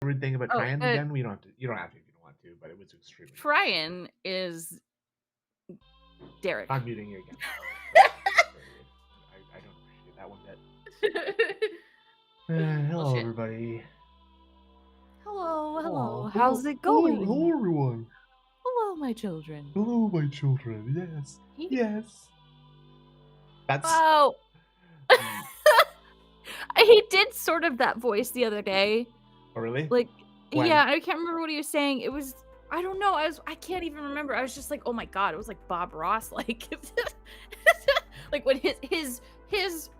Everything about trying again. You don't have to if you don't want to, but it was extremely. Tryin is Derek. I'm muting you again. I don't appreciate that one bit. Hello, everybody. Hello. How's it going? Hello, everyone. Hello, my children. Hello, my children. Yes. That's. Oh. He did sort of that voice the other day. Oh, really? Like, when? Yeah, I can't remember what he was saying. It was, I don't know. I can't even remember. I was just like, oh my God, it was like Bob Ross. Like, like when his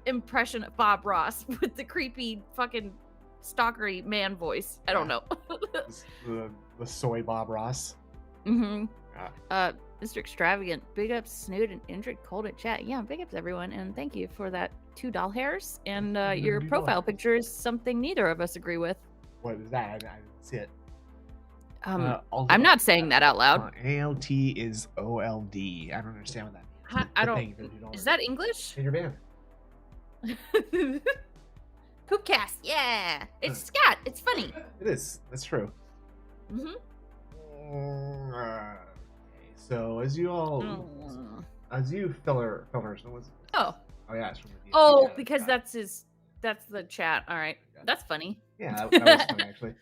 impression of Bob Ross with the creepy fucking stalkery man voice. I don't know. the soy Bob Ross. Mm-hmm. Mr. Extravagant, big ups Snood and Indrid Cold at chat. Yeah, big ups everyone, and thank you for that 2 doll hairs. And your profile picture is something neither of us agree with. What is that? I didn't see it. I'm not saying that out loud. ALT is OLD. I don't understand what that means. I don't. Is that English? In your band. Poopcast, yeah. It's Scott. It's funny. It is. That's true. Mm-hmm. So as you fillers know what's. Oh yeah, it's from the because that's the chat. All right, that's funny. Yeah, that was funny actually.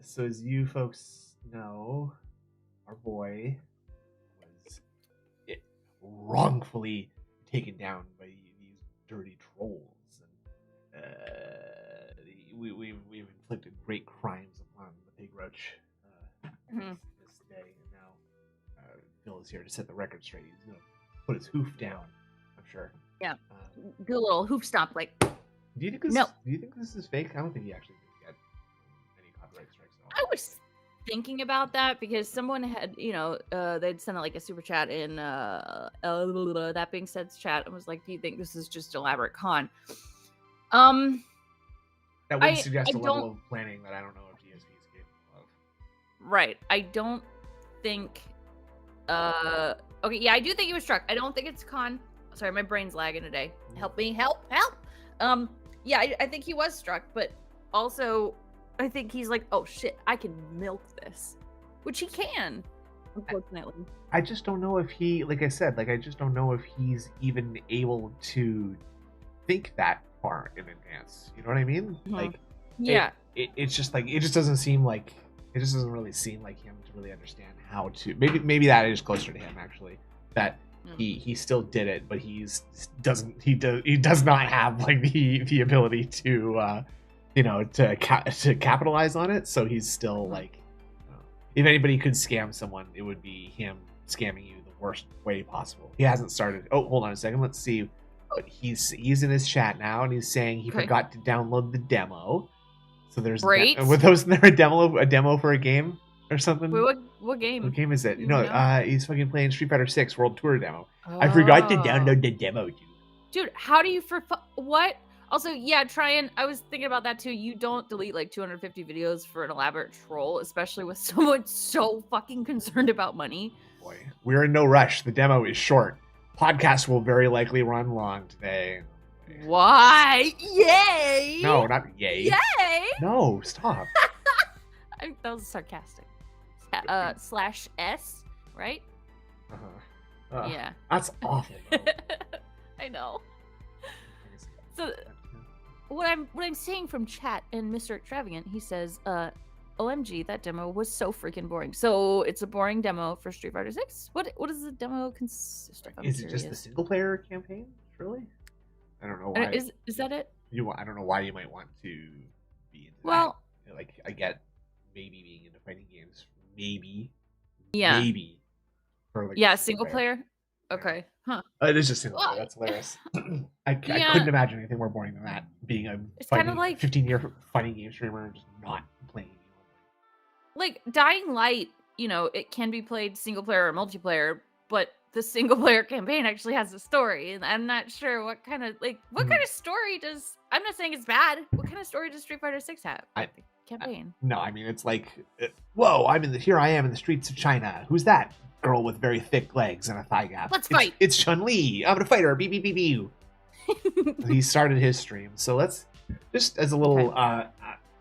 So as you folks know, our boy was wrongfully taken down by these dirty trolls, and we've inflicted great crimes upon the pig roach this day, and now Phil is here to set the record straight. He's gonna put his hoof down, I'm sure. Yeah, do a little hoof stomp, like. Do you think this? No. Do you think this is fake? I don't think he actually did get any copyright strikes at all. I was thinking about that because someone had, they'd sent like a super chat in that being said's chat and was like, "Do you think this is just elaborate con?" That would suggest a level of planning that I don't know if DSP is capable of. Right. I don't think. Okay. Yeah, I do think he was struck. I don't think it's con. Sorry, my brain's lagging today. Help me! Help! Yeah, I think he was struck, but also I think he's like, oh shit, I can milk this, which he can, unfortunately. I just don't know if he, like I said, I just don't know if he's even able to think that far in advance. You know what I mean? Mm-hmm. Like, yeah, it's just like, it just doesn't seem like, it just doesn't really seem like him to really understand how to. Maybe that is closer to him actually. That. He still did it, but he does not have like the ability to to capitalize on it. So he's still like, if anybody could scam someone, it would be him scamming you the worst way possible. He hasn't started. Oh, hold on a second. Let's see. But he's in his chat now, and he's saying he forgot to download the demo. So there's wasn't there a demo for a game? Or something. Wait, what game? What game is it? He's fucking playing Street Fighter 6 World Tour demo. Oh. I forgot to download the demo, dude. How do you what? Also, yeah, I was thinking about that too. You don't delete like 250 videos for an elaborate troll, especially with someone so fucking concerned about money. Boy, we're in no rush. The demo is short. Podcast will very likely run long today. Why? Yay! No, not yay. Yay! No, stop. That was sarcastic. /S, right? Yeah. That's awful. I know. So what I'm seeing from chat and Mr. Extravagant, he says, OMG, that demo was so freaking boring. So it's a boring demo for Street Fighter 6? What does the demo consist of? Is it just the single player campaign? Really? I don't know why. Is that it? I don't know why you might want to be into that. Like, I get maybe being into fighting games. Maybe. Yeah, single player? Okay. Huh. It is just single player. That's hilarious. I couldn't imagine anything more boring than that. Being a 15-year fighting game streamer and just not playing. Like, Dying Light, it can be played single player or multiplayer, but the single player campaign actually has a story, and I'm not sure what kind of story does. I'm not saying it's bad. What kind of story does Street Fighter 6 have? Campaign. No, I mean it's like, whoa! Here I am in the streets of China. Who's that girl with very thick legs and a thigh gap? Let's fight. It's Chun-Li. I'm gonna fight her. Beep. He started his stream, so let's just as a little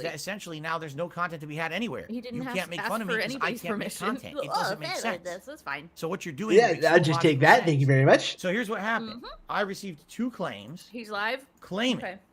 Exactly. that essentially now there's no content to be had anywhere. He didn't you have can't to make ask fun of me for because I anybody's can't make permission. content. It doesn't make sense. That's fine. So what you're doing makes Yeah, no I'll just take logical that. sense. Thank you very much. So here's what happened. I received 2 claims He's live. claiming Okay.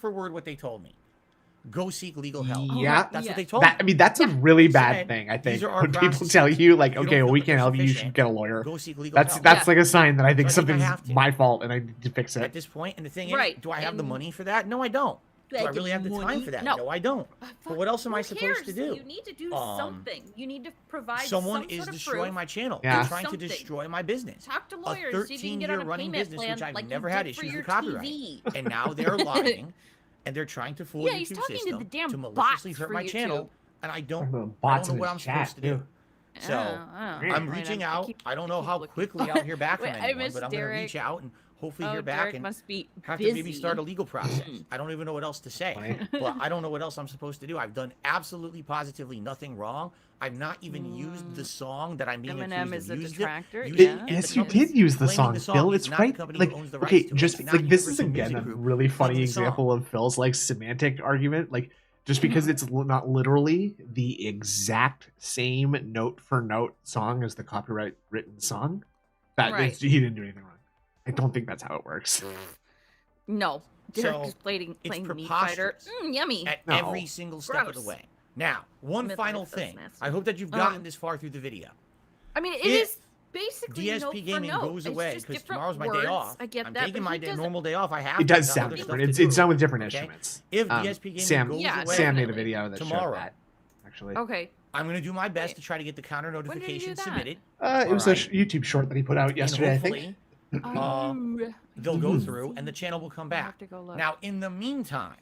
for word what they told me. Go seek legal help. Yeah. That's Yeah. what they told me. I mean, that's a really They bad said, thing. I "These think are our when people processes. tell you like, If you okay, don't well, we feel can't that help they're you. You should sufficient, get a lawyer. Go seek legal That's help. that's like a sign that I think So I think I something's have to. my fault and I need to fix At it. this point, and the thing Right, is, do I have the and- money for that? No, I don't. Do I really have the time for that? No, I don't. But what else am I supposed to do? You need to do something. You need to provide someone some is sort of destroying proof. my channel. Yeah. They're trying to destroy my business. Talk to lawyers. A See if you can get on 13-year a running payment business, plan which I've like never you had did for issues your with copyright. TV. And now they're lying, and they're trying to fool Yeah, he's YouTube talking to the system damn to bots maliciously hurt for my YouTube. channel, and I don't know Bots in what the I'm chat, supposed to do. too. So I'm reaching out. I don't know how quickly I'll hear back from Wait, I anyone, missed but I'm going to Derek. reach out and hopefully Oh, hear back Derek and must be have to busy. maybe start a legal process. I don't even know what else to say, but I don't know what else I'm supposed to do. I've done absolutely positively nothing wrong. I've not even used the song that I'm being Eminem accused is of a used detractor. it. Yeah. Yes, you did use the song, Phil. It's right. Like, okay, just like this is again a really funny example of Phil's like semantic argument. Like, just because it's not literally the exact same note for note song as the copyright written song, that he didn't do anything wrong. I don't think that's how it works. No, Derek So, is playing it's Meat Fighter. preposterous Yummy. at every single step of the Gross. way. Now, one Midlife, final that's thing. nasty. I hope that you've gotten this far through the video. I mean, it If is basically DSP note for gaming note. goes It's away just because different tomorrow's my words. day off. I get I'm that, taking but my he doesn't- normal day off. I have It to. does Got sound other stuff different. to It's do. done with different Okay? instruments. If DSP gaming Sam, goes Yeah, away Sam made a definitely. video that tomorrow, showed that. Actually, Okay. I'm going to do my best Wait. to try to get the counter When did he do notification that? submitted. it was a Alright. YouTube short that he put out yesterday, I and think. hopefully, Oh, they'll go through and the channel will come I'll have back. to go look. Now, in the meantime,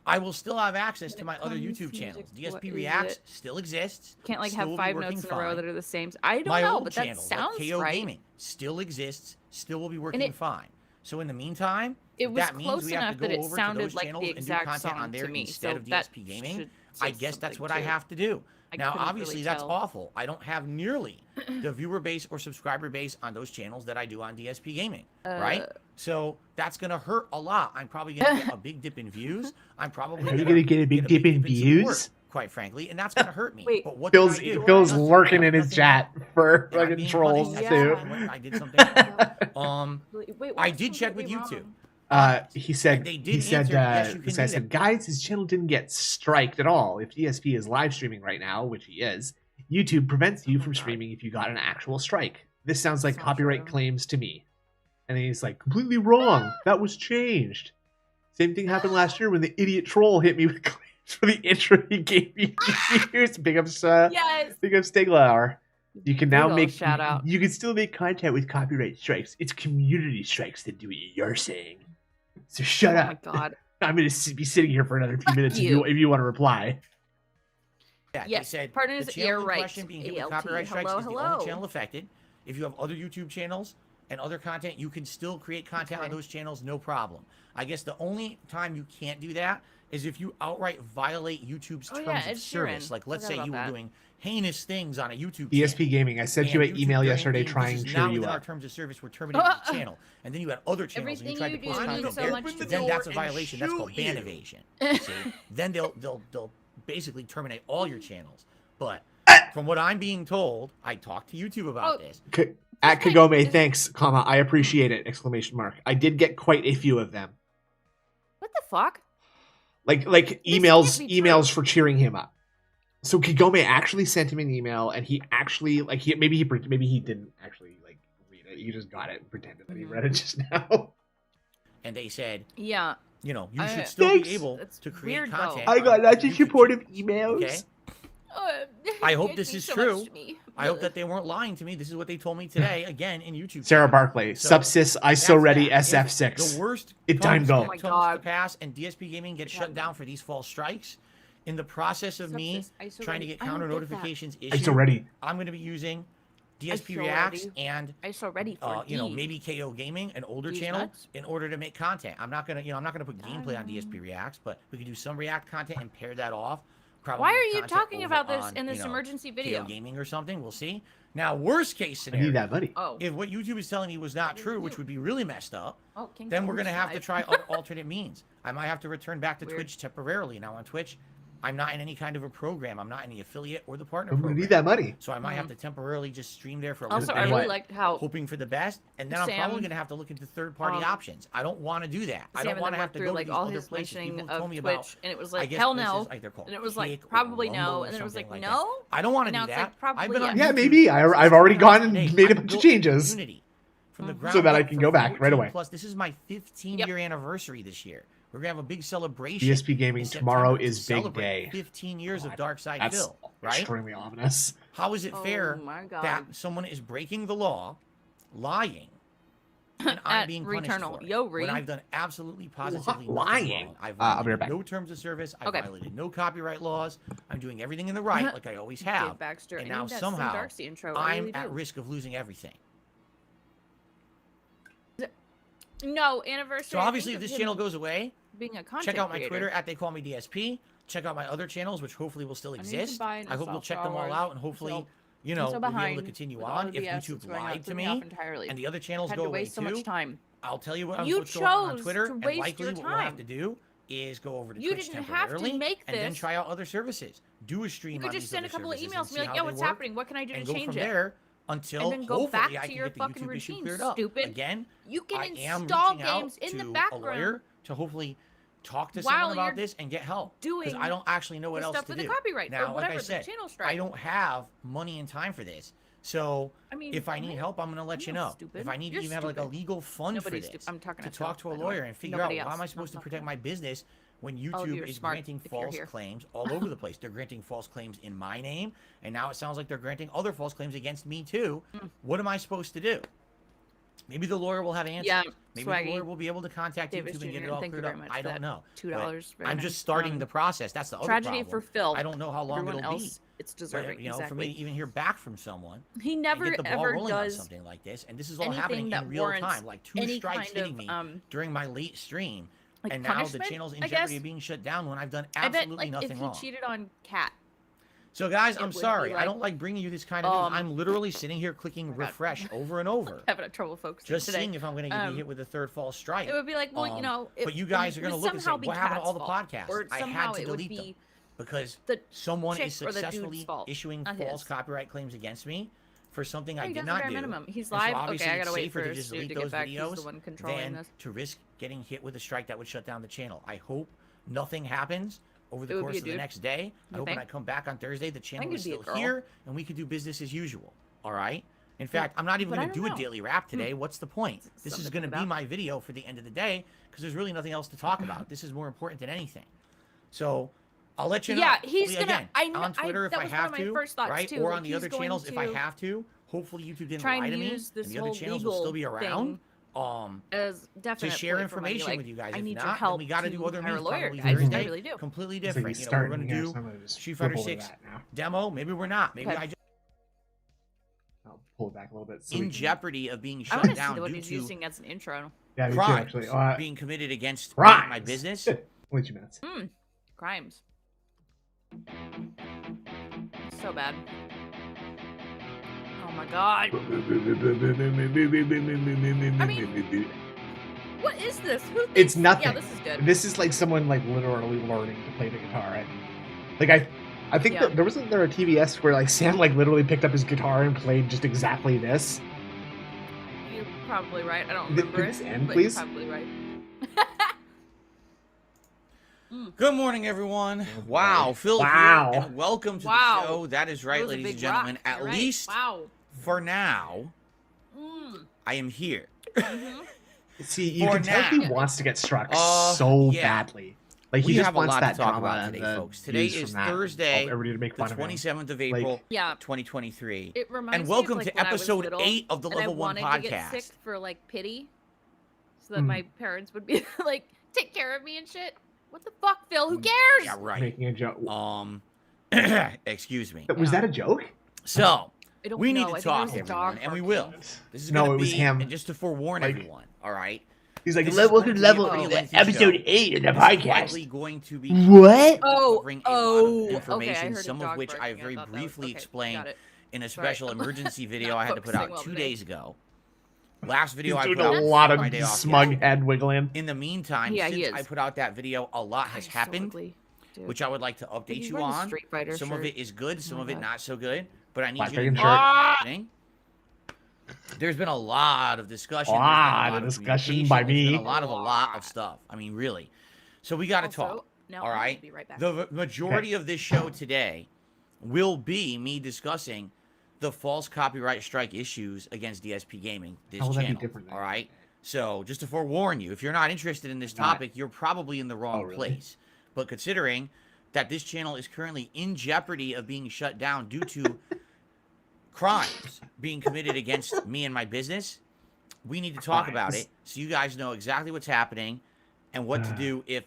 I will still have access to When my it other comes YouTube to channels. music, what DSP is Reacts it? still exists. can't like still have will be 5 working notes in a row fine. that are the same. I don't My know, old but that channels, sounds like KO right. Gaming, still exists. Still will be working it- fine. So in the meantime, It was that means close we have enough to go that it over to sounded those like channels the and do exact content on song there to me. instead So of that DSP Gaming. should I say guess that's something, what I too. have to do. I Now, couldn't obviously, really that's tell. awful. I don't have nearly the viewer base or subscriber base on those channels that I do on DSP Gaming, right? So that's going to hurt a lot. I'm probably going to get a big dip in views. I'm probably Are you gonna get a big dip in support, views? quite frankly, and that's going to hurt me. Wait. But what Phil's did I do? Phil's Nothing. lurking in his Nothing. chat for And I'm fucking being trolls punished. too. I did something. Wait, I did check with YouTube. He said They did he said answer, yes, you can this guy do said that. guys, his channel didn't get striked at all. If DSP is live streaming right now, which he is, YouTube prevents you from streaming if you got an actual strike. This sounds like That's not copyright true. claims to me. And then he's like, completely wrong. That was changed. Same thing happened last year when the idiot troll hit me with claims for the intro he gave me. Here's big ups, Yes. big ups Stegla Hour. You can now Big ol' make shout out. You can still make content with copyright strikes. It's community strikes that do what you're saying. So shut Oh up. my god. I'm going to be sitting here for another few minutes you. if you want to reply. Yeah, Yes, they said pardon the his channel ear in right. question being hit with ALT. copyright strikes Hello, is the hello. only channel affected. If you have other YouTube channels and other content, you can still create content on Okay. those channels, no problem. I guess the only time you can't do that is if you outright violate YouTube's Oh, terms yeah, of Ed service. Sheeran. Like, let's Forgot say you about were that. doing heinous things on a YouTube DSP channel. Gaming, I sent And you an YouTube email during yesterday the game, trying this to is cheer not you within our up. terms of service, we're terminating the channel. And then you had other channels and you tried to Everything you post do content means so there, much to then me. that's a violation. That's called ban evasion. See? Then they'll basically terminate all your channels. But from what I'm being told, I talked to YouTube about Oh. this. At Kagome, thanks, comma, I appreciate it, exclamation mark. I did get quite a few of them. What the fuck? Like can't emails be true. emails for cheering him up. So Kagome actually sent him an email, and he actually maybe he didn't actually like read it. He just got it and pretended that he read it just now. And they said, Yeah. you know, you I- should still Thanks. be able That's to create weird, though. content. I got on lots of YouTube supportive channels, emails. Okay? Uh, I hope it this means is so much true. to me. I hope that they weren't lying to me. This is what they told me today, again, in YouTube. Sarah channel. Barclay, So, subsys That's ISO ready that. If SF6. The worst It time comes go. that Oh my comes God. to pass and DSP Gaming gets shut down for these false strikes. In the process of me Subsys, ISO trying to ready. get I don't counter get that. notifications ISO issued, ready. I'm going to be using DSP ISO Reacts ready. and I'm so ready for you know, these. maybe KO Gaming, an older These channel, nuts? in order to make content. I'm not gonna put gameplay on DSP Reacts, but we could do some React content and pair that off. Probably Why are you content talking over about this on, in this you know, emergency KO video? Gaming or something. We'll see. Now, worst case I need scenario, that money. Oh. if what YouTube is telling me was not true, which would be really messed up, Oh, King then we're Kong's gonna have to live. try other alternate means. I might have to return back to Weird. Twitch temporarily. Now on Twitch, I'm not in any kind of a program. I'm not in the affiliate or the partner I'm gonna program. need that money. So I might have to temporarily just stream there for a Also, little I bit really What? liked how hoping for the best, and then I'm Sam, probably going to have to look into third-party options. I don't want to do that. I Sam don't and want them to have went to through go to like these all other his places. mentioning People told of me Twitch, about, and it was I like guess hell places no, like they're called and it was like Kick or probably Rumble no, or and then it was like something that. no. I don't want to And now do it's that. like probably I've been on yes. Yeah, YouTube maybe. since I've already gone and Hey, made a I've bunch of built changes. community from the Mhm. ground So that I up can for go back right 14 away. Plus, this is my 15-year anniversary this year. We're gonna have a big celebration. DSP Gaming in tomorrow September to is big celebrate day. 15 years of Dark Side That's Phil, right? extremely ominous. How is it fair Oh my God. that someone is breaking the law, lying, and I'm being punished for it? Yo, Ree. When I've done absolutely positively nothing Lying. wrong. I've I'll be right violated back. no terms of service. I've Okay. violated no copyright laws. I'm doing everything in the right, like I always have. Dave Baxter. And I now need that somehow Slim Darcy intro. I I'm really at do. risk of losing everything. No, anniversary. So obviously, if this channel goes away, being a content check out my creator. Twitter at They Call Me DSP. Check out my other channels, which hopefully will still I need to exist. buy an I hope you'll install check for them all hours. out, and hopefully, So- you know, I'm so we'll be able to behind continue with all on. the If BS YouTube that's going on, lied to threw me off me entirely. and the other channels Had go to away waste so much too, time. I'll tell you what You what's going on chose Twitter, to and waste likely your what we'll have time. to do is go over to You Twitch didn't have to temporarily make and then this. try out other services. Do a stream You on could these just send a other couple of services emails and and be see like, how yo, they what's work, happening? What can I do to and go change from it? there until And then go hopefully back I to can your get the fucking YouTube issue routine, cleared up. stupid. Again, You can I am install reaching out games in the to a background. lawyer to hopefully talk to while someone about you're this and get help. doing Because I don't actually know what the else stuff to with do. the copyright Now, or whatever, like I said, the channel strike. I don't have money and time for this. So I mean, if I need man, help, I'm gonna let you I'm know. not stupid. If I need You're to even have like a stupid. legal fund Nobody's for this, I'm talking to Phil, talk to a by the lawyer way. and figure Nobody out how am I else. supposed to Not protect fucking my business when Oh, YouTube you're is smart granting if you're false here. claims all over the place. They're granting false claims in my name, and now it sounds like they're granting other false claims against me too. What am I supposed to do? Maybe the lawyer will have answers. Yeah, Maybe the Swaggy. lawyer will be able to contact Davis YouTube and get Jr., it all thank you cleared very up. much I for don't that. know. $2. But I'm just starting the process. That's the other Tragedy problem. for Phil. I don't know how long Everyone it'll else, be. it's But, deserving. you know, exactly. for me to even hear back from someone He and never get the ball ever rolling on does something like this, and this is all anything happening that in real warrants time, like two any strikes kind hitting of, me during my late stream, like and now the punishment, channel's in I jeopardy guess? of being shut down when I've done I bet, absolutely like, nothing if he wrong. cheated on Cat, So guys, it I'm would be sorry. I like, don't like bringing you this kind of news. I'm literally sitting here clicking my God. refresh over and over, having trouble focusing just today. seeing if I'm going to get hit with a third false strike. It would be like, well, you know, but you guys are going to look and say, what happened to all the podcasts? Or I had somehow to it would delete them be because the someone is chick or the dude's successfully fault, issuing not false his. copyright claims against me for something No, I he did does the not bare do. minimum. He's And so live. obviously Okay, I it's gotta wait safer for to just Stu delete to those get back. He's videos the one controlling than this. to risk getting hit with a strike that would shut down the channel. I hope nothing happens over the It would course be a of the dude. next day. I You hope when I think? come back on Thursday, the channel is it'd be a still girl. here and we can do business as usual. All right? In fact, I'm not even but going I to do don't a know. daily wrap today. What's the point? This is Something going to be about- my video for the end of the day because there's really nothing else to talk about. This is more important than anything. So I'll let you know. Yeah, he's Hopefully, gonna- again, I kn- on Twitter if that I was one of have my to, first thoughts, right? too, Or like, on the he's other going channels if I to have to. Hopefully YouTube didn't try lie and to me, use this and the other whole channels will still be legal around. as To definite share point for money, information like, with you guys. I If need not, your then help we got to do to other hire a means lawyer, probably guys. Thursday. I really do. Completely It's like different. he's You know, we're starting going to here, do so I'm gonna just Street flip Fighter over 6 that now. demo. Maybe we're not. Maybe Okay. I just I'll pull it back a little bit. So we in can- jeopardy of being I shut want to see down what due he's to using as an intro. Yeah, me too, crimes actually. being committed against Crimes. my business. Only 2 minutes. Crimes. So bad. Oh my god. What is this? Who thinks... It's nothing. Yeah, this is good. This is like someone like literally learning to play the guitar. And like I think Yeah. that there wasn't there a TBS where like Sam like literally picked up his guitar and played just exactly this. You're probably right. I don't Could remember this it, end, but please? you're probably right. Good morning, everyone. Wow, Phil Wow. here, and welcome to Wow. the show. That is right, That was a ladies big and gentlemen. rock. At You're right. least Wow. for now, Mm. I am here. Mhm. See, you For can tell he now. wants to get struck so yeah. badly. Like he We just have a wants lot to that talk drama about and today, the folks. Today views is from that. Thursday, Everybody to make the fun of him. 27th of April, Yeah. 2023. It reminds And me welcome of, like, to when I was episode little 8 of the and I Level 1 wanted to get podcast. sick for like pity, so that Hmm. my parents would be like take care of me and shit. What the fuck, Phil? Who cares? Yeah, right. Making a joke. Excuse me. Was that a joke? So, I don't we know. need I to think it talk, was a everyone, dog and we barking. will. This is No, gonna it was be, him. and just to forewarn Like- everyone, all right? He's like, This is level going to be level a pretty lengthy episode show. 8 of the This is podcast. likely going to be What? covering a lot Oh, of okay. I information, heard a some of dog which I barking. very thought that was- briefly okay, explained got it. in a Sorry. special emergency video Not I had to put focusing out well 2 today. days ago. Last video He's I doing put out a lot for of my day off smug yesterday. head wiggling. In the meantime, Yeah, he since I is. put out that video, a lot has God, he's so happened, ugly, dude. which I would like to Did update he you wear the on. Street Fighter Some of shirt? it is good, some Oh of my it God. not so good, but I need Black you to Dragon know shirt. what's happening. There's been a lot of discussion. There's been a Lot lot of discussion by communication, there's me. been a lot of stuff. I mean, really. So we got to Also, talk. no, all I'm gonna right. be right back. The majority of this show today will be me discussing the false copyright strike issues against DSP Gaming, this How will that be channel. different then? All right. So just to forewarn you, if you're not interested in this topic, you're probably in the wrong place. But considering that this channel is currently in jeopardy of being shut down due to crimes being committed against me and my business, we need to talk about it so you guys know exactly what's happening and what to do if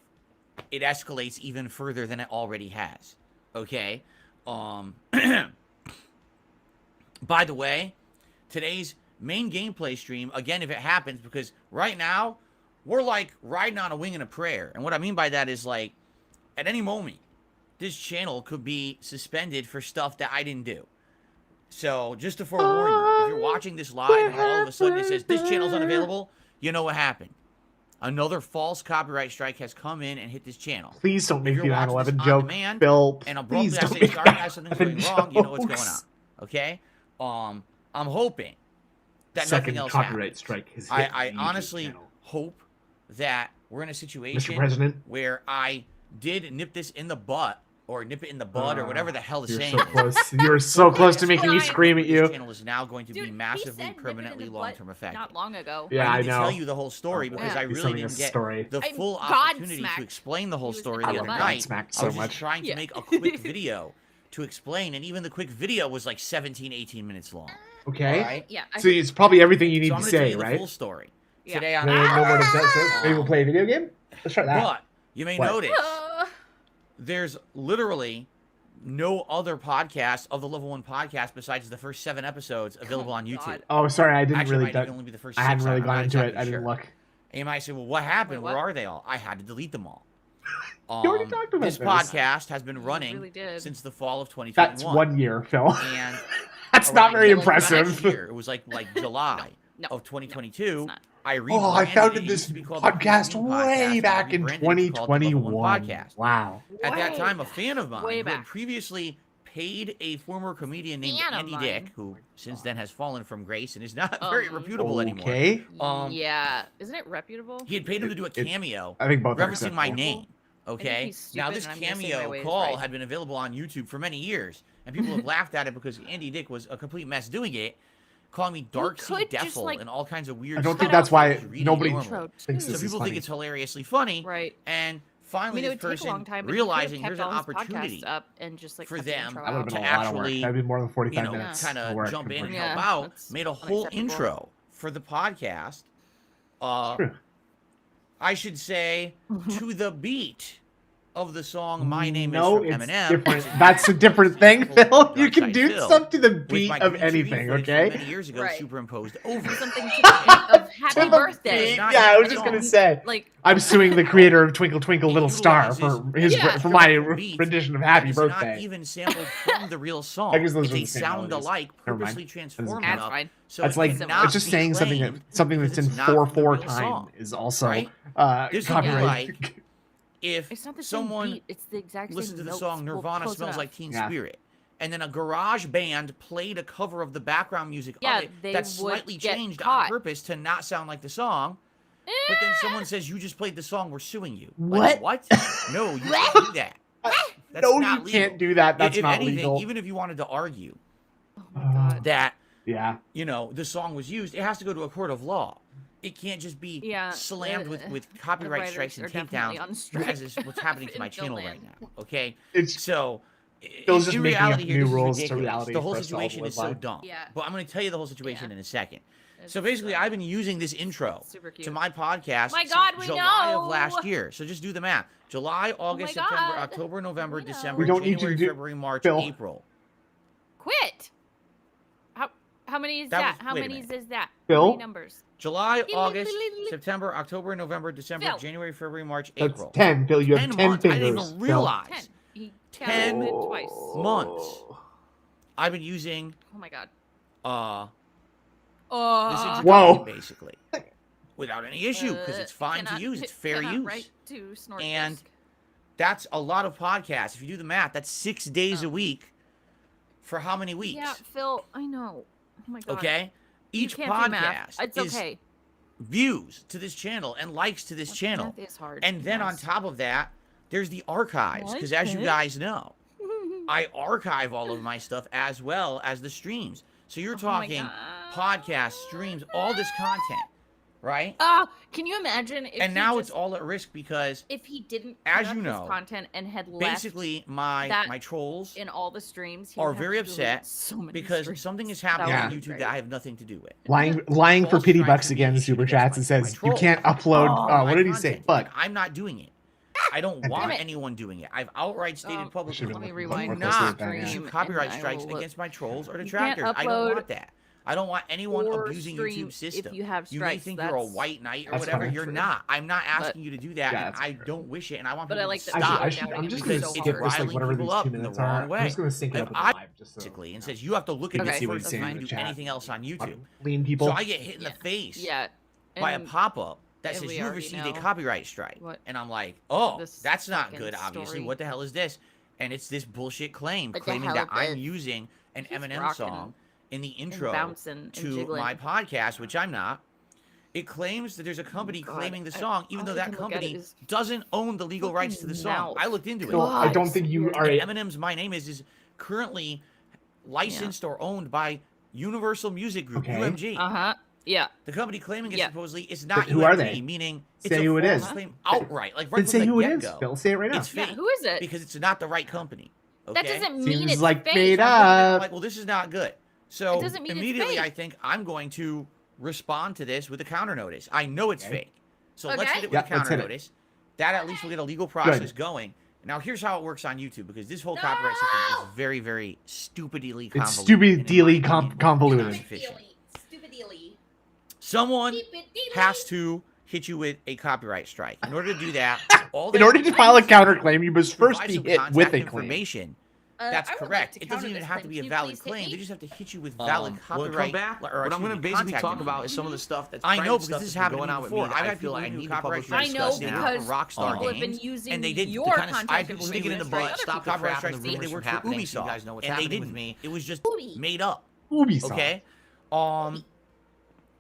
it escalates even further than it already has. Okay? By the way, today's main gameplay stream, again, if it happens, because right now, we're like riding on a wing and a prayer. And what I mean by that is like, at any moment, this channel could be suspended for stuff that I didn't do. So, just to forewarn you, if you're watching this live and all of a sudden it says, this channel's unavailable, you know what happened. Another false copyright strike has come in and hit this channel. Please don't make the 9/11 on joke, demand, Bill. And abruptly Please I don't say, make sorry guys, something's going jokes. wrong, you know what's going on. Okay? I'm hoping that Second nothing else copyright happens. strike has hit I the YouTube honestly channel. hope that we're in a situation Mr. President, where I did nip this in the butt, or nip it in the bud, or whatever the hell the you're saying so is. close. You're so close to making me scream at This you. channel is now going to be massively, permanently, long-term effective. Not long ago. Yeah, I I need to know. tell you the whole story because Yeah. I He's really telling didn't us a get story. the I'm full God opportunity smacked. to explain the whole He was story in the the other butt. night. Smacked I so was much. just trying to make a quick video to explain, and even the quick video was like 17, 18 minutes long. Okay. All right? Yeah. So it's probably everything you need So I'm to going to tell say, you the right? full story. Yeah. Today on No more to say. Maybe we'll play a video game. Let's try that. But you may What? notice there's literally no other podcast of the Level 1 podcast besides the first 7 episodes available on YouTube. God. Oh, sorry, I didn't Actually, really. it might even only be the first I 6. hadn't really I'm gone not into it. exactly I didn't sure. look. And you might say, well, what happened? Wait, what? Where are they all? I had to delete them all. You already talked about this podcast has been You running really did. since the fall of 2021. That's 1 year, Phil. And That's around not very last impressive. year, it was like July No, of 2022. it's not. I Oh, I rebranded founded it. It this used to be called the podcast Poopcast way and back in rebranded it to called the Level 1 2021. Podcast. Wow. At that Way time, a back. fan of mine Way who had back. previously paid a former comedian named Fan of Andy mine. Dick, who since then has fallen from grace and is not very reputable anymore. Okay. Yeah. Isn't it reputable? He had paid him to do a cameo I think both are referencing my acceptable. name. Okay. he's Now stupid this and I'm gonna say my cameo way is call right. had been available on YouTube for many years, and people have laughed at it because Andy Dick was a complete mess doing it, calling me Dark Sea could just, Defil like, and all kinds of weird I don't stuff. think that's why that was really nobody normal. thinks So this is people funny. think it's hilariously funny, Right. and I finally mean, it this would take a long person time. but he realizing could've here's kept an all his opportunity podcasts up and just, like, for cut the them intro That would have out. been to a lot of work. actually, That'd be more than 45 you know, minutes. kind of of work jump in and compared help Yeah, out, that's made a whole unacceptable. intro for the podcast. True. I should say to the beat of the song "My Name No, Is" from it's Eminem. different. That's a different thing, Phil. You can Dark do Side Phil, stuff to the with beat my of green screen anything, footage from okay? Many years ago, Right. superimposed over. Something to the of To happy the birthday. beat. Not Yeah, I even was just song. gonna say. Like, I'm suing the creator of Twinkle Twinkle Little Star for his Yeah. for my beat rendition of Happy It's Birthday. not even sampled from the real song. I guess those It's are a the same sound melodies. alike, Never mind. purposely transformed that's enough. fine. So That's it like cannot it's just be saying something claimed that's in it's not from the 4/4 real time song, is also right? This would be copyright. like if it's not the same someone beat. It's the exact same listened to the notes. song Well, Nirvana close Smells enough. Like Teen Yeah. Spirit, and then a garage band played a cover of the background music Yeah, of it they that's would slightly get changed on caught. purpose to not sound like the song. But then someone says you just played the song, we're suing you. What? Like, what? No, you can't do that. That's No, not you legal. can't do that. That's if not anything, legal. even if you wanted to argue Oh my god. that Yeah. you know the song was used, it has to go to a court of law. It can't just be Yeah, slammed with the copyright writers strikes and are definitely on takedowns, strike as is what's happening to my in channel Finland. right now. Okay, It's so Phil's just in making up reality, here, new this is rules to ridiculous. reality The whole for us to all situation live is so by. dumb. Yeah. But I'm going to tell you the whole situation Yeah. in a second. So It's, basically, I've been using this intro super cute. to my podcast My since God, we July know. of last year. So just do the math. July, August, my September, God. October, November, We know. December, We don't need you to January, do- February, March, Phil. April. Quit. How many is That that? was- How wait a many minute. is that? Phil? How many numbers? July, August, Phil. September, October, November, December, January, February, March, That's April. 10, Phil. You have 10 months. I didn't fingers. even Phil. realize. 10. He 10 counted it twice. months. I've been using Oh my god. this introduction Whoa. basically without any issue because it's fine to use. It's fair use. And that's a lot of podcasts. If you do the math, that's 6 days a week for how many weeks? Yeah, Phil, I know. Oh my god. Okay? You Each can't do math. podcast It's is okay. views to this channel and likes to this channel. Math is hard. And then on Yes. top of that, there's the archives. Because as you Okay. guys know, I archive all of my stuff as well as the streams. So you're Oh my talking God. podcasts, streams, all this content, right? Can you imagine if And now it's all at risk because, if he didn't as put you up know, his content and had left basically my trolls in all the streams, he are would have very to delete upset so many because streams. something is happening That on would YouTube that I have nothing to do with. Lying for False pity strikes bucks are being again, issued super against chats. It my says you trolls. can't upload. My What did he say? content. Fuck. I'm not doing it. I don't Damn want it. anyone doing it. I've outright stated publicly, Let me do rewind not the stream, issue and copyright I strikes will look. against my trolls or You can't detractors. I don't upload want that. I don't want anyone or abusing stream YouTube's system. if you have You may strikes. think you're a white knight or That's whatever. fine. You're not. I'm not asking you to do that. Yeah, and that's I fair. don't wish it, and I want But people I like to that stop. I'm just going gonna to skip this, like, riling whatever people these up 2 in the minutes wrong are. I'm way. just gonna sync it up with the I- live, just so. Basically, and says you have to look at Okay, this see what first he's before saying you in do the chat. anything else on YouTube. Lean people. So I get hit in the face Yeah. by a and pop-up that and says we you have already received a know copyright strike. what And I'm like, oh, this that's not fucking good, obviously. story- What the hell is this? And it's this bullshit claim What the claiming hell that I'm is- using an He's Eminem rocking song in the and intro bouncing and to jiggling. my podcast, which I'm not. It claims that there's a company God, claiming the song, even all though I that can look at company is doesn't own the legal rights to the fucking song. mouth. I looked into it. No, I don't God, think you weird. are. And Eminem's My Name is currently licensed or owned by Universal Music Group, Okay. UMG. Yeah. The company claiming it Yeah. supposedly is not But who UMG, are they? meaning Say it's who a it false is. claim outright. Like right Then from say the who it is. get-go. Phil, say it right now. It's Yeah. fake Who is it? because it's not the right company. Okay? That doesn't mean Seems it's like fake. made I'm up. like, well, this is not good. So It doesn't mean it's immediately, fake. I think I'm going to respond to this with a counter notice. I know it's Okay. fake, so let's Okay. hit it with Yeah, a let's counter hit it. notice. That at least will get a legal process going. Now, here's how it works on YouTube because this whole copyright system is very, very stupidly convoluted. It's stupidly and in my opinion, convoluted. inefficient. Someone has to hit you with a copyright strike. In order to do that, In order to file a counterclaim, you must first provide be some hit contact with a claim. information. That's correct. It doesn't even have to be a valid claim. They just have to hit you with valid copyright. What I'm excuse going to me, basically contact talk about information. is some of the stuff that's I know private because stuff this has that's been happened going on with me before. that I've I had feel people like I who need to copyright publicly strikes I know discuss they now. work because for Rockstar people have been Games, using and they did your the kind of, content I had people to sticking in the strike butt, other Stop the copyright crap strikes and the thinking they rumors work from for happening, so Ubisoft, you guys know what's and they happening with didn't. me. It was just Ubi. made up. Ubisoft. Okay,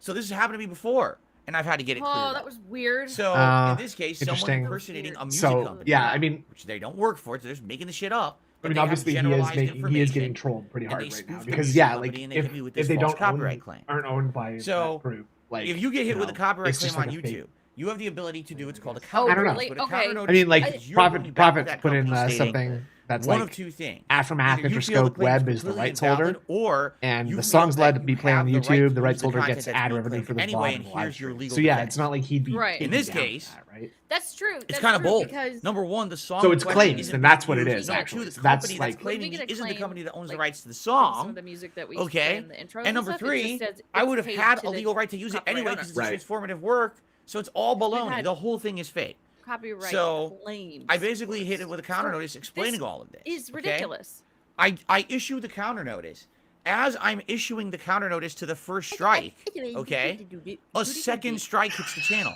so this has happened to me before, and I've had to get it cleared. Oh, up. that was weird. So Uh, in this case, someone interesting. impersonating a music So company, yeah, I mean, which they don't work for, so they're just making the shit up. I but mean, they have obviously he is generalized making, he is information, getting trolled pretty and hard they right now spoof the because music yeah, company like and they hit me with if this they false don't copyright own, claim. aren't owned by So, that group, like if you get hit with a copyright it's just claim like on a fake- YouTube, you have the ability to do what's called a Oh, counter I don't know. notice. But a okay. counter I notice mean, like is you're going back to Profit that put in company stating something that's one like of two things. Aftermath Either you feel the Interscope claim Web is the completely rights holder, invalid, or and you the feel song's that allowed to you be played on have the right YouTube. to The use rights the holder content gets that's ad being revenue claimed for the anyway, VOD and and live here's your stream. legal So yeah, defense. it's not like he'd be Right. In taken this down for case, that, right? That's true. It's That's kind of true bold. because Number one, the song. So in it's question claims, isn't and that's what being it used. is, Number actually. two, the So that's company like- that's claiming When we get a isn't the claim, company that owns the like, rights to the from some song. of the music that we used to Okay. play in the intros And number stuff, it three, just says I it's would have paid had to a the legal right to use it copyright anyway owner. because it's Right. transformative work. So it's all baloney. had- The whole thing is fake. Copyright So, claims. I basically hit it with a counter So notice explaining this all of this. Is okay? ridiculous. I issued the counter notice. As I'm issuing the counter notice to the first strike, okay, a second strike hits the channel.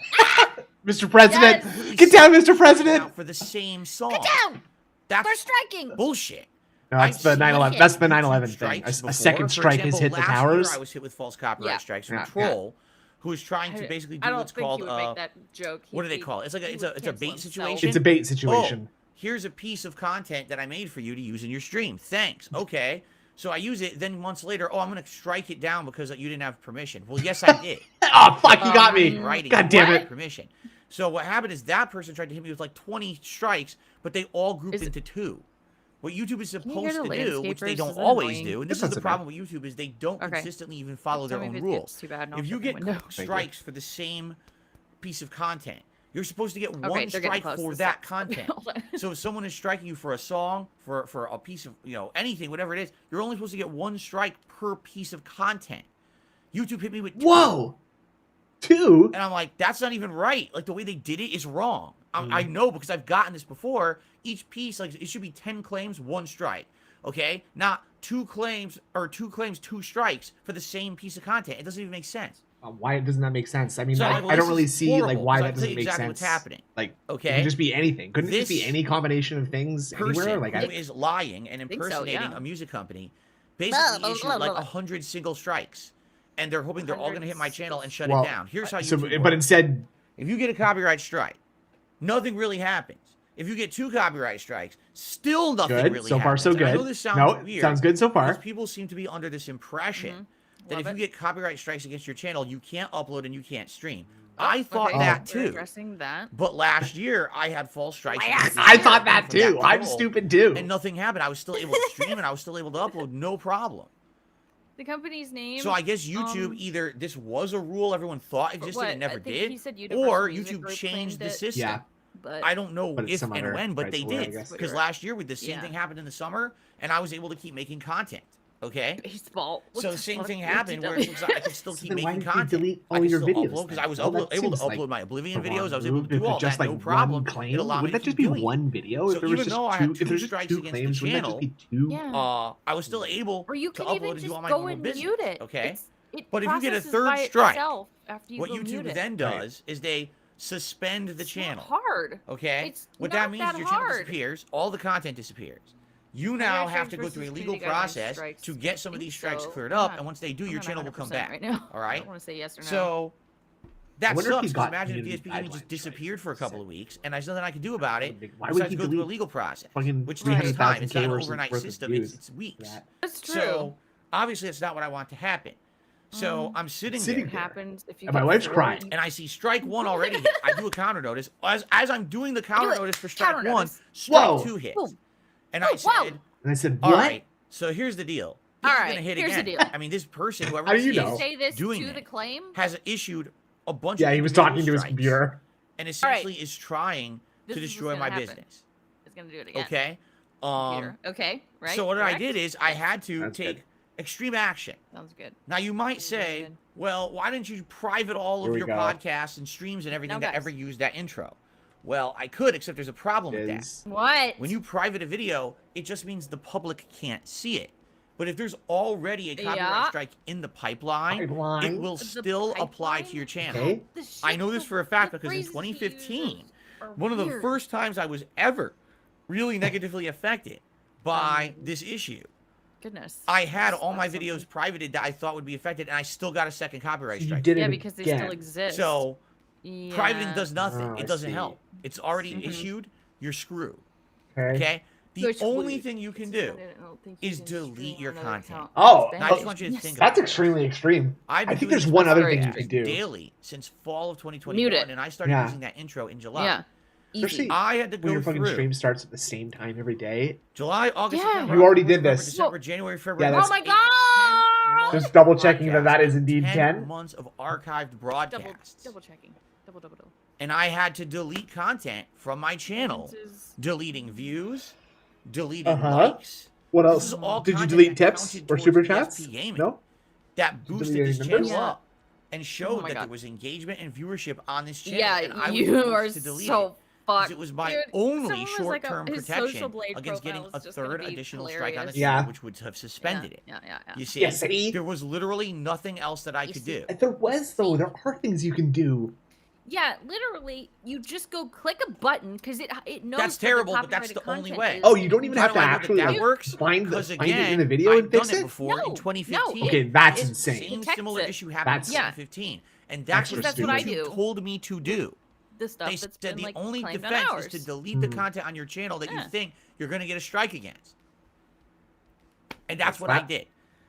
Mr. President, Yes. get down, Mr. Now President. for the same song. Get down! That's We're striking. bullshit. No, that's I've the seen 9/11. it. That's the YouTube 9/11 thing. strikes A before. second For strike has example, hit the last towers. Year I was hit with false copyright Yeah. strikes from Yeah. a troll who is trying to basically I do don't what's think called he would make that joke. what do they He'd- call it? It's like he it's would a cancel bait himself. situation. It's a bait situation. Oh, here's a piece of content that I made for you to use in your stream. Thanks. Okay. So I use it. Then months later, oh, I'm gonna strike it down because you didn't have permission. Well, yes, I did. Oh fuck, you got me. Writing. God damn it. Permission. So what happened is that person tried to hit me with like 20 strikes, but they all grouped Is it- into two. What YouTube is you hear supposed the to do, which they landscapers? don't Is that always annoying? do, and this That's is the not so problem with YouTube, is they don't Okay. consistently even follow their Tell me own if it rules. gets too bad, and I'll If you shut the get window. strikes for the same piece of content, you're supposed to get Okay, one they're getting strike close for to that stop. content. Hold on. So if someone is striking you for a song, for a piece of, anything, whatever it is, you're only supposed to get one strike per piece of content. YouTube hit me with 2. Whoa. 2? And I'm like, that's not even right. Like, the way they did it is wrong. I know because I've gotten this before. Each piece, like, it should be 10 claims, 1 strike. Okay? Not 2 claims, 2 strikes for the same piece of content. It doesn't even make sense. Why doesn't that make sense? I mean, So, I like, well, don't this really is see horrible, like why because I that can tell doesn't you make exactly sense. what's happening. Like, it Okay? could just be anything. Couldn't it just be This any combination of things anywhere? Person Like, who is lying and think so, impersonating yeah. a music company basically issued like 100 single strikes. And they're hoping they're all going to hit my channel and shut it down. Here's how YouTube but works. instead, If you get a copyright strike, nothing really happens. If you get 2 copyright strikes, still nothing good. really So far, happens. so And good. I know this sounds No, weird. sounds good so far. Because people seem to be under this impression that if Love you it. get copyright strikes against your channel, you can't upload and you can't stream. I thought Okay, that we're too. addressing that. But last year, I had false strikes. against this I channel thought that from too. I'm troll, stupid too. And nothing happened. I was still able to stream and I was still able to upload, no problem. The company's name. So I guess YouTube either this was a rule everyone thought existed and never did, he said or Universal Music YouTube Group changed claimed the it, system. Yeah. But I don't know But it's if some and other when, but right they to wear, I did. guess. Because last year, with the same Yeah. thing happened in the summer, and I was able to keep making content. Okay. baseball. What So the same fuck? thing What happened did where you it looks like I could still So keep then why making did you content. delete I all could your still videos upload because then? I was Well, that able to seems like upload my Oblivion the videos. wrong I was able move. to If do all it's just that, like no problem. one claim, It allowed me wouldn't that to just keep be doing it. one video? So If there was even just though I two, had if there's 2 just strikes two against claims, the wouldn't that just channel, be two? Yeah. I was still able Or you to can upload even and do just all my go normal and business. mute it. Okay. It But if you get a processes third by strike, itself after you what go YouTube mute it. then does is they suspend the It's channel. not hard. Okay? It's What not that means that is your channel hard. disappears, all the content disappears. You Maybe now I have should to go through a versus legal community guidelines process strikes. to I get some of think these strikes so. cleared I'm up, not- and once they do, I'm your not channel will come 100% back. right now. All I right? don't want to say yes or no. So that wonder if sucks. he 'Cause got imagine if community DSPgaming just guidelines disappeared right. for a couple of weeks, and there's nothing I could do about it. Why would besides he go through a delete legal process, fucking which takes time. 300,000 It's not an worth of overnight system. views? It's weeks. Yeah. That's true. So obviously, it's not what I want to happen. So I'm sitting sitting there. there. happens if you And my get wife's four- crying. And I see strike 1 already hit. I do a counter notice. As I'm doing the counter it. notice for strike Counter 1, notice. strike Whoa. 2 hits. Boom. And I Whoa. said, And I said, all what? right, so here's the deal. This All is right, gonna hit here's the again. deal. I mean, this person, whoever How do this you Did know? you say this doing to it the claim? has issued a bunch Yeah, of he was individual talking to his strikes computer. and essentially is trying This to is what's destroy gonna my happen. business. It's gonna do it again. Okay? Computer. Okay, right? So what I Correct? did is I had to That's take good. extreme action. Sounds good. Now you might Sounds very say, good. well, why didn't you private all Here of we your go. podcasts and streams and everything No, that guys. ever used that intro? Well, I could, except there's a problem with that. Is What? When you private a video, it just means the public can't see it. But if there's already a copyright Yeah. strike in the pipeline, it Pipeline? will The still apply to pipeline? your channel. okay. The shit I know this the- for a fact the because in phrases he 2015, uses are one of the weird. first times I was ever really negatively affected by this issue, Goodness. I had That's all my something. videos privated that I thought would be affected, and I still got a second copyright So you strike. did it Yeah, because they still again. exist. So yeah. privating does nothing. Oh, I It doesn't see. help. It's already Mhm. issued. You're screwed. Okay. Okay? The Which only would- thing you can This do what I don't think you is can delete stream your on another content. account. Oh, It's Now, I just want you to bad. think That's about it. extremely extreme. I've been I think doing there's this one other very thing you podcast can do. daily since fall of 2021, Mute it. and I started Yeah. using that intro in July. Yeah. Easy. Especially I had to when go your fucking through stream starts at the same time every day. July, August, Yeah. September, You already October, did November, this. December, January, February. Yeah, Oh my March, god! April, 10 Just double checking that that podcasts, is indeed 10. months of archived broadcasts. Double checking. Double. And I had to delete content from my channel, This is- deleting views, deleting Uh-huh. likes. What This else? is all Did you content delete that tips counted or towards super DSP chats? gaming. No. That Did you boosted delete this any channel numbers? up and showed my that God. there was engagement and viewership on this channel. Yeah, and I was you forced are to delete so it. 'Cause fucked. it was my Dude, only someone was like, short-term his protection Social Blade against getting profile a is just gonna third be additional strike on the hilarious. channel, Yeah. which would have suspended it. Yeah. You see, Yeah, see? there was literally nothing else that I You could see? do. There was though. There are things you can do. Yeah, literally, you just go click a button because it knows. That's that the terrible, but that's copyrighted the only content way. is- Oh, you don't even How have do to I know actually that, like, works? find Because it again, in the video I've and fix done it it. before No, in 2015. no. Okay, that's It- insane. Same Detects similar it. issue happened in Yeah. 2015, and that's what That's what I YouTube do. told me to do. The stuff They that's said been the like only claimed on defense ours. is to delete the Mhm. content on your channel that you Yeah. think you're going to get a strike against. And that's What's what I that? did.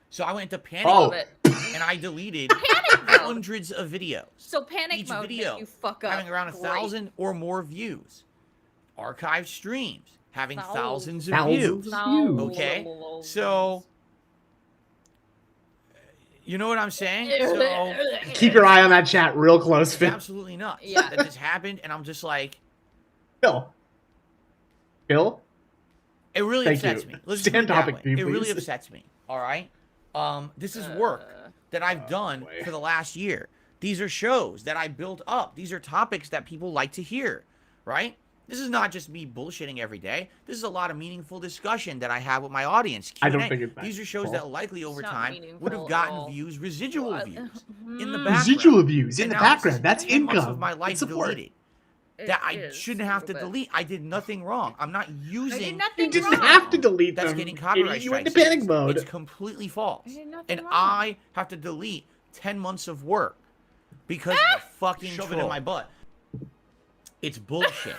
So I went into panic Oh. Love it. and I deleted Panic mode. hundreds of videos. So panic Each mode video makes you fuck up. having around Great. 1,000 or more views. Archived streams having thousands of Thousands. views. Views. Okay, so you know what I'm saying? So Keep your eye on that chat real close, it's Phil. absolutely nuts Yeah. that this happened, and I'm just like, Phil. Phil. it really Thank upsets you. me. Let's Stay put on it that topic, way. please. It really upsets me. All right. This is work that I've done boy. for the last year. These are shows that I built up. These are topics that people like to hear, right? This is not just me bullshitting every day. This is a lot of meaningful discussion that I have with my audience. I don't Q&A. think it's that These are shows meaningful. that likely over not time would have meaningful at gotten all. views, residual What? views in the Mhm. background. Residual views in And the now this is background. That's 10 months income. of my life It's support. deleted. It That I is shouldn't a have to little bit. delete. I did nothing wrong. I'm not I using did nothing You didn't wrong. have to delete that's them. getting copyright You went strikes. into panic mode. It's completely false. I did nothing And wrong. I have to delete 10 months of work because of a fucking Shove it troll. in my butt. It's bullshit,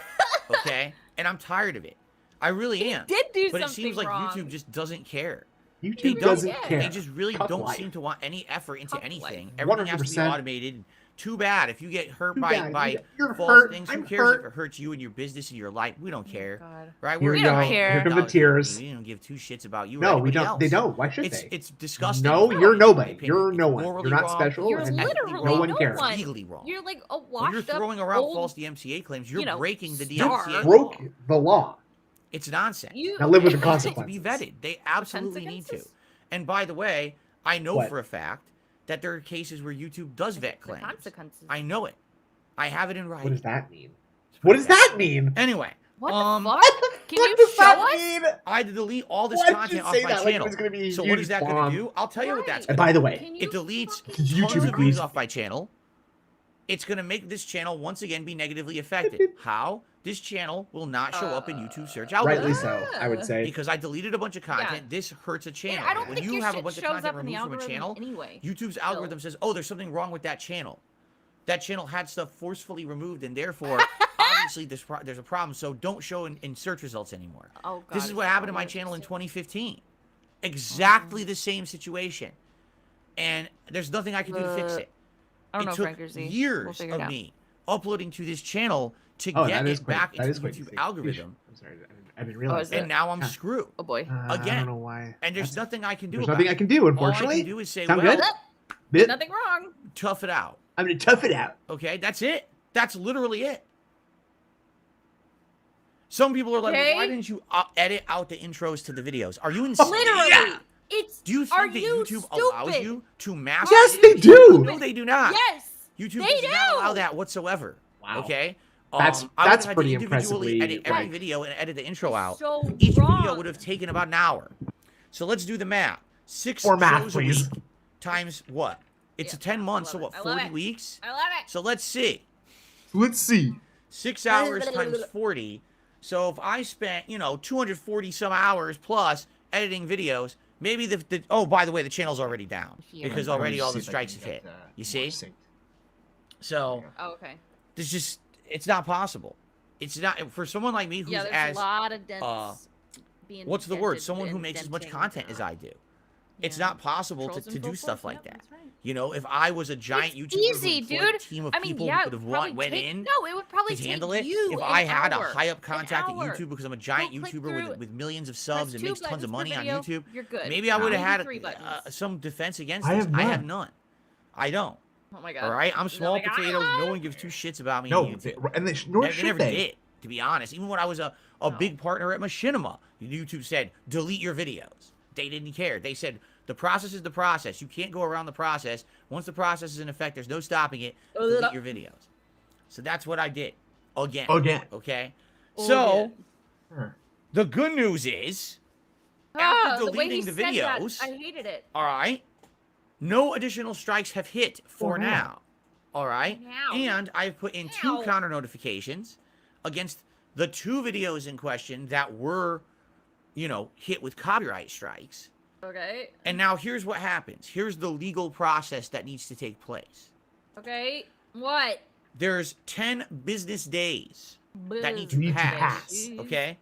okay? And I'm tired of it. I really am. Did do But it something seems like wrong. YouTube just doesn't care. YouTube don't. doesn't Yeah. care. They just really Tough don't life. seem to want any effort into Tough anything. life. Everything has to be 100%. automated. Too bad if you get hurt Too by bad. You're false hurt. things. I'm Who cares hurt. if it hurts you and your business and your life? We don't care, God. right? Here We're we We don't go. care. Here come the $1 tears. company. We don't give two shits about you or No, we anybody don't. else. They don't. Why should they? It's disgusting. No, It's you're wrong, in my nobody. opinion. You're It's no one. morally You're not wrong. special. You're It's and ethically literally no wrong. one no cares. one. It's legally wrong. You're like a When washed you're up throwing around old, false DMCA claims, you're you know, breaking the star. DMCA law. Broke the law. It's nonsense. You Now live with the It has to consequences. be vetted. They absolutely need to. consequences? And by the way, I know What? for a fact that there are cases where YouTube does vet the claims. consequences. I know it. I have it in What writing. does that mean? What does that mean? Anyway, What um, the fuck? Can What you does show that us? mean? I had to delete all this Why'd you content off say my that like it channel. was gonna be a So what huge is that going bomb? to do? I'll tell you what that's Right. going And to by do. the way, Can It you deletes fucking YouTube tons of agrees views with off my channel. It's going to make this channel once again be negatively affected. How? This channel will not show up in YouTube search rightly algorithms. so, I would say. Because I deleted a bunch of content. This hurts a channel. I don't when think you your have a shit bunch of shows content up in the removed from a algorithm channel, anyway. YouTube's algorithm says, oh, there's something wrong with that channel. That channel had stuff forcefully removed, and therefore, obviously, there's a problem. So don't show in search results anymore. Oh, God, This is it's what happened to so my weird. channel in 2015. Exactly the same situation. And there's nothing I can do to fix it. I don't know, It took Franker Z. We'll years figure it of out. me uploading to this channel to Oh, get that is it quite, back that into is the quite YouTube distinct. algorithm. I'm sorry, I didn't realize is that. And now I'm Ah. screwed. Oh boy. I Again. don't know why. And there's That's- nothing I can do There's about nothing it. I can do, All I unfortunately. can do is say, Sound well, good? There's Bit? nothing wrong. tough it out. I'm gonna tough it out. Okay, that's it. That's literally it. Some people are like, Okay. why didn't you edit out the intros to the videos? Are you insane? Literally. Yeah. It's. Do you Are think that you YouTube stupid? allows you to mass Yes, edit they videos? do. No, they do not. Yes. YouTube They does not allow do. that whatsoever. Wow. Okay? That's I would have had to pretty individually impressively, edit every like- video and edit the intro out. So Each wrong. video would have taken about an hour. So let's do the math. 6 Or math, shows a please. week times what? It's Yeah, a 10 months, so love what, it. I love 40 it. weeks? I love it. So let's see. Let's see. 6 hours times 40. So if I spent, 240 some hours plus editing videos, maybe oh, by the way, the channel's already down Here. because I'm already gonna all see the if I strikes can have hit. get, You more see? synced. So Oh, okay. there's just, it's not possible. It's not, for someone like me who's Yeah, there's as, a lot of dents being what's the word? dented Someone who and makes as much denting. content as I do. It's Yeah. not possible Trolls to in do full stuff force. like Yep, that. that's right. If I was a giant It's YouTuber easy, who employed a dude. team of I mean, people yeah, who could have probably went take, in No, it would probably to take handle it, you if an I had hour, a high up an contact at hour. YouTube because I'm a giant Go click YouTuber through, with millions of press subs and 2 makes tons buttons of per money on video, YouTube, You're good. maybe I would have Maybe had 3 buttons. some defense against I this. have I have none. none. I don't. Oh my god. All right, I'm small my God. potatoes. No one gives two shits about me. No, on YouTube. and nor They should never they. did, to be honest. Even when I was a big partner at Machinima, YouTube said, delete your videos. They didn't care. They said, the process is the process. You can't go around the process. Once the process is in effect, there's no stopping it. Delete your videos. So that's what I did. Again. Okay? So, the good news is, after the way he deleting the said that, videos, I hated it. all right, no additional strikes have hit for now. now. All right? Now. And I've put in 2 Now. counter notifications against the 2 videos in question that were, hit with copyright strikes. Okay. And now here's what happens. Here's the legal process that needs to take place. Okay. What? There's 10 business days that need to Need to pass. pass. Okay?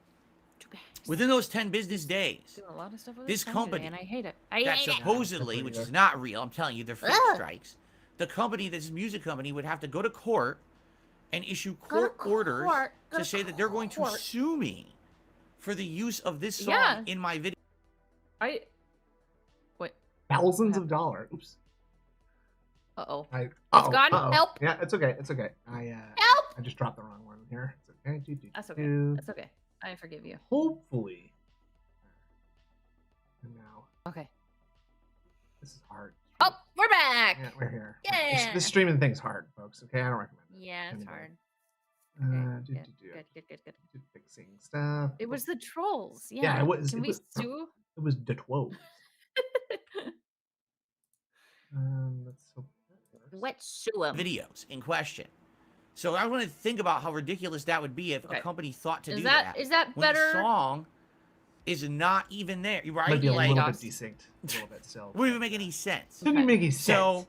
Too bad. Within those 10 business days, Doing a lot of stuff with this company and I hate it. I that hate it. supposedly, which is not real, I'm telling you, they're fake Ugh. strikes. The company, this music company, would have to go to court and issue Go to court orders court. Go to to say that they're going to court. sue me for the use of this song Yeah. in my video. I. Wait. Thousands of dollars. Oops. Uh oh. It's gone. Help. Yeah, it's okay. It's okay. I just dropped the wrong one here. It's okay. That's okay. That's okay. I forgive you. Hopefully. And now Okay. this is hard. Oh, we're back. Yeah, we're here. Yeah. This streaming thing's hard, folks. Okay, I don't recommend it. Yeah, it's Anyway. hard. Good. Good. Fixing stuff. It was the trolls. Yeah. Yeah, it was- Can it we was- sue? It was the 12. Let's hope that works. Let's sue him. videos in question. So I want to think about how ridiculous that would be if Okay. a company thought to Is do that when better? the song is not even there, right? Might be a Yeah, little bit dogs. desynced. A little bit still. Wouldn't even make any sense. Didn't make any sense. So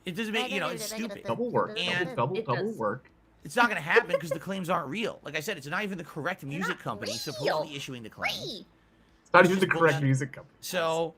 it doesn't make it's stupid. double work. And double it double does. work. It's not going to happen because the claims aren't real. Like I said, it's not even the correct music not company real. supposedly issuing the claim. Free. It's not It's even the just correct bullshit. music company. So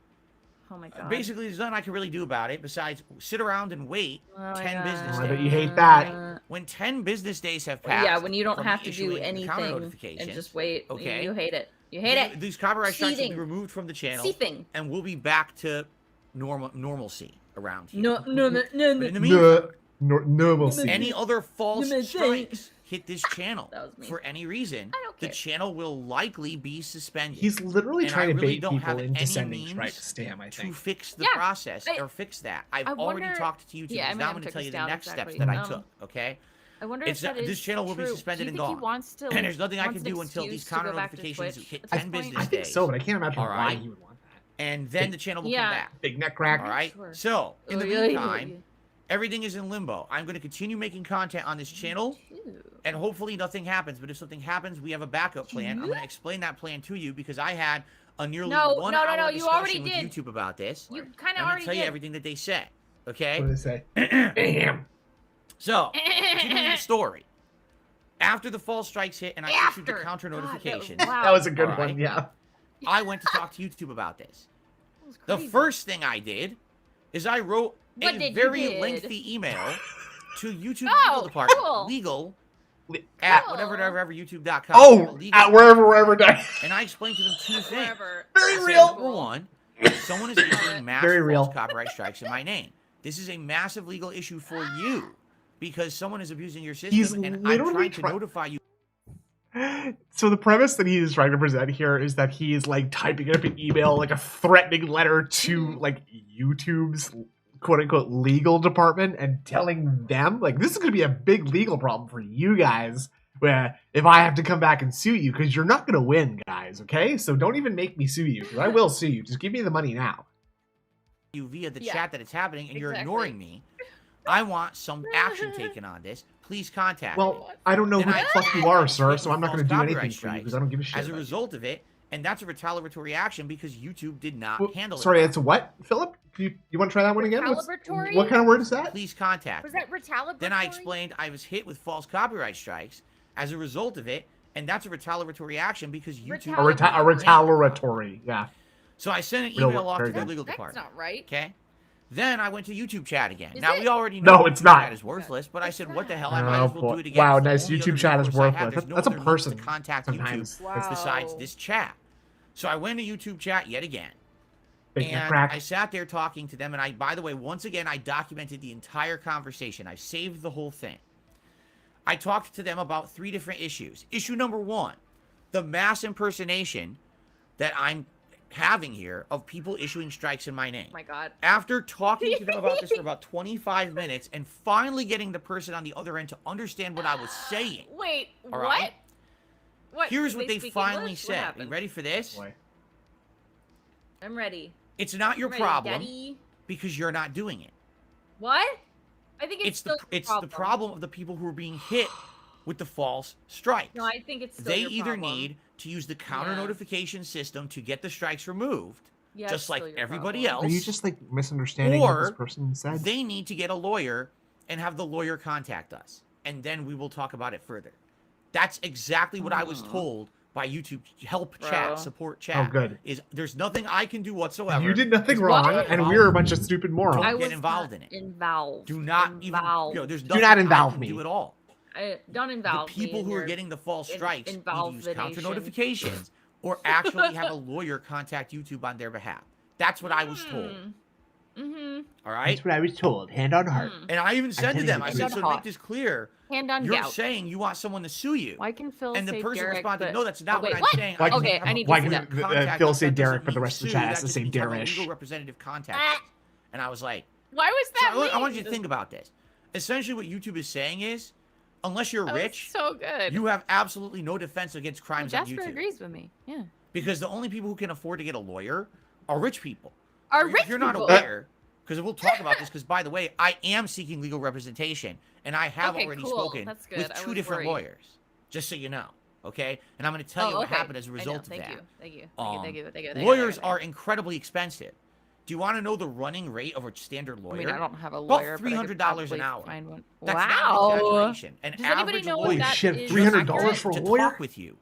Oh my god. basically, there's nothing I can really do about it besides sit around and wait Oh my 10 business Oh, I days. bet you hate that. When 10 business days have passed, Yeah, when you don't from have to issuing do the counter anything and notifications, just wait. okay, You hate it. You hate it. These copyright strikes will be Seething. removed from the channel, Seething. and we'll be back to normalcy around here. No. But in the No, meantime, normalcy. any other false No, strikes hit this channel That was me. for any reason, I don't the care. channel will likely be suspended. He's literally And trying I to really bait don't people have into any sending means strikes to him, I to think. fix the Yeah, process I- or fix that. I've I already wonder- talked to YouTube. Yeah, I because mean, now I I'm going to haven't tell you took the this next down steps exactly. that I took. Okay. I wonder It's if that not- is this channel will be true. suspended Do you and think gone. He wants to, And there's nothing I wants can an do until these excuse to go counter back to notifications Twitch hit at this 10 point? business I think days. so, but I can't imagine All why right. he would want that. And then the channel will Yeah. come back. Big neck crack. All right. Sure. So in the Oh, yeah, meantime, everything is in limbo. I'm going to continue making content on this channel, and hopefully nothing happens. But if something happens, we have a backup plan. I'm going to explain that plan to you because I had a nearly No, 1 no, hour no, you already discussion with did. YouTube about this. You kind of I'm going already to tell you did. everything that they said. What Okay. do they say? Damn. So continuing the story. After the false strikes hit and I issued the After. counter God, notifications, That was a good All one, right. yeah. I went to talk to YouTube about this. That was The crazy. first thing I did is I wrote What a did you very did? lengthy email to YouTube Oh, legal department, cool. legal at Cool. whatever youtube.com. Oh, Legal at wherever. And I explained to them two things. Wherever. Very I said, real. Number one, someone is issuing mass Very real. false copyright strikes in my name. This is a massive legal issue for you because someone is abusing your system, He's and I'm literally trying to notify you. So the premise that he is trying to present here is that he is like typing up an email, like a threatening letter to like YouTube's quote unquote legal department and telling them like this is going to be a big legal problem for you guys where if I have to come back and sue you because you're not going to win, guys. Okay, so don't even make me sue you because I will sue you. Just give me the money now. You via the Yeah. chat that it's happening, and you're Exactly. ignoring me. I want some action taken on this. Please contact me. Well, I don't know Then who the I- fuck you are, sir, so I'm not false going to do copyright anything for you strikes because I don't give a shit. As a about you. result of it, and that's a retaliatory action because YouTube did not Well, handle sorry, it. it's what, Philip? You want to try that one again? Retaliatory? What kind of word is that? Please contact Was me. that retaliatory? Then I explained I was hit with false copyright strikes as a result of it, and that's a retaliatory action because YouTube. A retaliatory, yeah. So I sent an Real email work, off to very the good. legal That's department. not right. Okay. Then I went to YouTube chat again. Is Now it? we already know No, it's YouTube not. chat is worthless, but I It's said, what the not. hell? I might Oh, as well boy. do it again. Wow, It's the nice. only YouTube other chat is recourse I have. worthless. There's no That's a other means person to contact sometimes. YouTube Wow. besides this chat. So I went to YouTube chat yet again. Big neck And crack. I sat there talking to them, and I, by the way, once again, I documented the entire conversation. I saved the whole thing. I talked to them about 3 different issues. Issue number 1, the mass impersonation that I'm having here of people issuing strikes in my name. Oh my god. After talking to them about this for about 25 minutes and finally getting the person on the other end to understand what I was saying, Wait, All what? right. What? here's Do what they speak finally English? What said. Are you happened? ready for this? Boy. I'm ready. It's not your I'm ready, problem Daddy. because you're not doing it. What? I think It's still the problem of the people who are being hit with the false strikes. No, I think it's still They your either problem. need to use the counter Yeah. notification system to get the strikes removed, Yeah, it's just like still your everybody problem. Are you else. just like misunderstanding what this Or person said? They need to get a lawyer and have the lawyer contact us, and then we will talk about it further. That's exactly what I was told by YouTube help Bro. chat, support chat. Oh, good. Is there's nothing I can do whatsoever. You did nothing What? wrong, and we're a bunch of stupid Don't morons. I get was involved not in it. Involved. Do not involved. even. There's Do nothing not involve I can me. do at all. Don't The involve me people in who are your- getting the false in- strikes need to use counter involvination. notifications or actually have a lawyer contact YouTube on their behalf. That's what I was told. Mm-hmm. All right. That's what I was told. Hand on heart. And I even said to telling them, you I the said, truth. so to make this clear, Hand on you're gout. saying you want someone to sue you. Why can Phil And the say person Derek, responded, but... no, that's not Oh, wait, what I'm what? saying. Why I can- just have a I need to why see can that. contact Phil us. say That doesn't Derek for the mean rest of the sue. chat? That Has to just say means have a Derish. legal representative contact Ah. us. And I was like, Why was so that I want you mean? to think about this. Essentially what YouTube is saying is, unless you're That was rich, so good. you have absolutely no defense against crimes on Jasper YouTube. agrees with me. Yeah. Because the only people who can afford to get a lawyer are rich people. Are If rich you're not people. aware, because we'll talk about this, because by the way, I am seeking legal representation, and I have Okay, already cool. spoken That's good. with I 2 was different worried. lawyers, just so you know, okay? And I'm going to tell you Oh, what okay. happened as a I know. result of Thank that. you. Thank you. Thank you. Thank you. Lawyers are incredibly expensive. Do you want to know the running rate of a standard lawyer? I mean, I don't have a About lawyer, but I could $300 an probably hour. Find one. That's not an Wow. exaggeration. An Does anybody average know what lawyer that shit, is $300 accurate? for a to lawyer? talk with you.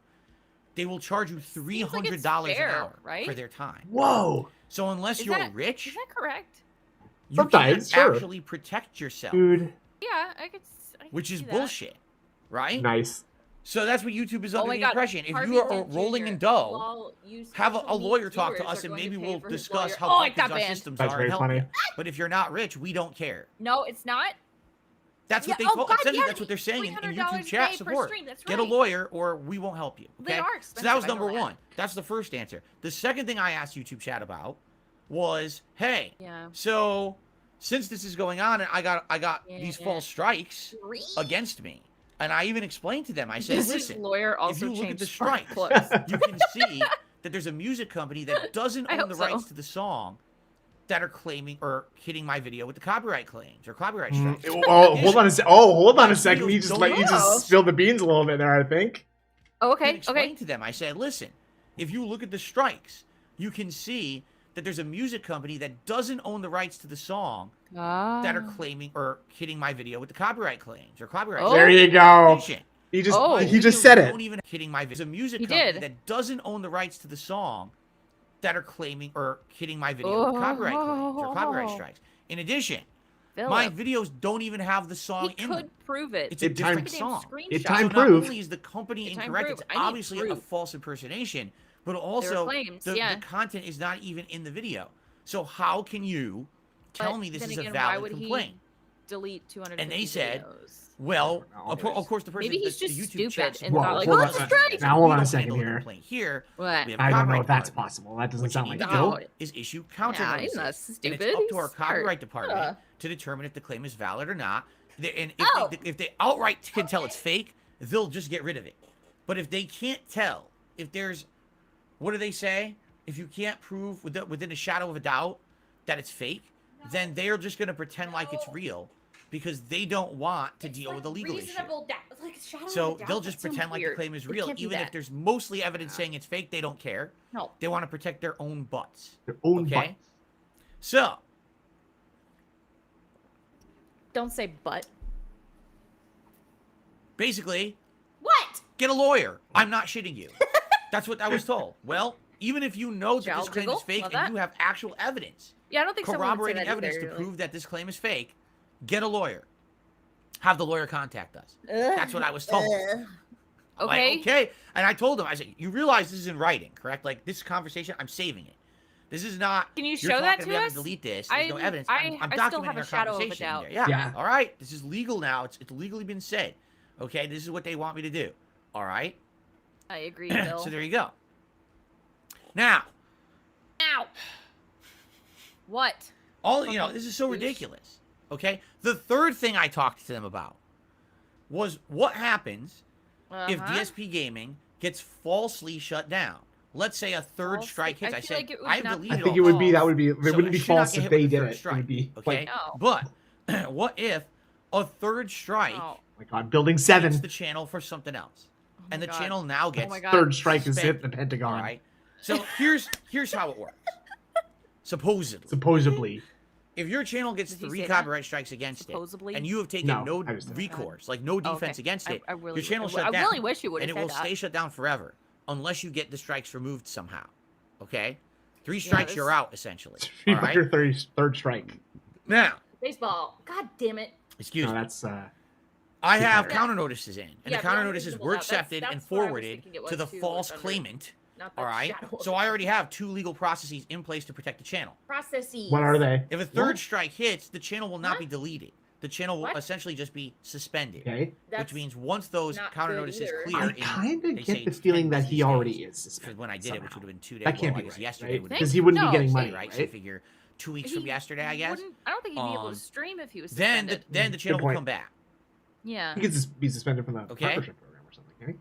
they will charge you $300 an hour for their time. Whoa. So unless you're rich, is that correct? you Sometimes, can't sure. actually protect yourself. Dude. Yeah, I could which is see that. bullshit, right? Nice. So that's what YouTube is under the God. impression. If Harvey you are Dent rolling Jr. in dough, While you have a social lawyer media talk to viewers us are and going maybe to pay we'll for his discuss lawyer. how Oh, it broken got our banned. systems That's are very and help funny. you. But if you're not rich, we don't care. No, it's not. That's what they God, essentially yeah, that's what they're saying in $300 YouTube a chat day per support. stream, that's Get a right. lawyer or we won't help you. Okay? They are So that was expensive, I know number that. one. That's the first answer. The second thing I asked YouTube chat about was, hey, so since this is going on and I got these false strikes against me, and I even explained to them, I said, listen, lawyer also if you look at changed the strikes, you can see that there's a music company that doesn't own the rights to the song that are claiming or hitting my video with the copyright claims or copyright strikes. Oh, hold on a second. You just spilled the beans a little bit there, I think. Oh, okay. I explained to them. I said, listen, if you look at the strikes, you can see that there's a music company that doesn't own the rights to the song that are claiming or hitting my video with the copyright claims or copyright strikes. There you go. He just said it. Don't even hitting my video. There's a music company that doesn't own the rights to the song that are claiming or hitting my video with copyright claims or copyright strikes. In addition, my videos don't even have the song in them. He could prove it. It's a different song. It So time not proof. only is the company incorrect, it's obviously a false impersonation, but also the content is not even in the video. So how can you tell me this is a valid complaint? Delete 200 and they said, videos? well, of course, the person maybe he's the just YouTube stupid chat and thought like, hold oh, on a that's second. right. Now hold on a second here. Here, what? we have I don't know if copyright that's department. possible. That doesn't What sound you like need it. to do is issue counter Yeah, notices. he's not And stupid. it's up to He's our copyright smart. department to determine if the claim is valid or not. And if they outright can tell it's fake, they'll just get rid of it. But if they can't tell, if there's, what do they say? If you can't prove within a shadow of a doubt that it's fake, then they're just going to pretend like it's real because they don't want to deal with the legal issue. So they'll just pretend like the claim is real, even if there's mostly evidence saying it's fake. They don't care. No. They want to protect their own butts. Their own butts. So. Don't say but. Basically. What? Get a lawyer. I'm not shitting you. That's what I was told. Well, even if you know that this claim is fake and you have actual evidence, I don't think corroborating evidence to prove that this claim is fake, get a lawyer. Have the lawyer contact us. That's what I was told. Okay. Like, okay. And I told him, I said, you realize this is in writing, correct? Like, this conversation, I'm saving it. This is not. Can you show that to us? Delete this. There's no evidence. I'm I still have documenting a our shadow of a conversation doubt. here. Yeah. All right. This is legal now. It's legally been said. Okay. This is what they want me to do. All right. I agree, Bill. So there you go. Now. Ow. What? This is so ridiculous. Okay. The third thing I talked to them about was what happens if DSP Gaming gets falsely shut down. Let's say a third strike hits. I said, I've deleted I think it would be, it wouldn't be false if they did it. It would be, okay. But what if a third strike my God, building 7 hits the channel for something else? And the channel now gets third strike is hit the Pentagon. All right. So here's how it works. Supposedly. If your channel gets 3 copyright strikes against it, and you have taken no recourse, like no defense against it, your channel shut down. I really wish you would have said that. And it will stay shut down forever, unless you get the strikes removed somehow. Okay? 3 strikes, you're out, essentially. All right? Your third strike. Now. Baseball. God damn it. Excuse me. That's, I have counter notices in, and the counter notices were accepted and forwarded to the false claimant. All right. So I already have 2 legal processes in place to protect the channel. Processes. What are they? If a third strike hits, the channel will not be deleted. The channel will essentially just be suspended. Okay. Which means once those counter notices clear, I kind of get the feeling that he already is suspended. When I did it, which would have been 2 days. That can't be right, yesterday. Because he wouldn't be getting money, right? So figure 2 weeks from yesterday, I guess. I don't think he'd be able to stream if he was then suspended. Then the channel will come back. Yeah. He could be suspended from the partnership program or something, can he?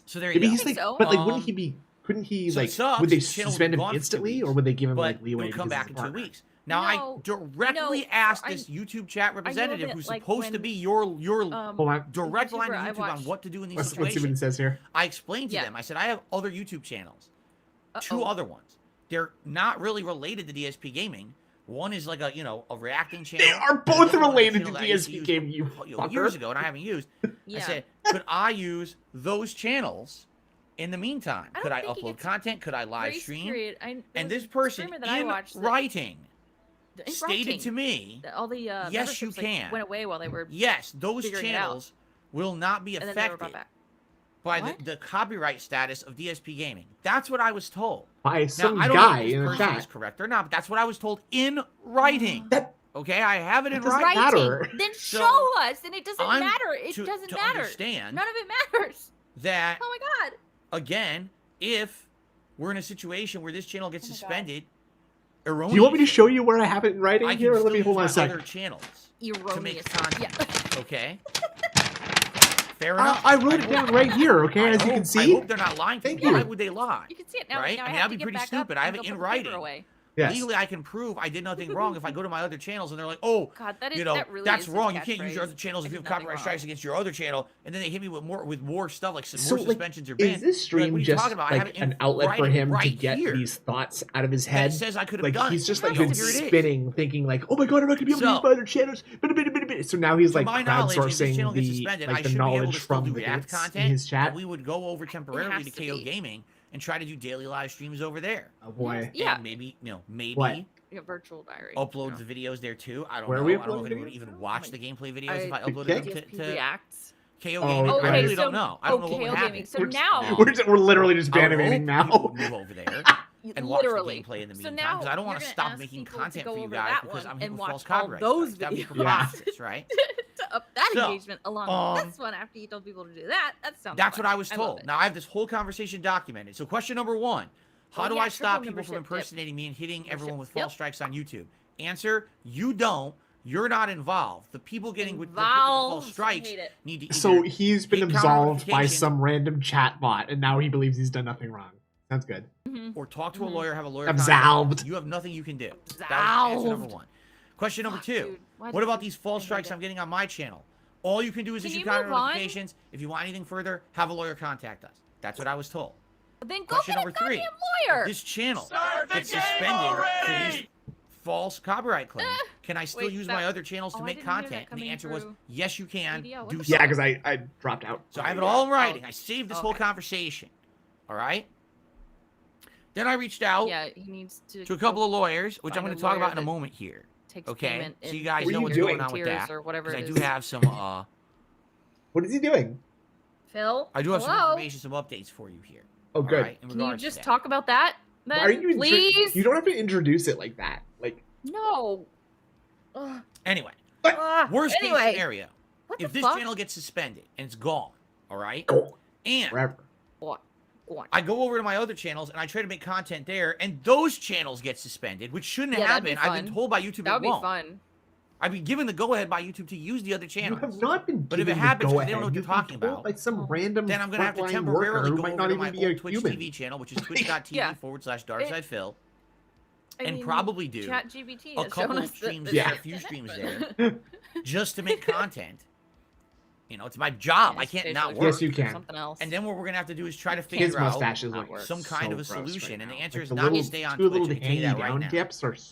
So there you go. He's like, but like, wouldn't he be? Couldn't he would they suspend him instantly, or would they give him like leeway? He'll come back in 2 weeks. Now I directly asked this YouTube chat representative, who's supposed to be your direct line to YouTube on what to do in these situations. Let's see what it says here. I explained to them. I said I have other YouTube channels, 2 other ones. They're not really related to DSP Gaming. One is like a reacting channel. They are both related to DSP Gaming, years ago, and I haven't used. I said, could I use those channels In the meantime, could I upload content? Could I live stream? And this person in writing stated to me, all the yes, you can. Went away while they were yes, those channels will not be affected by the copyright status of DSP Gaming. That's what I was told. By some now, guy in the chat. Is correct or not, but that's what I was told in writing. Okay, I have it in writing. Then show us, and it doesn't matter. It doesn't matter. Understand None of it matters. That, oh my God. Again, if we're in a situation where this channel gets suspended, do you want me to show you where I have it in writing here? Or let me hold on a second. Other channels to make content. Yeah. Okay. Fair enough. I wrote it down right here. Okay, as you can see. I hope they're not lying to me. Why would they lie? You can see it now. Right? Now I mean, that'd be pretty stupid. I have it in writing. Yes. Legally, I can prove I did nothing wrong if I go to my other channels and they're like, "Oh, God, that really that's wrong. You can't use your other channels if you have copyright strikes against your other channel." And then they hit me with more stuff like more suspensions or bans. Is this stream just like an outlet for him to get these thoughts out of his head? It says I could have done. He's just like been spinning, thinking like, "Oh my God, I'm not gonna be able to use my other channels." So now he's like crowdsourcing the knowledge from the React content in his chat. We would go over temporarily to KO Gaming and try to do daily live streams over there. Oh boy. Yeah. And maybe What? A virtual diary. Upload the videos there too. I don't know. I don't know if anyone would even watch the gameplay videos if I uploaded them to Reacts. KO Gaming. I really don't know. I don't know what would happen. So now we're literally just animating now. Move over there and watch the gameplay in the meantime because I don't want to stop making content for you guys because I'm hitting false copyright. That'd be process, right? To up that engagement along with this one after you told people to do that. That's what I was told. Now I have this whole conversation documented. So question number 1. How do I stop people from impersonating me and hitting everyone with false strikes on YouTube? Answer, you don't. You're not involved. The people getting with the false strikes need to So he's been absolved by some random chat bot, and now he believes he's done nothing wrong. Sounds good. Or talk to a lawyer, have a lawyer. Absolved. You have nothing you can do. That's answer number 1. Question number 2. What about these false strikes I'm getting on my channel? All you can do is issue content notifications. If you want anything further, have a lawyer contact us. That's what I was told. Then go get a goddamn lawyer. This channel gets suspended for these false copyright claims. Can I still use my other channels to make content? And the answer was, yes, you can. Do so. Yeah, because I dropped out. So I have it all in writing. I saved this whole conversation. All right? Then I reached out to a couple of lawyers, which I'm going to talk about in a moment here. Okay? So you guys know what's going on with that. Because I do have some... What is he doing? Phil? I do have some information, some updates for you here. Oh, good. Right, can you just talk about that, then, why are you please? You don't have to introduce it like that. Like no. Anyway, worst case scenario, if this channel gets suspended and it's gone, all right? And forever. I go over to my other channels and I try to make content there, and those channels get suspended, which shouldn't happen. I've been told by YouTube that it won't. That would be fun. I've been given the go-ahead by YouTube to use the other channels. You have not been but if it happens, they don't know what you're talking about. By some random then I'm going to have to temporarily go over to my old Twitch human. TV channel, which is twitch.tv/darksidephil, and probably do a couple of streams there, a few streams there, just to make content. You know, it's my job. I can't not work. Yes, you can. Something else. And then what we're going to have to do is try to figure out some kind of a solution. And the answer is not to stay on Twitch. I can tell you that right now.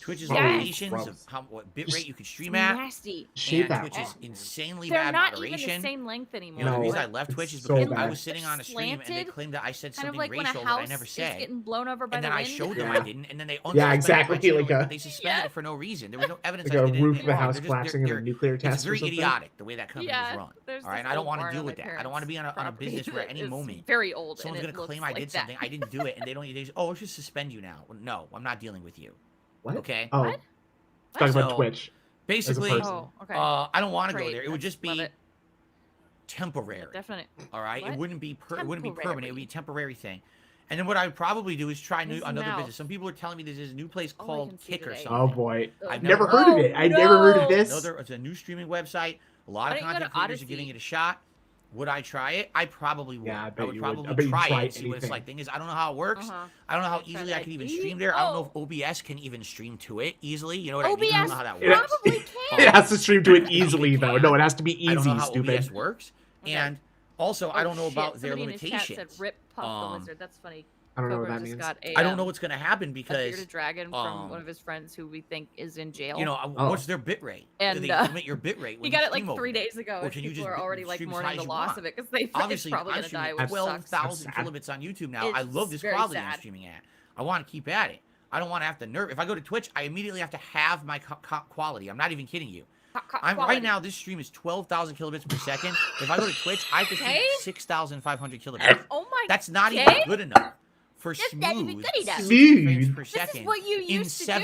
Twitch's limitations of what bitrate you can stream at. Nasty. And Twitch is insanely bad moderation. They're not even the same length anymore. You know, the reason I left Twitch is because I was sitting on a stream and they claimed that I said something racial that I never said. Getting blown over by and then I showed them I didn't, and then they exactly like but they suspended it for no reason. There was no evidence like that a roof of a house collapsing in a nuclear test. It's very idiotic the way that company is run. All right, I don't want to do with that. I don't want to be on a business where at any moment very old. Someone's going to claim I did something. I didn't do it, and they don't. Oh, let's just suspend you now. No, I'm not dealing with you. What? Okay. Oh, talking about Twitch. Basically, I don't want to go there. It would just be temporary. Definitely. All right. It wouldn't be permanent. It would be a temporary thing. And then what I would probably do is try another business. Some people are telling me there's this new place called Kick or something. Oh boy, I've never heard of it. I've never heard of this. No, it's a new streaming website. A lot of content creators are giving it a shot. Would I try it? I probably would. Yeah, I would probably try it and see what it's like. Thing is, I don't know how it works. I don't know how easily I can even stream there. I don't know if OBS can even stream to it easily. You know what I mean? I don't know how that works. Probably can. It has to stream to it easily, though. No, it has to be easy, I don't know how stupid. OBS works. And also, I don't know about their limitations. Said Rip Puff the Lizard. That's funny. I don't know what Cobra that just means. got a, I don't know what's gonna happen a because bearded dragon from one of his friends who we think is in jail. you know Oh. what's their bit rate? And, Do they limit your bit rate? he When got you it like stream over 3 there? days ago, Or and can you people just are already like stream as high mourning as the you loss want? of it because they Obviously, it's probably I'm gonna die, streaming which at sucks. 12,000 That's sad. kilobits on YouTube now. I It's love this very quality I'm sad. streaming at. I want to keep at it. I don't want to have to nerve. If I go to Twitch, I immediately have to have my quality. I'm not even kidding you. Right now, this stream is 12,000 kilobits per second. If I go to Twitch, I have to stream Okay. 6,500 kilobits. Oh my. That's not Okay. even good enough for That's smooth not even good enough. 60 frames per This is second what you in used to do, right?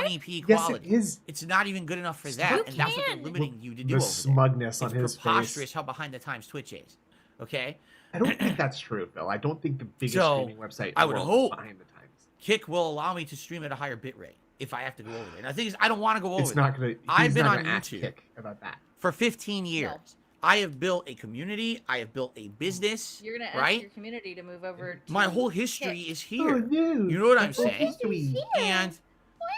720p Yes, quality. it is. It's not even good enough for You that, and that's what they're can. limiting you to do The over there. smugness on It's his preposterous face. how behind the times Twitch is. Okay, I don't think that's true, Phil. I don't think the biggest So, streaming website in I the would world hope is behind the times. Kick will allow me to stream at a higher bit rate if I have to go over there. And the thing is, I don't want to go over It's there. not gonna. I've He's been not on gonna ask YouTube. Kick about that. For 15 years. I have built a community. I have built a business. You're gonna ask right? your community to move over. To My whole history Kick. is here. Oh, no. You know what I'm My whole saying? history. And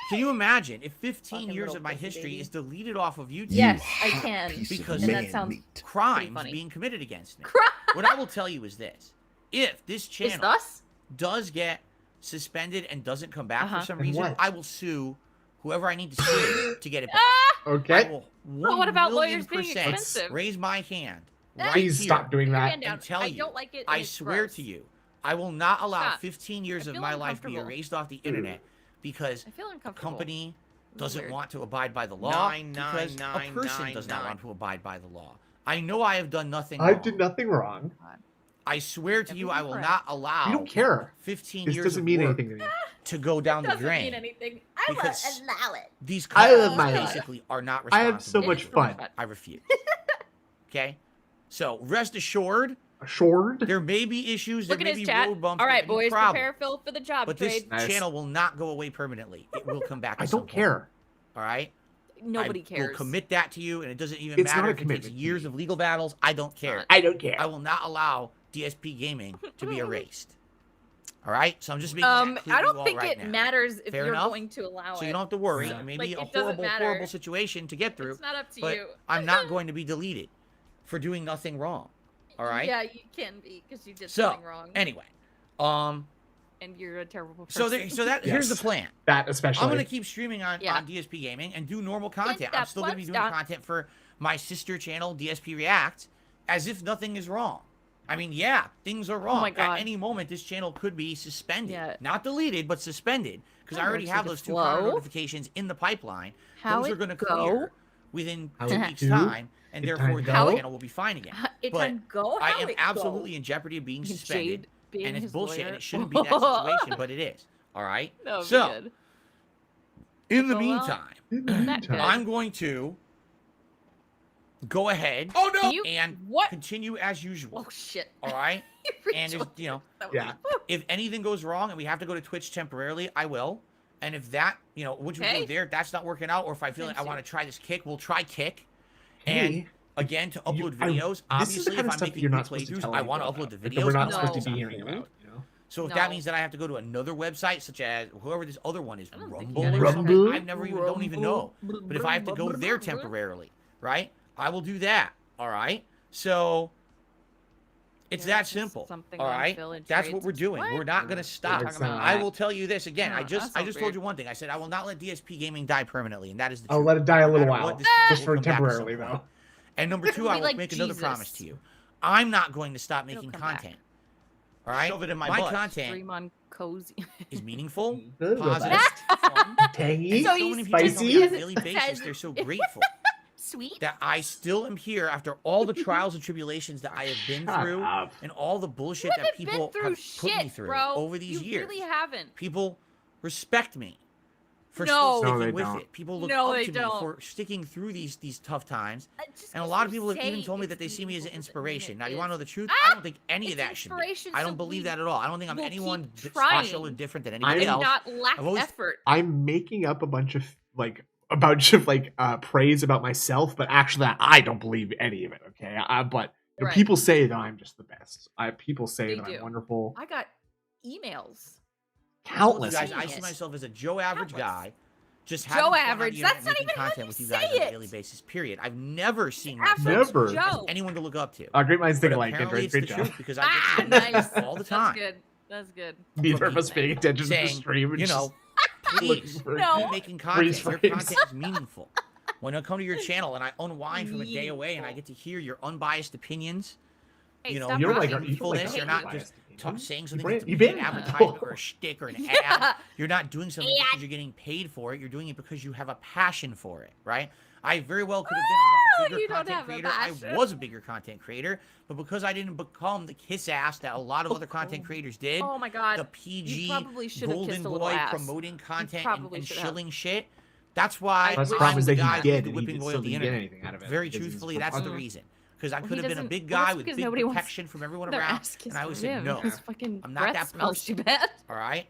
can you imagine if 15 Fucking years little of my pussy history baby. is deleted off of YouTube? Yes, I can. Because and man that sounds pretty crimes funny. being committed against me. Crime. What I will tell you is this: if this It's channel us. does get suspended and doesn't come back for some And reason, what? I will sue whoever I need to sue to get it back. I Okay. will But what about lawyers being 1,000,000% expensive? raise my hand right Please here stop doing Put your that. hand down. and tell I you, don't like it. and I it's swear gross. to you, I will not allow Stop. 15 years I of feel my life to be uncomfortable. erased off the internet because I feel a uncomfortable. company This is doesn't weird. want to abide by the law Nine, because nine, a person nine, does not nine. want to abide by the law. I know I have done nothing I wrong. did nothing wrong. I swear to you, I will Everything not allow You don't care. 15 This years doesn't of mean work anything to me. to go down the Doesn't drain. mean anything. I will because allow it. These I love companies my life. basically are not I responsible. have so It much is fun. fun. I refuse. Okay? So rest assured, Assured. there may be issues, there Look at may his be chat. road bumps, All there right, may be boys, problems, prepare Phil for the job but this trade. Nice. channel will not go away permanently. It will come back. I at some don't point, care. All right? Nobody I cares. will commit that to you, and it doesn't even It's matter not a if it takes commitment to years me. of legal battles. I don't care. I don't care. I will not allow DSP Gaming to be erased. All right? So I'm just making that clear I to you don't all think right it now. matters if Fair you're enough? going to allow So it. you don't have to worry. Yeah. It may Like, be a it doesn't horrible, matter. horrible situation to get through, It's not up to but you. I'm not going to be deleted for doing nothing wrong. All right? Yeah, you can be because you did So, something wrong. Anyway, And you're a terrible person. so here's the Yes. plan. That especially. I'm gonna keep streaming on Yeah. DSP Gaming and do normal content. I'm stop, still gonna be doing stop. content for my sister channel, DSP React, as if nothing is wrong. I mean, yeah, things are wrong. Oh my God. At any moment, this channel could be suspended. Yeah. Not deleted, but suspended. Because I That already works have like a those 2 counter flow. notifications in the pipeline. How Those are it gonna go? clear within How 2 it weeks' do? time, and It therefore time the go? channel will be fine again. It But can go. I How am it absolutely go? in jeopardy of being Jade suspended. being And it's his bullshit, lawyer. and it shouldn't be that situation, but it is. All right? That would be So, good. in the Well, meantime, That good. I'm going to go ahead You- and what? continue as usual. Oh shit. All right? You And rejoiced. That was- Yeah. if anything goes wrong and we have to go to Twitch temporarily, I will. And if that, which we Okay. do there, that's not working out, or if I feel like I Fancy. want to try this Kick, we'll try Kick. Hey, And again, to upload You- videos, this is the obviously, kind if of I'm stuff that making you're new not supposed to playthroughs, tell I want to people upload the about, videos. that we're not No. supposed to be I'm hearing talking about. You know? So if No. that means that I have to go to another website, such as whoever this other one is, I don't think Rumble you or gotta something, Rumble? I've never even don't even know. But if I have to go there temporarily, right, I will do that. All right. So it's Yeah, that just simple. something All on right. Phil and That's trades. what we're doing. What? We're not gonna stop. It's not. I will tell you this again. No, I that just sounds told weird. you one thing. I said I will not let DSP Gaming die permanently, and that is the I'll truth. let it die a No little matter while. what, this channel Just will for come back at some temporarily, point. though. And number two, I will Be like make another Jesus. promise to you. I'm not going to stop It'll making come back. content. All right. Shove it in my my butt. content Stream on cozy. is meaningful, Good, positive, robust. fun. Tangy. So So you many people tell spicy. me on a daily basis says- they're so grateful Sweet. that I still am here after all the trials and tribulations that I have been Shut through up. and all the bullshit You that haven't been people through have put me shit, through bro. over these you years. really haven't. People respect me for No. still No, sticking they with don't. it. People look No, up they to don't. me for sticking through these tough times. Just And a 'cause lot of you people have even say told me that it's they see me as an meaningful doesn't mean inspiration. it Now, you is. want to know the truth? Ah! I don't think any of It's that should be. inspiration, I so don't believe we that at all. I don't think I'm will anyone keep special or trying. different than anybody And else. not lack I've always- effort. I'm making up a bunch of praise about myself, but actually I don't believe any of it. Okay, but Right. people say that I'm just the best. People say They that do. I'm wonderful. I got emails. Countless. Guys, I Seeing see it. myself as a Joe Average Countless. guy. Just Joe having fun on the Average, internet that's not making even how content you with you say guys on a it. daily basis. Period. I've never seen Average myself Never. as Joe. anyone to look up to. Great minds think But alike. apparently Andrew. it's Great the job. truth because I Ah, get to see nice. myself all the time. That's good. That's good. Neither of us paying attention to the saying, stream. you know, please for- No. keep making content. Your frames. content is meaningful. When I come to your channel and I unwind from a day away and I get to hear your unbiased opinions, Hey, you know, stop You're like, talking. you feel like meaningfulfulness, you're not just saying something You that's ban- to you be an ban- advertisement or a shtick or an ad. Yeah. You're not doing something because you're getting paid for it. You're doing it because you have a passion for it, right? I very well could have been a much You bigger don't content have a creator. I passion. was a bigger content creator, but because I didn't become the kiss ass that a lot of other content creators did, Oh my god. the PG probably should have golden kissed a little boy ass. promoting content probably and should have. shilling shit. That's why That's the wish problem is I'm that the guy he did, who's the and he whipping boy still of the didn't get internet. anything out of it. Very because he's truthfully, that's the from- reason. Because I Well, could he have been a doesn't- big well, guy that's with because big nobody wants protection from everyone Their around, ass and I would kissed say him. no. His fucking I'm not breath that smells person. too bad. All right.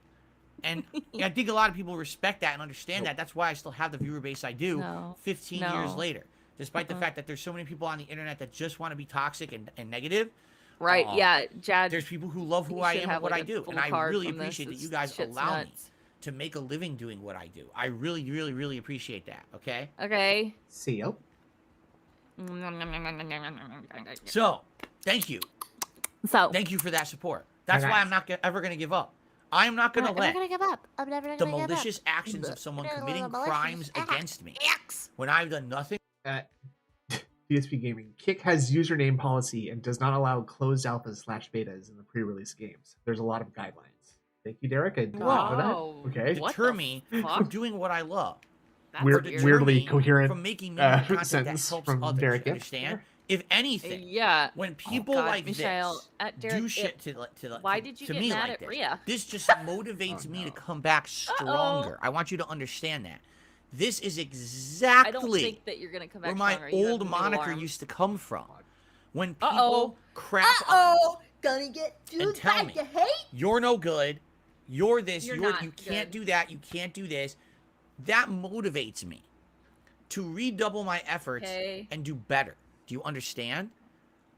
And I think a lot of people respect that and understand that. That's why I still have the viewer base I do No. 15 years No. later. Despite the fact that there's so many people on the internet that just want to be toxic and negative. Right, yeah, Jad. There's people who love who you I should am have, and what like, I a do. full And I card really from this. appreciate that you This guys shit's allow me nuts. to make a living doing what I do. I really, really, really appreciate that. Okay? Okay. See you. So, thank you. So, Thank you for that support. That's Okay. why I'm not ever going to give up. I'm not going to I'm never let gonna give up. I'm never the gonna give up. malicious actions of someone Gonna committing malicious crimes act. against me when I've done nothing. dspgaming. Kick has username policy and does not allow closed alphas / betas in the pre-release games. There's a lot of guidelines. Thank you, Derek. I didn't know Wow. that. Okay. What Deter the me fuck? from doing what I love. That's Weird- weird. weirdly Me coherent from making meaningful content that sentence helps from others. Derek. Yeah, Understand? sure. If anything, Yeah. when people God, like Michelle, this at Derek, do shit to why did you to get me mad like at this, Rhea? this just motivates me to come back stronger. I want you to understand that. This is I don't exactly think that you're gonna come back where my stronger. You have old new moniker alarms. used to come from. When people Uh-oh. crap on me Gonna get and tell me you're no good, you're this, You're you're not you can't good. do that, you can't do this. That motivates me to redouble my efforts Okay. and do better. Do you understand?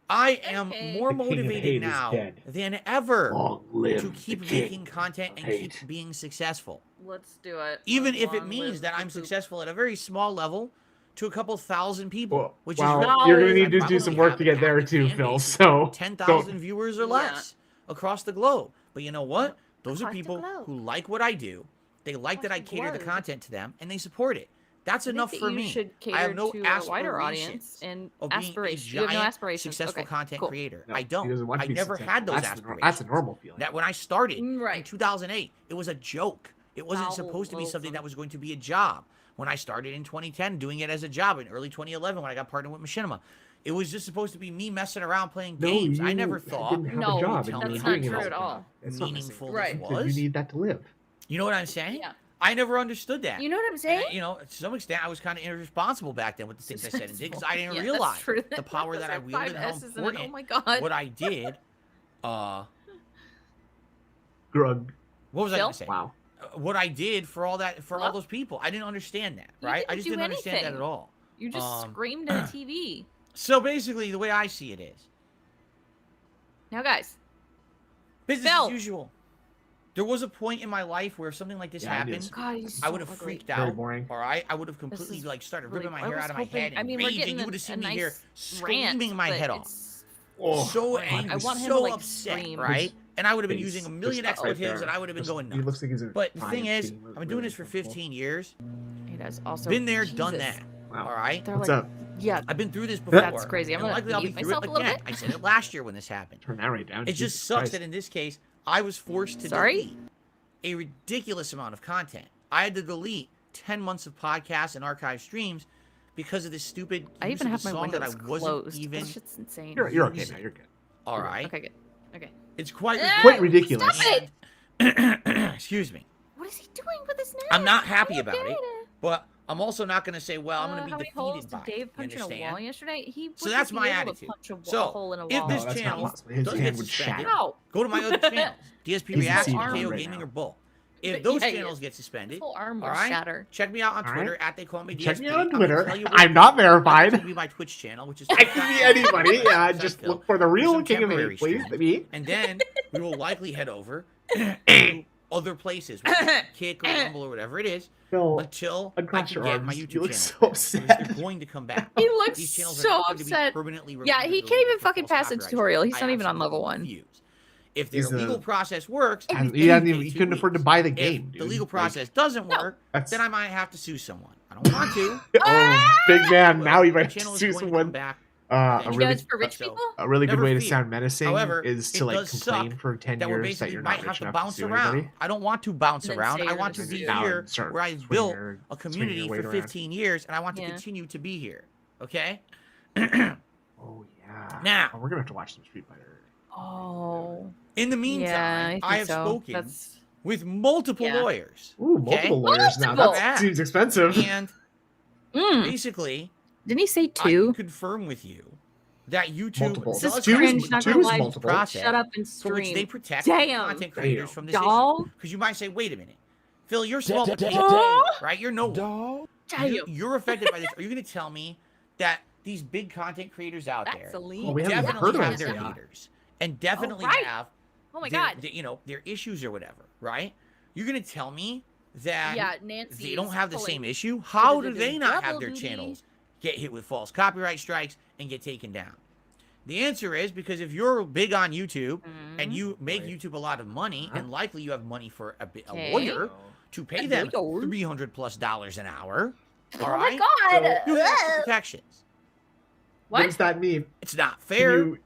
I am Okay. more The king of motivated hate is now dead. than ever Long live to keep the king making content and of hate. keep being successful. Let's do it. Even if it Long means live that the I'm poop. successful at a very small level to a couple thousand people, Well, which well, is No. you're gonna I need to do probably some work have to get an there active too, fan Phil. base So of 10,000 viewers or Yeah. less across the globe. But you know what? Those are Across the people globe. who like what I do. They like that I Across the cater the globe. content to them, and they support it. That's I think enough that for you me. should cater I have no to a wider audience aspirations and of being a aspirations. You have no giant, aspirations. successful Okay, content cool. creator. No, I he don't. doesn't want to I be never successful. had those That's aspirations. that's a normal feeling. That when I started in Right. 2008, it was a joke. It wasn't supposed to be something that was going to be a job. When I started in 2010, doing it as a job in early 2011, when I got partnered with Machinima, it was just supposed to be me messing around playing No, games. I you never thought didn't have No, a job, that's and you were not doing it true all at the all. time. It's not the same. meaningful Right. this Because was. you need that to live. You know what I'm saying? Yeah. I never understood that. You know what I'm saying? You know, to some extent, I was kind of irresponsible back then with the things I said and did because I didn't Yeah, that's realize true. the power that I That's like wielded and how 5 S's and an- important Oh my god. what I did. Grug. What was I Phil? going to say? Wow. What I did for all that for all What? those people. I didn't understand that, You right? I didn't just do didn't understand that anything. at all. You just Um, screamed at a TV. So basically, the way I see it is Now, guys, business Phil. as usual. There was a point in my life where if something like this Yeah, it happened, is. God, he's I so would have ugly. freaked Very out. boring. All right, I would have completely is like started really- ripping my I hair was out of my hoping- head and I mean, we're raging. getting You would have a seen me nice here rant, screaming my but head off. it's- Oh, So God, angry, I want him so to, like, upset, scream. right? And I would have been Face. using a million There's that right expletives, there. and I would have been going He nuts. looks like he's in But the fine thing is, being I've been doing really this for uncomfortable. 15 years. He does also. Been there, done Jesus. that. Wow. All right. They're What's like, up? yeah, I've been through this before. that's crazy. I'm and gonna likely I'll be mute through myself it a little again. bit. I said it last year when this happened. Turn that right down. It just Jesus sucks Christ. that in this case, I was forced to Sorry? delete a ridiculous amount of content. I had to delete 10 months of podcasts and archive streams because of this stupid I use even of have a my song that I windows wasn't closed. even. That shit's insane. You're okay now. You're good. All right. Okay, good. Okay. It's quite Quite ridiculous. Stop it! Excuse me. What is he doing with his nails? I'm not happy How about dare it, you? but I'm also not going to say, well, I'm How going to many be holes defeated did by it. Dave You punch in a understand? wall yesterday? He So wouldn't that's be my able to attitude. punch a So, hole in a if wall. this No, that's not channel possible. His doesn't hand get would suspended, shatter. Ow! go to my other channels, DSP He's Reacts, seeing KO it right Gaming, now. or Bull. If those Yeah, channels yeah. get His suspended, whole arm all would right, shatter. check me out on All Twitter right. at they call me DSP. Check me on I'm gonna Twitter. tell you what I'm not verified. to be my Twitch channel, which is It could be anybody. Yeah, just Phil. look for the Do real some king of temporary hate, please. streams. Me. And then we will likely head over to other places, whether it's Kick or Rumble or whatever it is, Phil, until I across can your get arms. my You YouTube look channel. so back, because upset. They're going to come back. He looks These channels so are going to be upset. permanently Yeah, he removed can't even for fucking false pass a copyright. tutorial. He's I not even on absolutely level 1. refuse. If their legal process works, he couldn't afford to buy the game. If the legal process doesn't work, then I might have to sue someone. I don't want to. Oh, big man! Now you might have to channel is sue going to someone. come back. For rich people? A really good Never way to fear. sound menacing However, is it to like does complain suck for 10 that we're years that basically you're might not have rich to enough bounce to sue around. anybody. I don't want to bounce And then around. say I you're want to gonna be sue. here Start where I swinging built your- a swinging community your for weight around. 15 years, and I want to Yeah. continue to be here. Okay? Oh yeah. Now- we're gonna have to watch some Street Fighter. Oh. In the Yeah, meantime, I have spoken That's... with multiple Yeah. lawyers. Ooh, Okay? multiple lawyers now. Multiple. That seems expensive. And Mm. basically, Didn't he say I can 2? confirm with you that YouTube Multiple. This is does Two is- cringe, not two gonna is lie. multiple. process Shut up and for which they stream. protect Damn. content creators Damn. from this Dog. issue. Because you might say, wait a minute. Phil, you're small potatoes, right? You're no one. Damn. You're affected by this. Are you going to tell me that these big content creators out That's there a leak. Well, we haven't definitely heard of have it their yet. haters and definitely right. have Oh my their, god. their issues or whatever, right? You're going to tell me that Yeah, Nancy. they don't have the pulling- same issue? How do Double they not have their duty. channels get hit with false copyright strikes and get taken down? The answer is because if you're big on YouTube and you make Right. YouTube a lot of money, and likely you have money for a Okay. lawyer to pay them lawyer. $300+ an hour, all Oh right? my god. You have Ugh. protections. What What? does that mean? It's not Can fair, you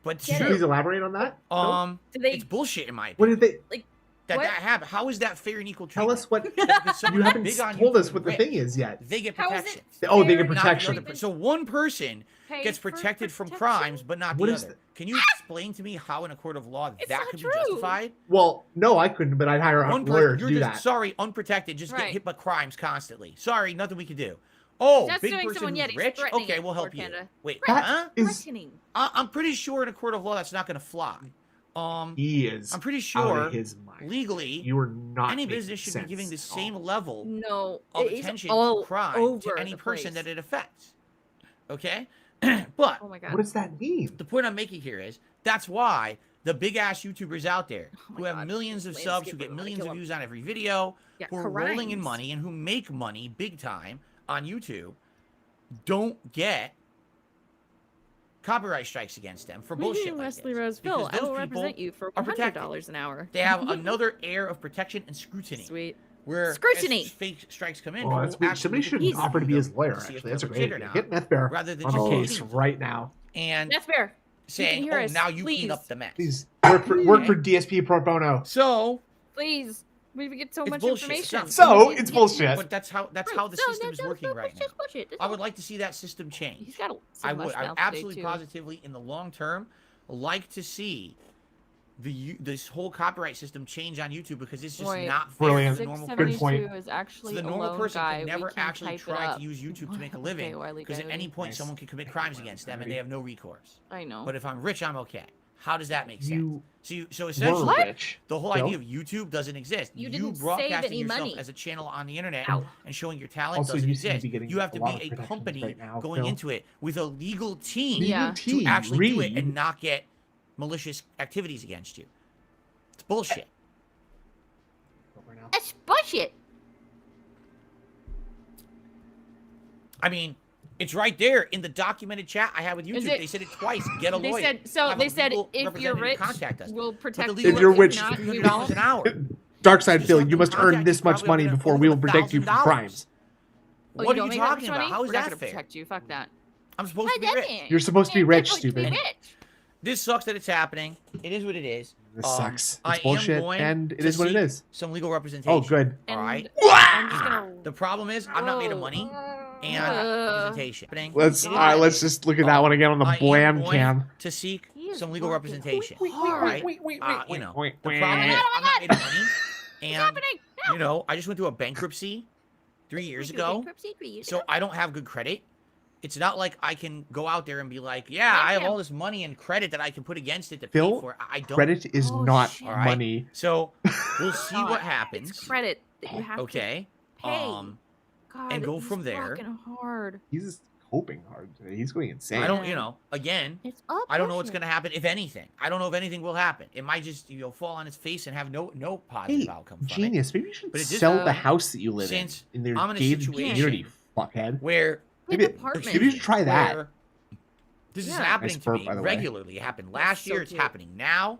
but it's get please true. elaborate on that? No? Do they It's bullshit in my What opinion. did they That what? happened. How is that fair and equal tell treatment? us? What Because someone you haven't big on told YouTube us what the and thing rich, is yet. They get How is it protection. Oh, they fair get and Not the protection. other so one person pay gets for protected from protection? crimes, but not What the is other. the- Can you explain to me how in a court of law It's that not could true. be justified? Well, no, I couldn't, but I'd hire a One lawyer person, to you're do just that. sorry, unprotected, just get Right. hit by crimes constantly. Sorry, nothing we can do. Oh, That's big suing person someone, who's yet he's rich? threatening Okay, it, we'll help Lord you. Panda. Wait, That huh? is Threatening. I'm pretty sure in a court of law that's not going to fly. he is I'm pretty out sure of his mind. legally You are not any making business should be giving the sense at all. same level No. of it's attention all to crime over to any the person place. that it affects. Okay? But Oh my god. What does that mean? the point I'm making here is that's why the big ass YouTubers out there Oh who my have God. millions of Landscaper, subs, who get I wanna millions kill of him. views on every video, Yeah, who are rolling in crimes. money and who make money big time on YouTube, don't get copyright strikes against them for bullshit like Leslie this. Roseville, Because I will those represent people you for are protected. $100 an hour. They have another air of protection and scrutiny. Sweet. Where Scrutiny. as fake strikes come in, Well, that's people weird. Somebody actually should look at offer to be them his lawyer. to see if Actually, that's a they're great legit or idea. not. Get Meth Bear Rather than on just the case hitting them. right now. And That's fair. saying, hear "Oh, us, now you please. clean up the mess." Please work for DSP pro bono. So, Please. We get so It's much bullshit. information. So, We it's get- bullshit. but that's how the Right, system is no, working no, right it's now. just bullshit. That's I all. would like to see that system He's change. got a I much would. I mouth absolutely today, too. positively, in the long term, like to see this whole copyright system change on YouTube because it's just Wait, not fair Brilliant. to the normal Good person. point. 672 is actually So the a normal lone person guy. can never We can actually type it try up. to use YouTube to make a Okay, living Wiley because at Coyote. any point Nice. someone can commit crimes against them and they have no recourse. I know. But if I'm rich, I'm okay. How does that make sense? You So were essentially, rich. the whole Phil? idea of YouTube doesn't exist. You didn't save broadcasting any yourself money. as a channel on the internet Ow. and showing your talent Also, doesn't you seem to exist. be getting You have a to lot of be a protections company right now, going Phil. into it with a legal team Yeah. to actually do it Read. and not get malicious activities against you. It's bullshit. That's bullshit. I mean, it's right there in the documented chat I had with Is YouTube. it- They said it twice. Get a They lawyer. said so. Have a They said legal if you're representative rich, contact us. we'll But protect the you. legal If you're If rich- not, we $300 won't. an hour. Dark side, Just Phil, have you them must earn contact this you much probably money within before we will over protect you from $1,000. crimes. Oh, What you are don't you make that talking much about? money? How is We're that not gonna fair? protect you. Fuck that. I'm supposed to be rich. You're supposed to be Yeah, rich, definitely stupid. be rich. This sucks that it's happening. It is what it is. This sucks. I It's am bullshit, going and it to is what it seek is. Some legal representation. Oh, good. All right. I'm just gonna. The problem is I'm not made of money and representation. Let's let's just look at that one again on the I am blam going cam. to seek He is some legal working representation. hard. All right. You know, the problem is I'm not made of money, What's and happening? you know, I just went through a bankruptcy 3 years ago, so I don't have good credit. It's not like I can go out there and be like, yeah, I have all this money and credit that I can put against it to pay Phil, for it. I don't. Credit is Oh, not shit. All right. money. So we'll see God, what happens. It's credit that you have Okay. to pay. God, and go he's from there. working hard. He's hoping hard today. He's going insane. I don't, you know, again, It's up. I don't know what's going to happen, if anything. I don't know if anything will happen. It might just, you know, fall on its face and have no positive Hey, outcome from genius. Maybe you should But it just- sell the house that you live since in their I'm in a gated situation community, fuckhead. it. Where Maybe, apartment. maybe you should try that. where this is Yeah. happening Nice to burp, me by the way. regularly. It happened last so year. It's cute. happening now.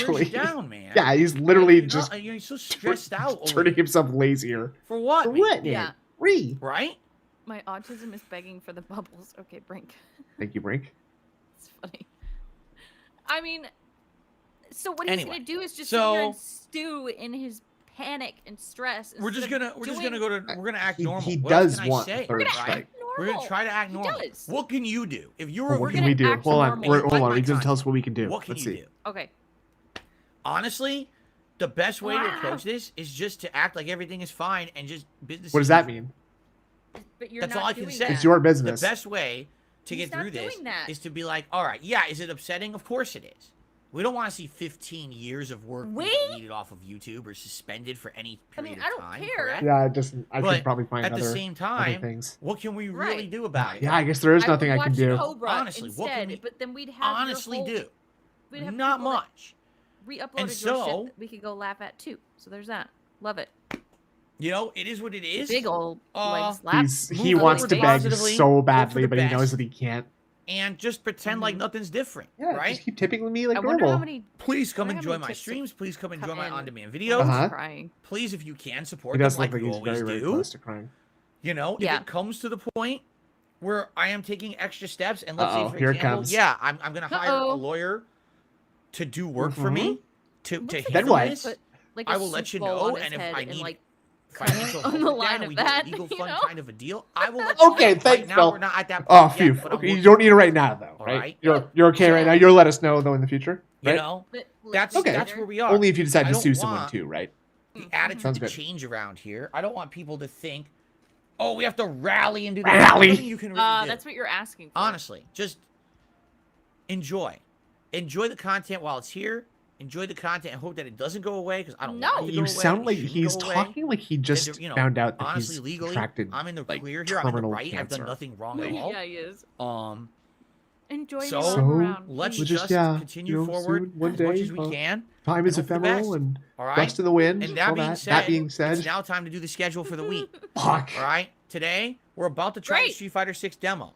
actually. Wears you down, man. Yeah, he's literally You're just not- you're so stressed out. over turning it. himself lazier. For what? For man? what, Yeah. man? Re. Right? My autism is begging for the bubbles. Okay, Brink. Thank you, Brink. It's funny. I mean, so what Anyway, he's gonna do is just sit here so- and stew in his panic and stress. We're just instead of gonna doing we're gonna act normal. He What else does can I want say, a third right? strike. We're gonna normal. try to act He normal. does. What can you do if you're Oh, a what We're can we gonna do? act Hold on. normal. Hold Like on. my He's gonna time. tell us what we can do. What can Let's you see. do? Okay. Honestly, the best way to approach this is just to act like everything is fine and just business. What does that mean? But you're That's not all I can doing say. that. It's your business. The best way to He's get not through this doing that. is to be like, all right, yeah, is it upsetting? Of course it is. We don't want to see 15 years of work deleted off of YouTube or suspended for any period of time. I don't care. Correct? Yeah, I But could probably find at other, the same other time, things. what can we really do about it? Yeah, I guess there is nothing I can watch do. Cobra Honestly, what can instead, we but then we'd have honestly your whole, do? We'd have Not people that much. Re-uploaded And your so- shit that we could go laugh at too. So there's that. Love it. You know, it is what it is. Big old like Uh, slap. He Move wants forward to beg positively, so hope for badly, the but he knows best. that he can't. And just pretend like nothing's different, Yeah, right? just keep tipping me like I wonder normal. how many Please come I wonder how enjoy many my tips streams. Please come enjoy come my in. on-demand videos. Uh-huh. crying. Please, if you can, support He them does like look like you he's always very, very do. close to crying. You know, Yeah. if it comes to the point where I am taking extra steps, and let's Uh-oh, say, for here it example, comes. yeah, I'm going to hire a Uh-oh. lawyer to do work for me, to Looks handle like Then what? this. Put, like, I a will let soup you bowl know, on his and if head I and, need like, financial on help the with line that, of we that, do a legal you fund know? kind of a deal. I will let you Okay, know. thanks, right now, Phil. we're not at that Oh, point phew. yet, but I'm Okay, you working don't need it right now, though, All right? right. You're okay right now. You'll let us know, though, in the future, You right? know, But that's Okay. that's where we are. Only if you decide I to don't sue someone, want too, right? the attitude Sounds to good. change around here. I don't want people to think, oh, we have to rally and do that. Rally. Nothing you can really do. that's what you're asking for. Honestly, just enjoy the content while it's here. Enjoy the content and hope that it doesn't go away, because I don't want it to go You away. sound It like shouldn't he's go away. talking like he just you know, found out that honestly, he's legally, contracted I'm in the like clear here. I'm in the terminal right. I've cancer. done nothing wrong at all. Yeah, he is. Enjoy So, me So, running around. let's We'll just just, continue you know, forward soon, one as much day, as we can. Time is and hope for the best. ephemeral and All right. dust in the wind. And that all being that. said, That being said, it's now time to do the schedule for the week. fuck. All right. Today we're about to try the Great. Street Fighter 6 demo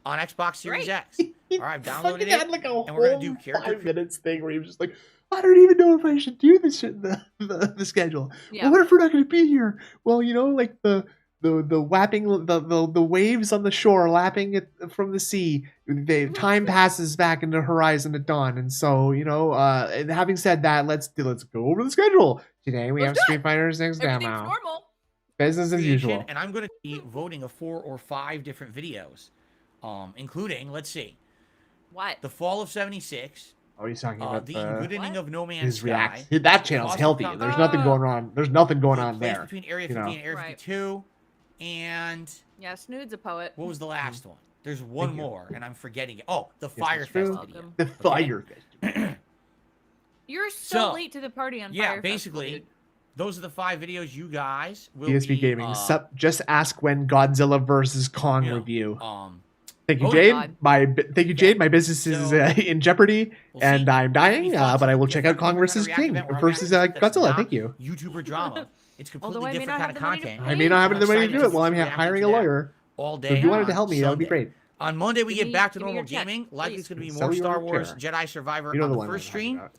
on Xbox Series Great. X. All right, I've downloaded Fucking it, had like a and we're gonna do whole character 5 minutes thing where he was just like, I don't even know if I should do this shit, the schedule. Yeah. Well, what if we're not going to be here? Well, you know, like the whapping the waves on the shore lapping it from the sea. Time passes back into horizon at dawn, and so you know. And having said that, let's go over the schedule. Today we have Let's do it. Street Fighter 6 Everything's demo. normal. Business as creation, usual. and I'm going to be voting of 4 or 5 different videos, including, let's see, What? the Fall of '76, Oh, he's talking about the Engooding of No Man's his Sky. react. That channel's Lost healthy. Count- There's nothing going on. There's nothing going the on place there. between Area you 50 know. and Area Right. 52, and Yeah, Snood's a poet. what was the last one? There's one Thank you. more, and I'm forgetting it. Oh, the Yes, Fire that's true. Fest video. The Fire Festival. You're so So, late to the party on Yeah, Fire basically, Festival, those are the 5 videos you guys will DSP be, Gaming. Just ask when Godzilla versus Kong you know, review. um, Thank you, oh Jade. God. Thank you, Jade. My business is So, in jeopardy, we'll and see. I'm dying. We thought But I will something check out different. Kong We're gonna versus react King event where I'm versus reacting to that's Godzilla. not Thank you. YouTuber drama. It's completely Although I may different not kind of have the money to content. pay. I may not have I'm the money to excited do it. to Well, I'm react hiring to a that lawyer. all So day. if you wanted to on help me, that would be Sunday. great. On Monday, we Give get me- back to give me normal your check, gaming. Likely please. it's going to be Sell more you Star on Wars chair. Jedi Survivor You know on the the one I'm first talking stream. about.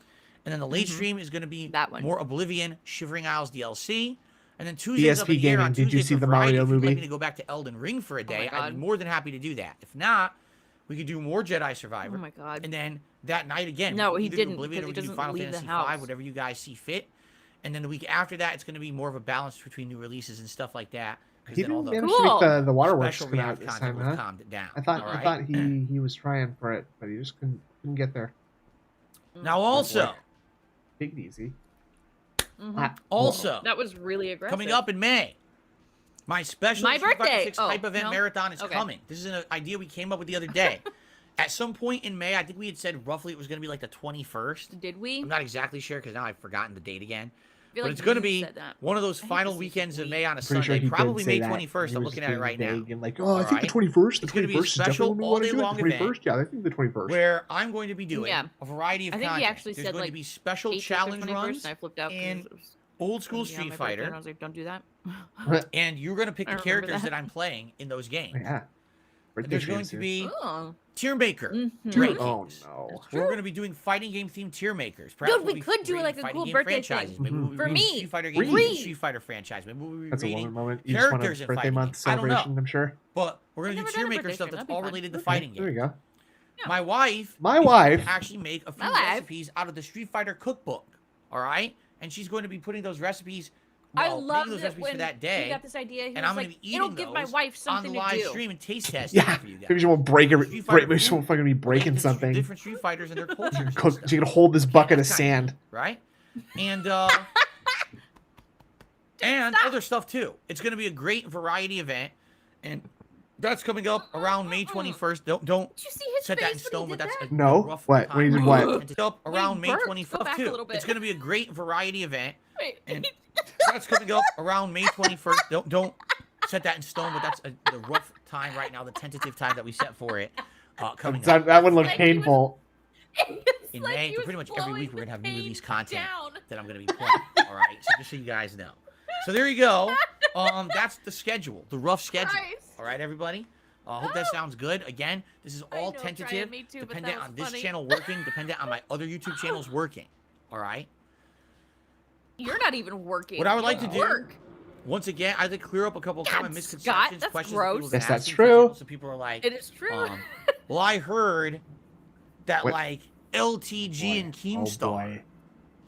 And then the late Mhm. stream is going to be That one. more Oblivion, Shivering Isles DLC. And then Tuesday's up DSP in here on Gaming, did you Tuesday see for the variety. Mario If you'd like movie? me to go back to Elden Ring for a day, I'd God. be more than happy to do that. If not, we could do more Jedi Survivor. Oh my God. And then that night again, No, we he either do didn't, Oblivion because or he we can do doesn't Final leave the Fantasy V, house. whatever you guys see fit. And then the week after that, it's going to be more of a balance between new releases and stuff like that. Because He then all didn't the manage to Cool. make the waterworks special come out react this content time, would have huh? calmed it down. I thought all right? he was trying for it, but he just couldn't get there. Now also, Take it easy. Mhm. Ah, also That was really aggressive. coming up in May, my special My Street Fighter birthday. 6 Oh, hype event no? marathon is Okay. coming. This is an idea we came up with the other day. At some point in May, I think we had said roughly it was going to be like the 21st. Did we? I'm not exactly sure because now I've forgotten the date again. I feel But like it's going to you be said that. one of those I think final this is weekends of sweet. May on a Pretty sure Sunday, he probably did say May that. 21st. He I'm was looking at it being right now. vague and like, oh, I think Alright. the 21st. The It's gonna be a 21st is definitely special when we want to all-day do it. long The 21st, yeah, I think the 21st. Where I'm going to be doing Yeah. a variety of I think he content. actually There's said, going to like, be special 18th or challenge 21st, runs, and I flipped out 'cause and it was old school gonna be on Street my birthday, and I Fighter, was like, don't do that. and you're going to pick I the remember characters that. that I'm playing in those games. yeah. There's going to be Oh. tier maker Mhm. rankings. Oh no. We're going to be doing fighting game themed tier makers. Perhaps Dude, we we'll be could do, rating like, a fighting cool game birthday thing. franchises. Maybe we'll be For rating me. Street Fighter games, Free. Street Fighter franchise. Maybe we'll be That's a rating woman moment. You just want characters a in birthday fighting month games. I don't know. celebration, I'm sure. But we're going I've to do never tier done a maker birthday stuff stream, that's that'd be all fun. related to Okay, fighting there games. you go. Yeah. My wife My is going wife. to actually make a few My wife. recipes out of the Street Fighter cookbook. All right? And she's going to be putting those recipes, I well, love making those that recipes when for that he day. got this idea. He And was I'm going like, to be eating it'll those give my wife on the something live to do. stream and taste test Yeah. for you guys. Maybe she won't break Street it. Fighter Maybe she won't fucking be breaking Related to something. Different Street Fighters and their cultures. and Cook. stuff. She can hold this bucket of That kind sand. Right? and other stuff too. It's going to be a great variety event, and that's coming up around May 21st. Don't Did you see his set that in face when stone, he but did that's that? a No? rough What? time. When he did what? And it's up around May burped. Go 25th back a too. little bit. It's going to be a great variety event, Wait. and that's coming up around May 21st. Don't set that in stone, but that's the rough time right now, the tentative time that we set for it coming up. That one looked Like he was- painful. It's In like May, he so was pretty much every week we're blowing gonna have the new release pain content down. that I'm gonna be playing. All right, so just so you guys know. So there you go. That's the schedule, the rough schedule. Christ. All right, everybody. Hope that sounds good. Again, this is I all know, tentative, Brian, me too, but dependent that was on this funny. channel working, dependent on my other YouTube channels working. All right. You're not even working. What I would You like to do, work. once again, I'd like to clear up a couple common God, misconceptions, Scott, that's questions gross. that people have been Yes, that's asking. For true. example, some people are like, It is true. well, I heard that What? like LTG and Keemstar. boy.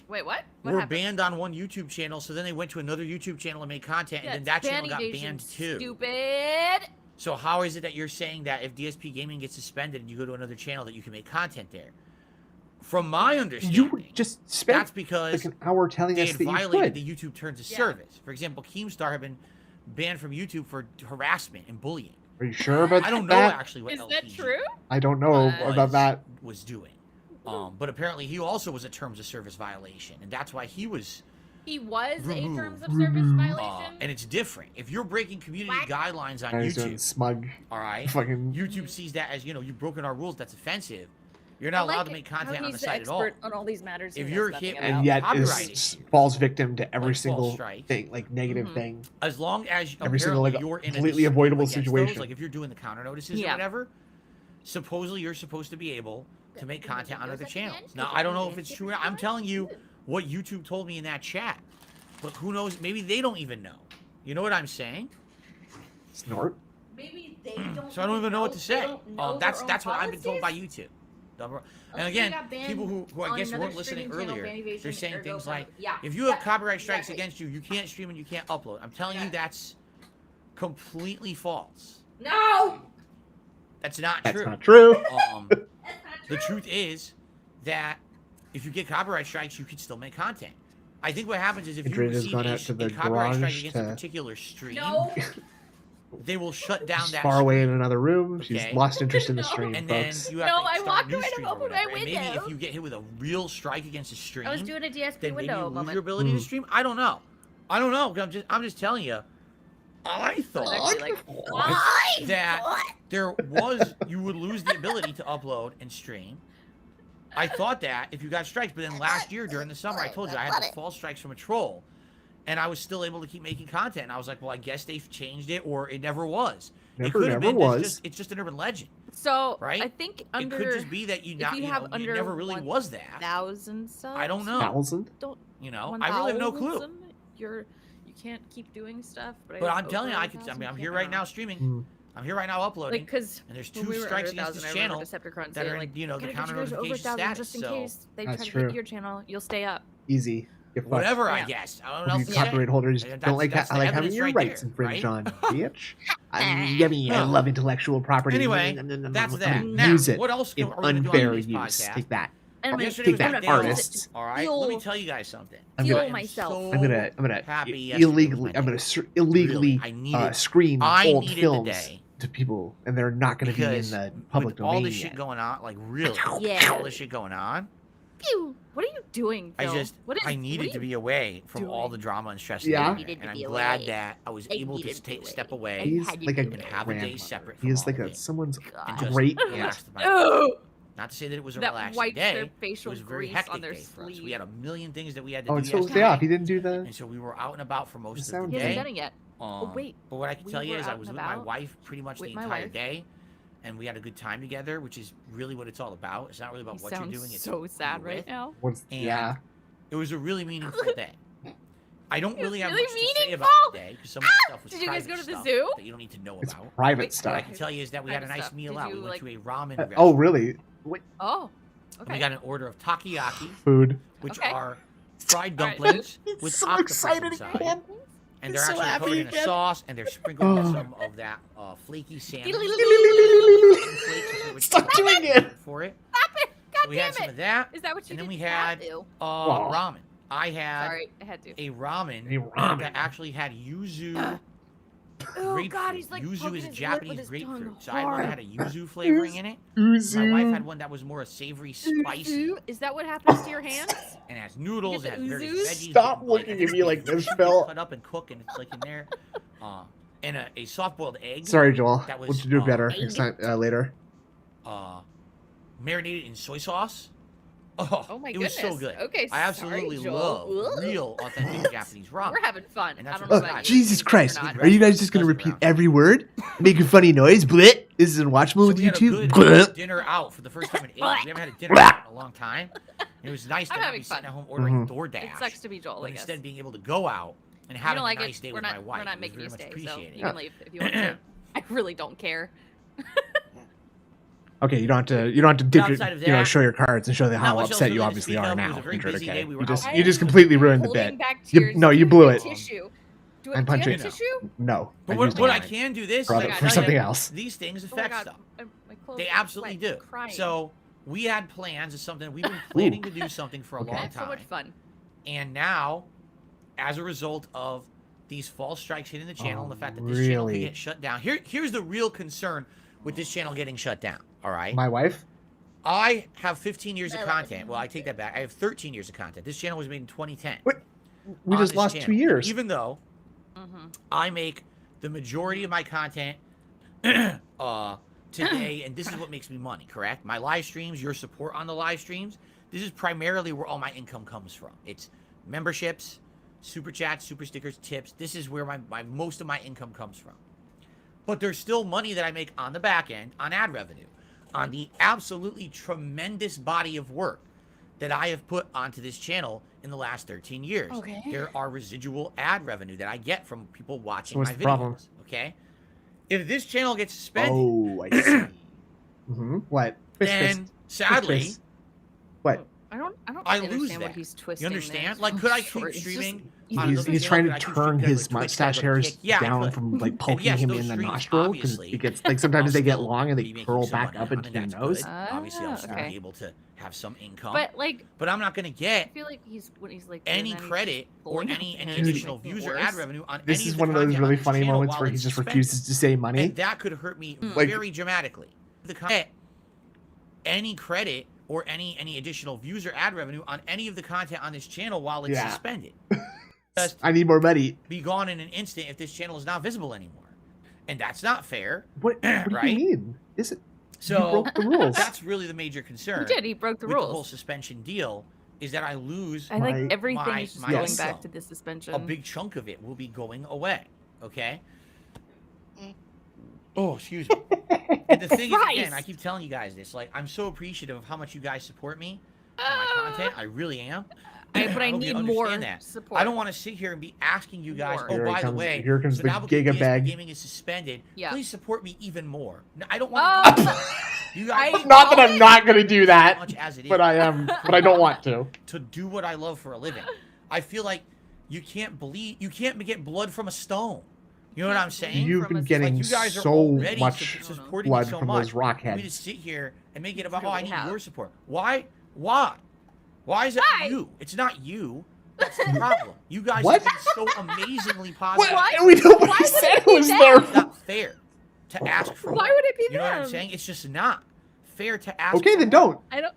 Wait, what? What were happened? banned on one YouTube channel, so then they went to another YouTube channel and made content, and then That's that channel got banning banned Asian, too. Stupid. So how is it that you're saying that if DSP Gaming gets suspended and you go to another channel that you can make content there? From my understanding, You just spent that's because like an hour telling they us had that you violated could. the YouTube terms of Yeah. service. For example, Keemstar had been banned from YouTube for harassment and bullying. Are you sure about I don't know that? actually what Is LTG that true? I don't know about that. was doing. But apparently he also was a terms of service violation, and that's why he was. He was a Removed. terms of service Removed. violation. And it's different. If you're breaking community What? guidelines on I was doing YouTube, smug. all right, Fucking. YouTube sees that as, you've broken our rules. That's offensive. You're not allowed to make content on the site at all. On all these matters. If he you're knows hit nothing with And about. yet copyright is issues, falls victim to every like false single strikes. thing, like negative Mhm. thing. As long as Every single, like, you're in a completely dispute avoidable against those, situation. like if you're doing the counter notices or Yeah. whatever, supposedly you're supposed to be able to make content on other Videos at the channels. end, Now so I don't know you if it's can true. get I'm the telling you content. what YouTube told me in that chat, but who knows? Maybe they don't even know. You know what I'm saying? Snort. Maybe they don't. So I don't even know what to say. They don't know That's their own what I've been told by policies? YouTube. And Okay, again, got banned people who I on guess another weren't listening streaming channel, earlier, Banivation, they're saying ergo things like, yeah. if you have Yeah, copyright strikes exactly. against you, you can't stream and you can't upload. I'm telling you Yeah. that's completely false. No. That's not That's true. not true. The truth is that if you get copyright strikes, you can still make content. I think what happens is if you Adrian has receive gone a, out to the a copyright strike garage against a to- particular stream, No. they will shut down She's that far away in stream. another room. She's Okay. lost interest in the No. stream, And then folks. you have No, to I start walked a new away to stream or open my whatever. And maybe window. if you get hit with a real strike against a stream, I was doing a DSP then maybe you window lose moment. your ability to Mm. stream. I don't know. 'Cause I'm just telling you. I thought Actually, like, that you would lose the ability to upload and stream. I thought that if you got strikes, but then last year during the summer, I told you I had the false strikes from a troll, and I was still able to keep making content. And I was like, well, I guess they've changed it, or it never was. It could have been. It's just an urban legend, So right? I think under it could just be that if you have it under never really was that. 1,000 subs. I don't know. 1,000? Don't I really have no clue. 1,000, you can't keep doing stuff. But I'm telling you, I'm here right now streaming. Mm. I'm here right now uploading. Like, because and there's when 2 we were strikes under against 1,000, this I remember channel Detractor that are saying, in, like, the "Gotta counter get you guys over notification 1,000 status. just in So case they That's try to true. hit your channel, you'll stay up." Easy. Get fucked. whatever, I Yeah. guess. I don't know. You else to say. copyright holders And don't like that's I like the having evidence your right rights there, infringed right? on, bitch. Yummy. I Huh. love intellectual property. Anyway, that's that. I'm Now, use it what else in are we gonna do on unfair today's use. podcast? Take that. And I'm Yesterday Take was that, my day off. artists. All right, let me Feel- tell you guys something. I'm Feel gonna- myself. I'm gonna happy yesterday illegally. was my I'm day. gonna illegally Really, I needed- screen I old needed films today to people, and they're not gonna be in because the public with all domain this shit yet. going on, like really, Yeah. all this shit going on, Pew! What are you doing, Phil? I needed to be away from all doing? the drama and stress. Yeah. And Needed to I'm be glad away. that I was I able to needed to be step away. away He's had to like a do and it. have a day grandfather. separate. He is from like all a of it. someone's And just great aunt. relaxed my Oh, Not to say that it was a that relaxing white day. facial It was a very grease hectic on their day for us. We sleeve. had a million things that we had to Oh, do it's supposed to yesterday. be off. He didn't do the. And so we were out and about for most of the sound He hasn't day. done it yet. wait. But what I can We tell you were is I out was and with my about wife pretty much the with my entire wife. day, and we had a good time together, which is really what it's all about. It's not really about He what you're sounds doing. It's so who sad you're right with. now. And Yeah. It was a really meaningful day. I don't really have really much to say about meaningful. the day because some of the stuff was Did you guys private go to the stuff zoo? that you don't need to know It's about. private Wait, What I stuff. can tell you is that we had a Private nice stuff. meal Did out. We you, went like- to a ramen Oh, restaurant. really? Wait, Oh. And Okay. we got an order of takoyaki, food. which Okay. are fried All right. dumplings He's with so octopus excited inside. again. And He's they're so actually happy covered in a again. sauce, and they're sprinkled with Oh. some of that flaky salmon. Stop doing it. For it. Stop it! God So we had damn some it! of that, Is that what you and then did? we had Ew. ramen. I had Sorry, I had to. a ramen, that actually had yuzu. Oh God, he's like yuzu poking is a his lip with Japanese his grapefruit. tongue So I had one that hard. had a yuzu flavoring in it. My wife had one that was more a savory, spicy. Is that what happens to your hands? And it has noodles. You It get has the various oozes? veggies. Stop and, looking at me like this, they Phil. cut up and cook, and it's like in there. And a soft-boiled egg. Sorry, Joel. That was, We'll do better egg. next time, later. Marinated in soy sauce. Oh my it was so good. Okay, I absolutely sorry, love Joel. real, authentic Japanese ramen. We're having fun. And I that's don't what know I about got. you. Jesus Christ. You're not. Are you guys just going to repeat every word? Making funny noise? Blit? This is unwatchable So with we had a YouTube? good dinner out for the first time in ages. We haven't had a dinner out in a long time. And it was nice to I'm not having be sitting fun. at home ordering Mhm. DoorDash. It sucks to be Joel, But I guess. instead being able to go out and You have don't a like nice it. day We're with not. my wife. We're not It was making very you much stay, so appreciated. you can leave if you want to. I really don't care. Okay, you don't have to outside of that, show your cards and show them not how much else upset you really to obviously speak are of. It now. was a very Andrew, busy okay? day. We were You just out- completely ruined the Holding bit. back You- tears. no, you Do blew have it. Tissue. I'm punching- Do you have tissue? No. But I what used I mine can do this for, is other- I for can tell something you, else. these things Oh my affect God. stuff. My clothes They are absolutely wet. do. I'm crying. So we had plans of something. We've been planning to do something for a Okay. long That's so time. much fun. And now, as a result of these false strikes hitting the channel Oh, and the fact that this channel could really? get shut down. Here's the real concern with this channel getting shut down. All right. My wife? I have 15 years of My content. life. Well, I take that back. I have 13 years of content. This channel was made in 2010. What? We on just this lost channel. 2 years. Even though Mm-hmm. I make the majority of my content today, and this is what makes me money, correct? My live streams, your support on the live streams, this is primarily where all my income comes from. It's memberships, super chats, super stickers, tips. This is where my most of my income comes from. But there's still money that I make on the back end on ad revenue, on the absolutely tremendous body of work that I have put onto this channel in the last 13 years. Okay. There are residual ad revenue that I get from people watching So what's my the videos. problem? Okay. If this channel gets suspended, Oh, I see. Mm-hmm. What? then sadly, Chris. What? I don't I really lose understand what that. he's twisting. You there. understand? It's Like, so could I short. keep It's just- streaming? He's trying to turn his mustache hairs Yeah, I down could. from like poking yes, him those in the streams, nostril because obviously, it gets like sometimes I'll they get still long and be they making curl some back money up on into it, your that's nose. good. Obviously, I'll still okay. be able to have some income. But But I'm not going to I get feel like when he's like doing any that, he's credit just or pulling any out hairs, additional making it views or worse. ad revenue on This any is of the one of those content really on this funny channel moments while where he it's just suspended. refuses to say money. And that could hurt me Like- very dramatically. The content, any credit or any additional views or ad revenue on any of the content on this channel while it's Yeah. suspended. Just I need more money. be gone in an instant if this channel is not visible anymore. And that's not fair. What do Right? you mean? Is it? So you broke the rules. that's really the major concern. He did. He broke the with rules. the whole suspension deal is that I lose I think My- everything is just my going income. back to the suspension. a big chunk of it will be going away. Okay? Oh, excuse me. And the thing is, again, I Christ. keep telling you guys this. Like, I'm so appreciative of how much you guys support me and my content. I really am. But I hope you need more understand that. support. I don't want to sit here and be asking you guys, More. oh, Here by the comes- way, here comes so the now because giga DSP bag. Gaming is suspended, Yeah. please support me even more. No, I don't want you guys Not that I'm not gonna do as that, much as it is but I am. But I don't want to. to do what I love for a living. I feel like you can't get blood from a stone. You know what I'm saying? You've from been a- getting Like, you guys are so already much supporting blood me so from much. those rock For me to heads. sit here and make it about, That's oh, I what we need have. your support. Why? Why is it Why? you? It's not you. That's the problem. You guys What? have been so amazingly What? positive. We don't. Why We would said it it be was them? there. It's not fair to ask for Why more. would it be You know what I'm them? saying? It's just not fair to ask Okay, for then more. don't. I don't.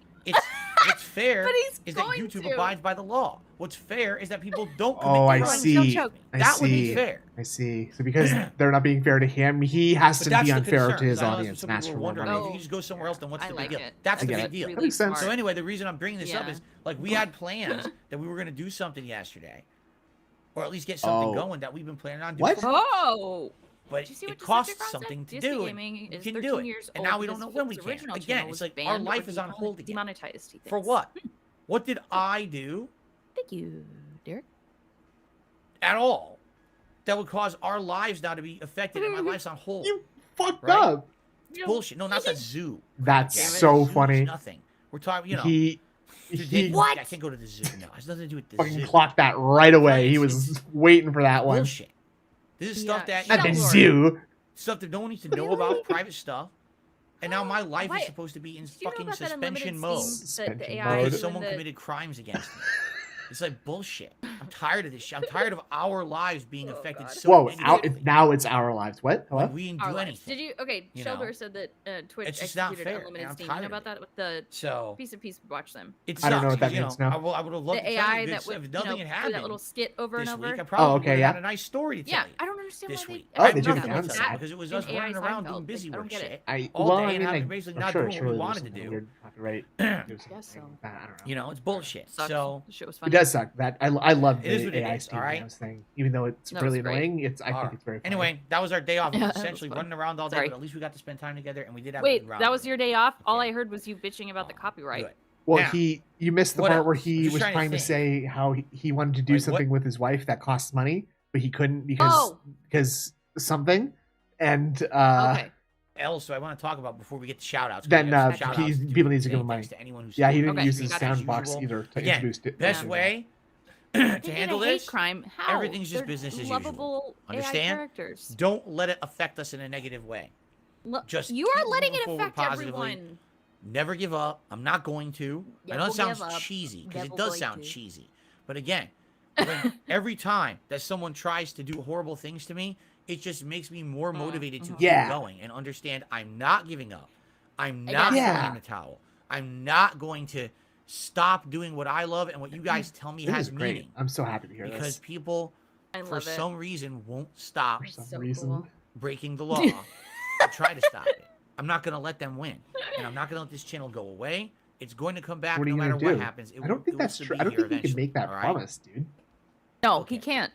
It's fair But he's is that going YouTube to. abides by the law. What's fair is that people don't commit Oh, the I crime. see. choke. I That would see. be fair. I see. So because they're not being fair to him, he has But to that's be the unfair concern, to his 'cause I know audience some and ask people for are more wondering, money. if you just go somewhere else, then what's I the like big deal? it. That's the get big it. deal. That makes sense. So anyway, the reason I'm bringing this up Yeah. is, like, we had plans that we were going to do something yesterday, or at least get something going that we've been planning on doing. What? For Oh. but Did you see it what costs Detractor something said? to do. DSP And Gaming we is can 13 do it, years and old now we don't because know when we his can. original Again, channel it's was like our banned or life is on hold again. demonetized. He For thinks. what? What did I do Thank you, Derek. at all that would cause our lives now to be affected and my life's on hold? You fucked Right? up. It's bullshit. No, not the zoo. That's Damn it. so Zoo is funny. Nothing. We're talking, you know. He What? I can't go to the zoo. No, it has nothing to do with the fucking zoo. clocked that right away. He It's- was waiting for that one. Bullshit. This is stuff Yeah, that At the Lord. zoo. stuff that no one needs to know about, private stuff. And now my life Why- is supposed to be in Did you know fucking about that suspension unlimited mode Steam that the Suspension AI mode. because is someone doing the- committed crimes against me. It's like bullshit. I'm tired of this shit. I'm tired of our lives being affected God. so Whoa, negatively. now it's our lives. What? Hello? When we didn't Our do lives. anything. Did you? Okay, you Sheldor know? said that Twitch It's just not executed fair, unlimited and I'm Steam. You tired know of about it. that with the So piece of watch them. it I don't know sucks, what that 'cause, means, you know, no. I would have loved The to tell AI you that this, would if nothing had do that happened little skit over this and over. week, I probably okay, would have yeah. had a nice story to tell Yeah, you. I don't understand this why week. Oh, I have they took nothing it down to to tell you that. because it was in us AI running around Seinfeld. doing busy I don't work get it. shit all Well, day I and mean, having basically I'm not sure, doing what we there's wanted to something do. weird copyright. Guess I don't know. You know, it's bullshit. Sucks. So The show was It funny. does suck. That I love It is the what it AI is, Steam alright? Games thing, even though it's That really was great. annoying. I think it's very funny. Anyway, that was our day off. It Yeah, was that was essentially fun. running around all day, Sorry. but at least we got to spend time together, and we did have a Wait, good round. that was your day off? All Okay. I heard was you bitching about the copyright. Good. Well, Now, you missed the what part where else? I'm he just was trying to trying to think. say how he wanted to do Like, what- something with his wife that costs money, but he couldn't Oh. because something, and Okay. else do I want to talk about before we get to shout outs? Then, people need to give give him money. To anyone who's yeah, he still didn't Okay, use his gotcha. sound As box usual. either to Again, introduce it. best Yeah. way They to did handle a hate this. crime. How? Everything's just They're business as usual. lovable AI Understand? characters. Don't let it affect us in a negative way. Just you are keep letting moving it forward affect positively. everyone. Never give up. I'm not going to. I know Never it sounds give up. cheesy because it Never does going sound to. cheesy. But again, when every time that someone tries to do horrible things to me, it just makes me more motivated to Yeah. keep going and understand I'm not giving up. I'm I not got it. throwing in the towel. I'm not going to stop doing what I love and what you guys tell me This has is great. meaning. I'm so happy to hear Because this. people, I for love it. some reason, won't stop For some so reason, cool. breaking the law to try to stop it. I'm not going to let them win. And I'm not going to let this channel go away. It's going to come back what are no you matter gonna what do? happens. I don't think that's true. I don't think you can make that promise, dude. No, Okay. he can't.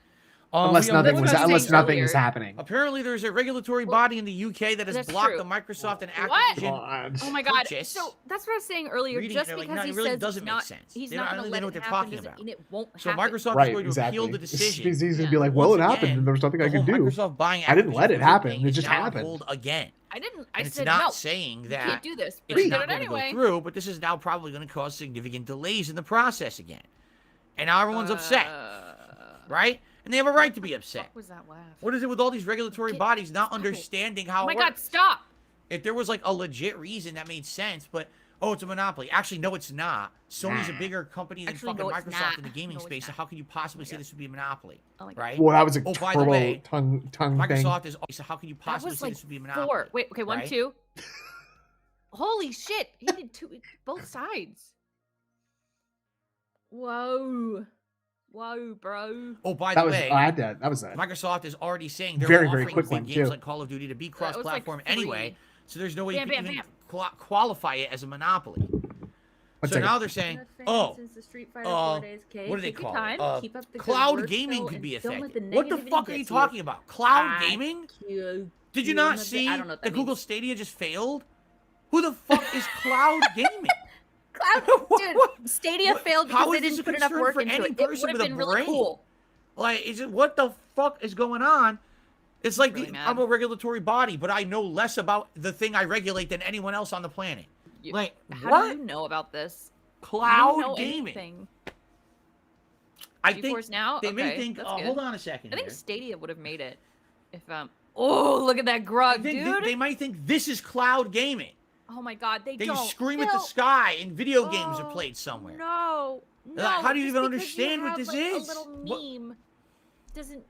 Unless nothing was saying unless nothing earlier. is happening. Apparently, there's a regulatory body in the UK that has That's blocked true. the Microsoft and What? Activision. God. Oh my god. Purchase. So that's what I was saying earlier. Reading Just it, like, because no, he it really says doesn't it's make not, sense. he's They not don't- going to they let know it what they're happen talking doesn't about. mean it won't So happen. Microsoft Right, is going to exactly. appeal the decision. He's gonna Yeah. be like, well, Once it happened, again, and there was nothing the I whole could do. Microsoft buying I didn't Activision let it Blizzard happen. thing It is just now on happened. hold again. I And said it's not no. saying You that can't do this. But it's he did not it going to go anyway. through, but this is now probably going to cause significant delays in the process again. And now everyone's upset, right? And they have a right to be upset. What was that laugh? What is it with all these regulatory bodies not stop it. understanding how Oh my it god, works? stop! If there was like a legit reason that made sense, but oh, it's a monopoly. Actually, no, it's not. Sony's a bigger company than Actually, fucking no, it's Microsoft not. in the gaming No, it's space. So not. how could you possibly my say God. this would be a monopoly, Oh my god. right? Well, that was a Oh, by the turbo way, tongue thing. Microsoft is. So how could you That possibly was say like this would be a monopoly? 4. Wait, okay, 1, right? 2. Holy shit! He did 2, both sides. Whoa. Whoa, bro. Oh, by That the was way, that was a Microsoft is already saying they're very, offering very quick big one, games too. like Call of Duty to be That was like cross-platform 3. anyway. So there's no way Bam, you can bam, even bam. qualify it as a monopoly. One So second. now they're saying, oh, what do they Take your call time, it? keep up the good Cloud work, gaming Phil, could and be don't let affected. the What the negativity fuck are get you to talking about? Cloud Ah, gaming? you- Did you you not have see I don't know what that that Google means. Stadia just failed? Who the fuck is cloud gaming? Cloud, What- dude, Stadia what- failed how because is they this didn't a put enough concern work for into any it. It person would have with a been really brain? cool. Like, is it what the fuck is going on? It's like really I'm mad. a regulatory body, but I know less about the thing I regulate than anyone else on the planet. Like, How what? do you know about this? Cloud you don't know gaming. anything. I GeForce think now? they may Okay, think. that's Oh, good. hold on a second. I think here. Stadia would have made it if Oh, look at that I grug, think dude. they might think this is cloud gaming. Oh my god, they They don't. scream at the Phil, sky and video games are oh, played somewhere. No, They're like, no. how do you just even because understand you what have, this like, is? A little What- meme doesn't.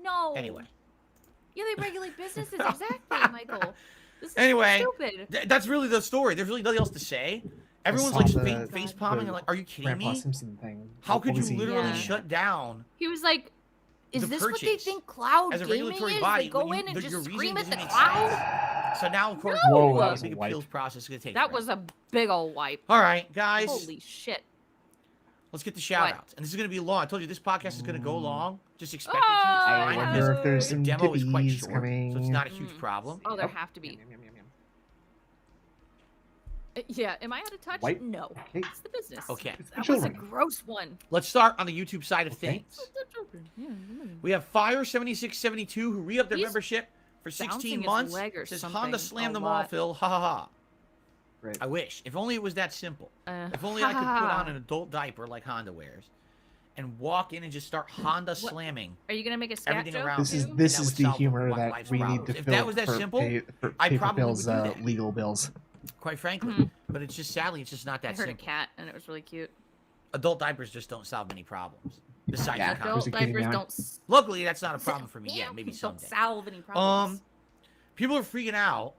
No. Anyway. Yeah, they regulate businesses exactly, Michael. This is Anyway, stupid. That's really the story. There's really nothing else to say. Everyone's saw like the- face palming and like, are you kidding Grandpa me? Simpson thing. How What could you was he- literally Yeah. shut down He was like, "Is the this what they purchase think cloud as a gaming regulatory is? body? They go when in and your just reason scream at doesn't the make cloud." sense. So now, of course, No. Whoa, the that was a big wipe. appeals process is going to take. That forever. was a big ol' wipe. All right, guys. Holy shit. Let's get the shout outs. And this is going to be long. I told you this podcast is going to go long. Just expect it to. Oh, It's I fine. wonder if there's The some demo is quite dippies short, coming. so it's not a huge problem. Oh, there have to be. Yum, yum, yum, yum. Yeah, am I out of touch? Wipe. No. Okay. It's the business. Okay. It's the That was a children. gross one. Let's start on the YouTube side of Okay. things. We have Fire7672 who re-upped their He's membership for bouncing 16 his months. leg or Says something Honda a slammed them all, lot. Phil. Ha ha ha. Great. I wish. If only it was that simple. If only I could put on an adult diaper like Honda wears and walk in and just start Honda slamming Are you gonna make a scat everything joke? around This is me, and this that is would the solve humor my that life's we need problems. to If fill that was that for simple, for I paper probably would bills, do that. legal bills. quite frankly. Mhm. But it's just sadly, it's just not I that heard a simple. cat and it was really cute. adult diapers just don't solve many problems. Besides Yeah. the Who's Adult it kidding diapers me on? don't. Luckily, that's not a problem for me Yeah, yet. Maybe don't someday. solve any problems. People are freaking out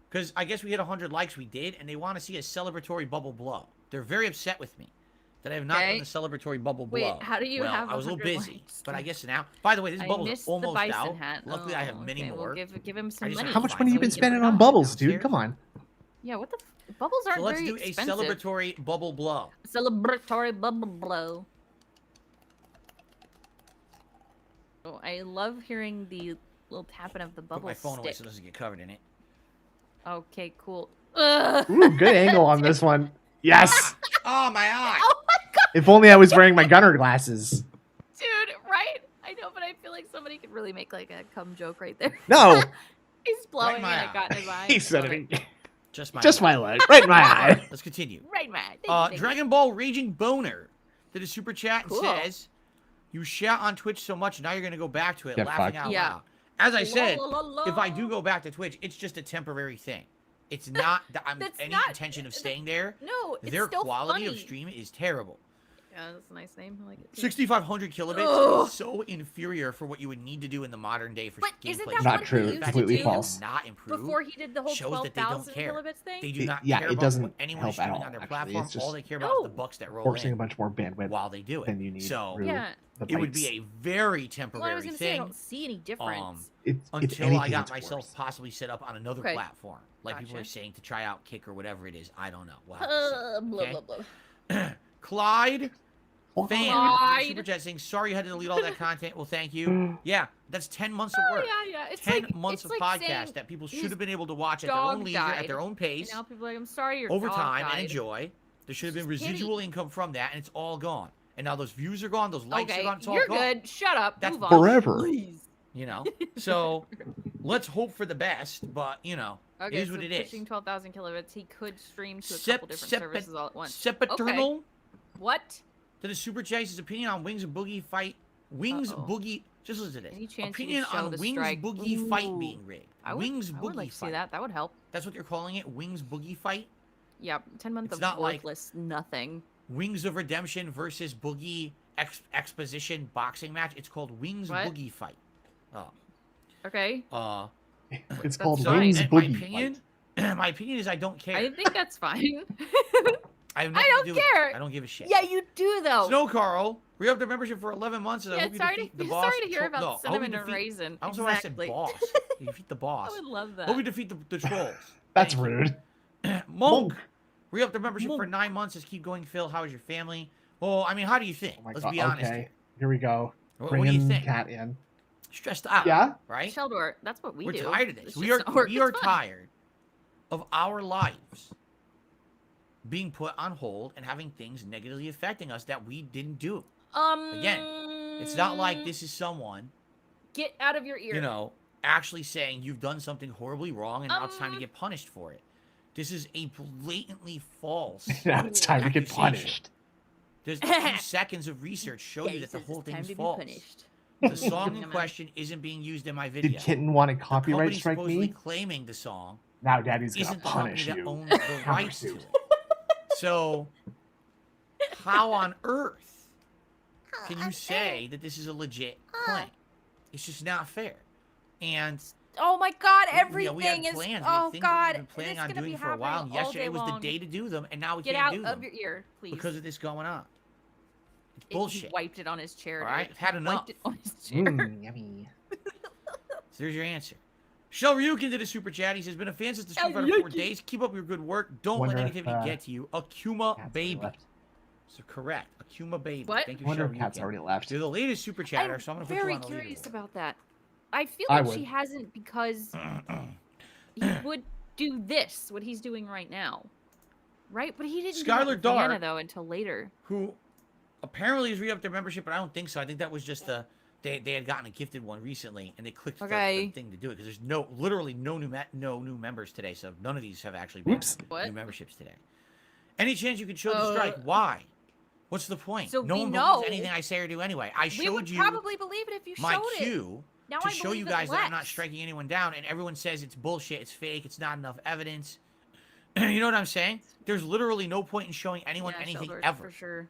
because I guess we hit 100 likes. We did, and they want to see a celebratory bubble blow. They're very upset with me that I have not done the celebratory bubble blow. Wait, how do you have I was a little 100 busy, likes? but I guess now. By the way, this I bubble's missed almost the bison out. hat. Luckily, I have many okay, more. Well, give him some I just money. have How to much find money you been somebody to spending put on it bubbles, dude? downstairs. Come on. Yeah, what the bubbles aren't So let's very do a expensive. celebratory bubble blow. Celebratory bubble blow. Oh, I love hearing the little tapping of the Put bubble my phone away stick. so it doesn't get covered in it. Okay, cool. Ugh. Ooh, good angle on this one. Yes. Oh, my eye. Oh my god, If only I was wearing my gunner glasses. dude! Right? I know, but I feel like somebody could really make like a cum joke right there. No. He's blowing and my it got in his eye. He said Love it. Just my Just eye. my leg. Right in my eye. Let's continue. Right, man. Thank you. Dragon Ball Raging Boner did a super chat and Cool. says, "You shout on Twitch so much, now you're gonna go back to it, Get laughing fucked. out Yeah. loud." As I said, La, la, la, if I la. do go back to Twitch, it's just a temporary thing. It's not that I'm That's any not- intention of staying there. No, it's Their still quality funny. of stream is terrible. Yeah, that's a nice name. I like it. too. 6,500 kilobits Ugh. is so inferior for what you would need to do in the modern day for But gameplay. isn't that Not what true. he used Completely to do false. Not improve. before he did the whole shows that they don't 12,000 care. kilobits thing? They do not Yeah, care it about doesn't what anyone help is at streaming all, on their actually. platform. It's just All they care about is the No. bucks that roll Forcing a in bunch more bandwidth while they do it. than you need. So through Yeah. the it would bytes. be a very Well, I temporary was gonna say I thing don't see any difference. If until I anything, got it's myself worse. possibly set up on another Okay. platform. Like people Gotcha. are saying to try out Kick or whatever it is. I don't know. We'll have to see. Blah, Okay? blah, blah. Clyde Fan Clyde. super chat saying, "Sorry you had to delete all that content." Well, thank you. Yeah, that's 10 months of Oh, work. yeah. It's 10 like, months it's of like podcast saying that people his should have been able to watch at their dog own leisure, at died, their own And pace, now people are like, I'm sorry your over dog time, died. and enjoy. There should have been Just residual income from that, and it's all gone. And now those views are gone, those likes are Okay, gone, it's all you're gone. good. Shut up. That's Move on. forever. Please. You know? So, let's hope for the best, but, you know, Okay, it is so what it is. pushing 12,000 kilobits, he could stream to a Sep- couple different sepet- services all at once. Sepaternal What? did a super chat his opinion on Wings Boogie fight. Wings Uh-oh. Boogie. Just listen to this. Any chance you Opinion could show on the Wings strike? Boogie fight Ooh. being rigged. I would, Wings I Boogie would like to fight. see that. That would help. That's what you're calling it? Wings Boogie fight? Yeah, 10 months It's of not like- worthless nothing. Wings of Redemption versus Boogie Exposition boxing match. It's called Wings What? Boogie fight. Oh. Okay. It's called fine. Wings and my Boogie opinion, Fight. my opinion is I don't care. I think that's fine. I have I nothing don't to do with care. it. I don't give a shit. Yeah, you do though. Snow Carl, re-up their membership for 11 months. And I Yeah, hope you sorry defeat to, the boss. sorry to hear about No, I hope you cinnamon and defeat- raisin. I don't know why I said Exactly. boss. You defeat the boss. I would love that. Hope you defeat the trolls. That's Thank you. rude. Monk, re-up their membership for Monk. 9 months. Just keep going, Phil. How is your family? Well, I mean, how do you think? Oh my Let's God. be honest Okay. here. Here we go. What do you Bringing think? Cat in. Stressed out. Yeah? Right? Sheldor, that's what we We're do. tired of this. It's We just are not work. we It's are fun. tired of our lives being put on hold and having things negatively affecting us that we didn't do. Again, it's not like this is someone, Get out of your ear. you know, actually saying you've done something horribly wrong and now it's time to Um, get punished for it. This is a blatantly false. Now it's time to get accusation. punished. There's 2 seconds of research show you that the whole thing is false. The song in question isn't being used in my video. Did Kitten want to The copyright company strike supposedly me? claiming the song Now Daddy's gonna isn't the company punish that you. owns the rights to it. So, how on earth can you say that this is a legit claim? It's just not fair. And Oh my God! we had Everything is. plans. We had Oh things that God! we've been planning it's on gonna doing be for a while. And happening all yesterday day was the long. day to do them, and now we Get can't out do of them your ear, please. because of this going on. It's He bullshit. wiped it on his chair. All right, dude. I've had He enough. Wiped it on his chair. Yummy. So there's your answer. Shell Ryukin did a super chat. He says, "Been a fan since the Street Fighter 4 days. Keep up your good work. Don't let Wonder if, negativity get to you." Akuma Cat's already Baby. left. So correct. Akuma Baby. What? Thank I you, wonder Shell if Cat's Ryukin. already left. You're the latest super chatter, I'm so I'm gonna put you very on the curious leaderboard. about that. I feel I like she would. hasn't because he would do this, what he's doing right now, right? But he didn't do that Skylar with Vienna, Dart. though until later. Who apparently has re-upped their membership, but I don't think so. I think that was just they had gotten a gifted one recently, and they clicked the Okay. thing to do it because there's literally no new members today, so none of these have actually been Oops. What? new memberships today. Any chance you could show the Uh, strike? Why? What's the point? So no we one know. believes anything I say or do anyway. I We showed would you probably believe it if you my showed it. cue Now to I show you believe it guys that I'm not less. striking anyone down, and everyone says it's bullshit, it's fake, it's not enough evidence. You know what I'm saying? There's literally no point in showing anyone Yeah, anything Sheldor, ever. for sure.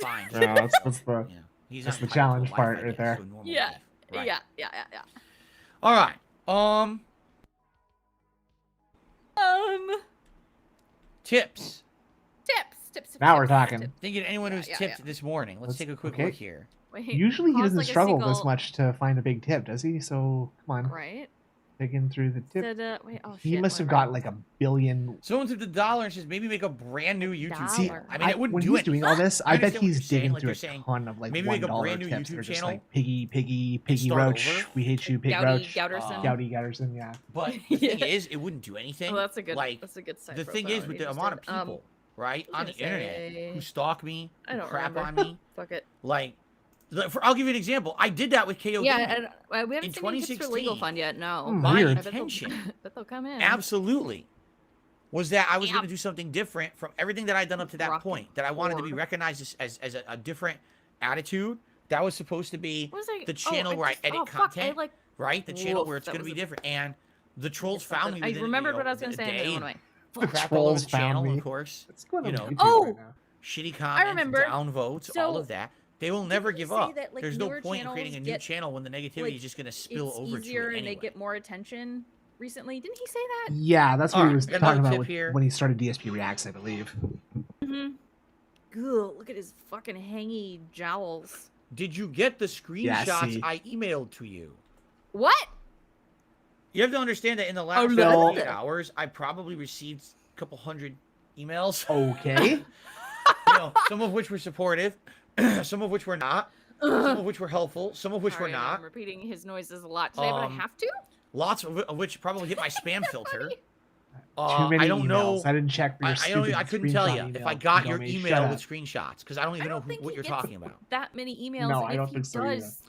fine. Yeah, that's the Yeah. He's that's not the challenge entitled to a part life, I right guess, there. so normal Yeah. life. Right. Yeah. All right. Um, Tips. tips. tips. Now we're talking. Thinking anyone who's tipped this morning. Let's take a quick look here. Wait, Usually he pause doesn't like a struggle this seagull. much to find a big tip, does he? So come on, Right. digging through the tip. Said, wait, oh, He shit, must have whatever. got like a billion. Someone tipped $1 and says maybe make a brand new YouTube See, channel. I mean, it wouldn't when do he's it. doing all this, I I bet understand what he's you're saying, digging like through you're a saying, ton of like maybe make a $1 brand new tips. YouTube They're just channel like Piggy start Roach. over. We hate you, Pig Gouty Roach. Gouderson. Gouty Gouderson, yeah. But the thing is, it wouldn't do anything. Oh, that's a good. Like, that's a good side the thing profile is, with you the just amount of did. people, right, I on was the gonna internet say- who stalk me, I who don't crap remember. on me, Fuck it. like, I'll give you an example. I did that with KO Yeah, Gaming. and we haven't In seen any tips for legal 2016, fund yet. No. Hmm, My weird. I bet they'll- intention, bet they'll come in. absolutely, was that I was Yeah. going to do something different from everything that I'd done up to that Rock point. That I wanted to be hard. recognized as a different attitude. That was supposed to be What was I? the channel where I edit fuck, content, like, right? The channel Woof, where it's that going to was be a- different. And the trolls something. found me I within, remembered what I was going gonna to say. And then day. it And The crap all over trolls the found channel, me. of course. What's going on You with know. YouTube Oh! right now? Shitty comments, remember. downvotes, all So, of that. They will never didn't give they up. say that, like, There's no newer point in creating a channels new get, channel when the negativity like, is just going to spill it's over easier to it and anyway. they get more attention recently. Didn't he say that? Yeah, that's what Alright, he was got talking another about tip with, here. when he started DSP Reacts, I believe. Mm-hmm. Look at his fucking hangy jowls. Did you get the screenshots see. I emailed to you? What? You have to understand that in the last Oh, 48 no. hours, I probably received a couple hundred emails. Okay. You know, some of which were supportive, some of which were not, some of which were helpful, some of which Sorry, were not. I'm repeating his noises a lot today, but I have to. Lots of which probably hit my spam filter. Too many I don't emails. know. I didn't check for your stupid I couldn't tell you screenshot if I email. got You your told me, email shut with up. screenshots because I don't even know think what he you're gets talking about. That many emails. No, and I if don't he think so either. does,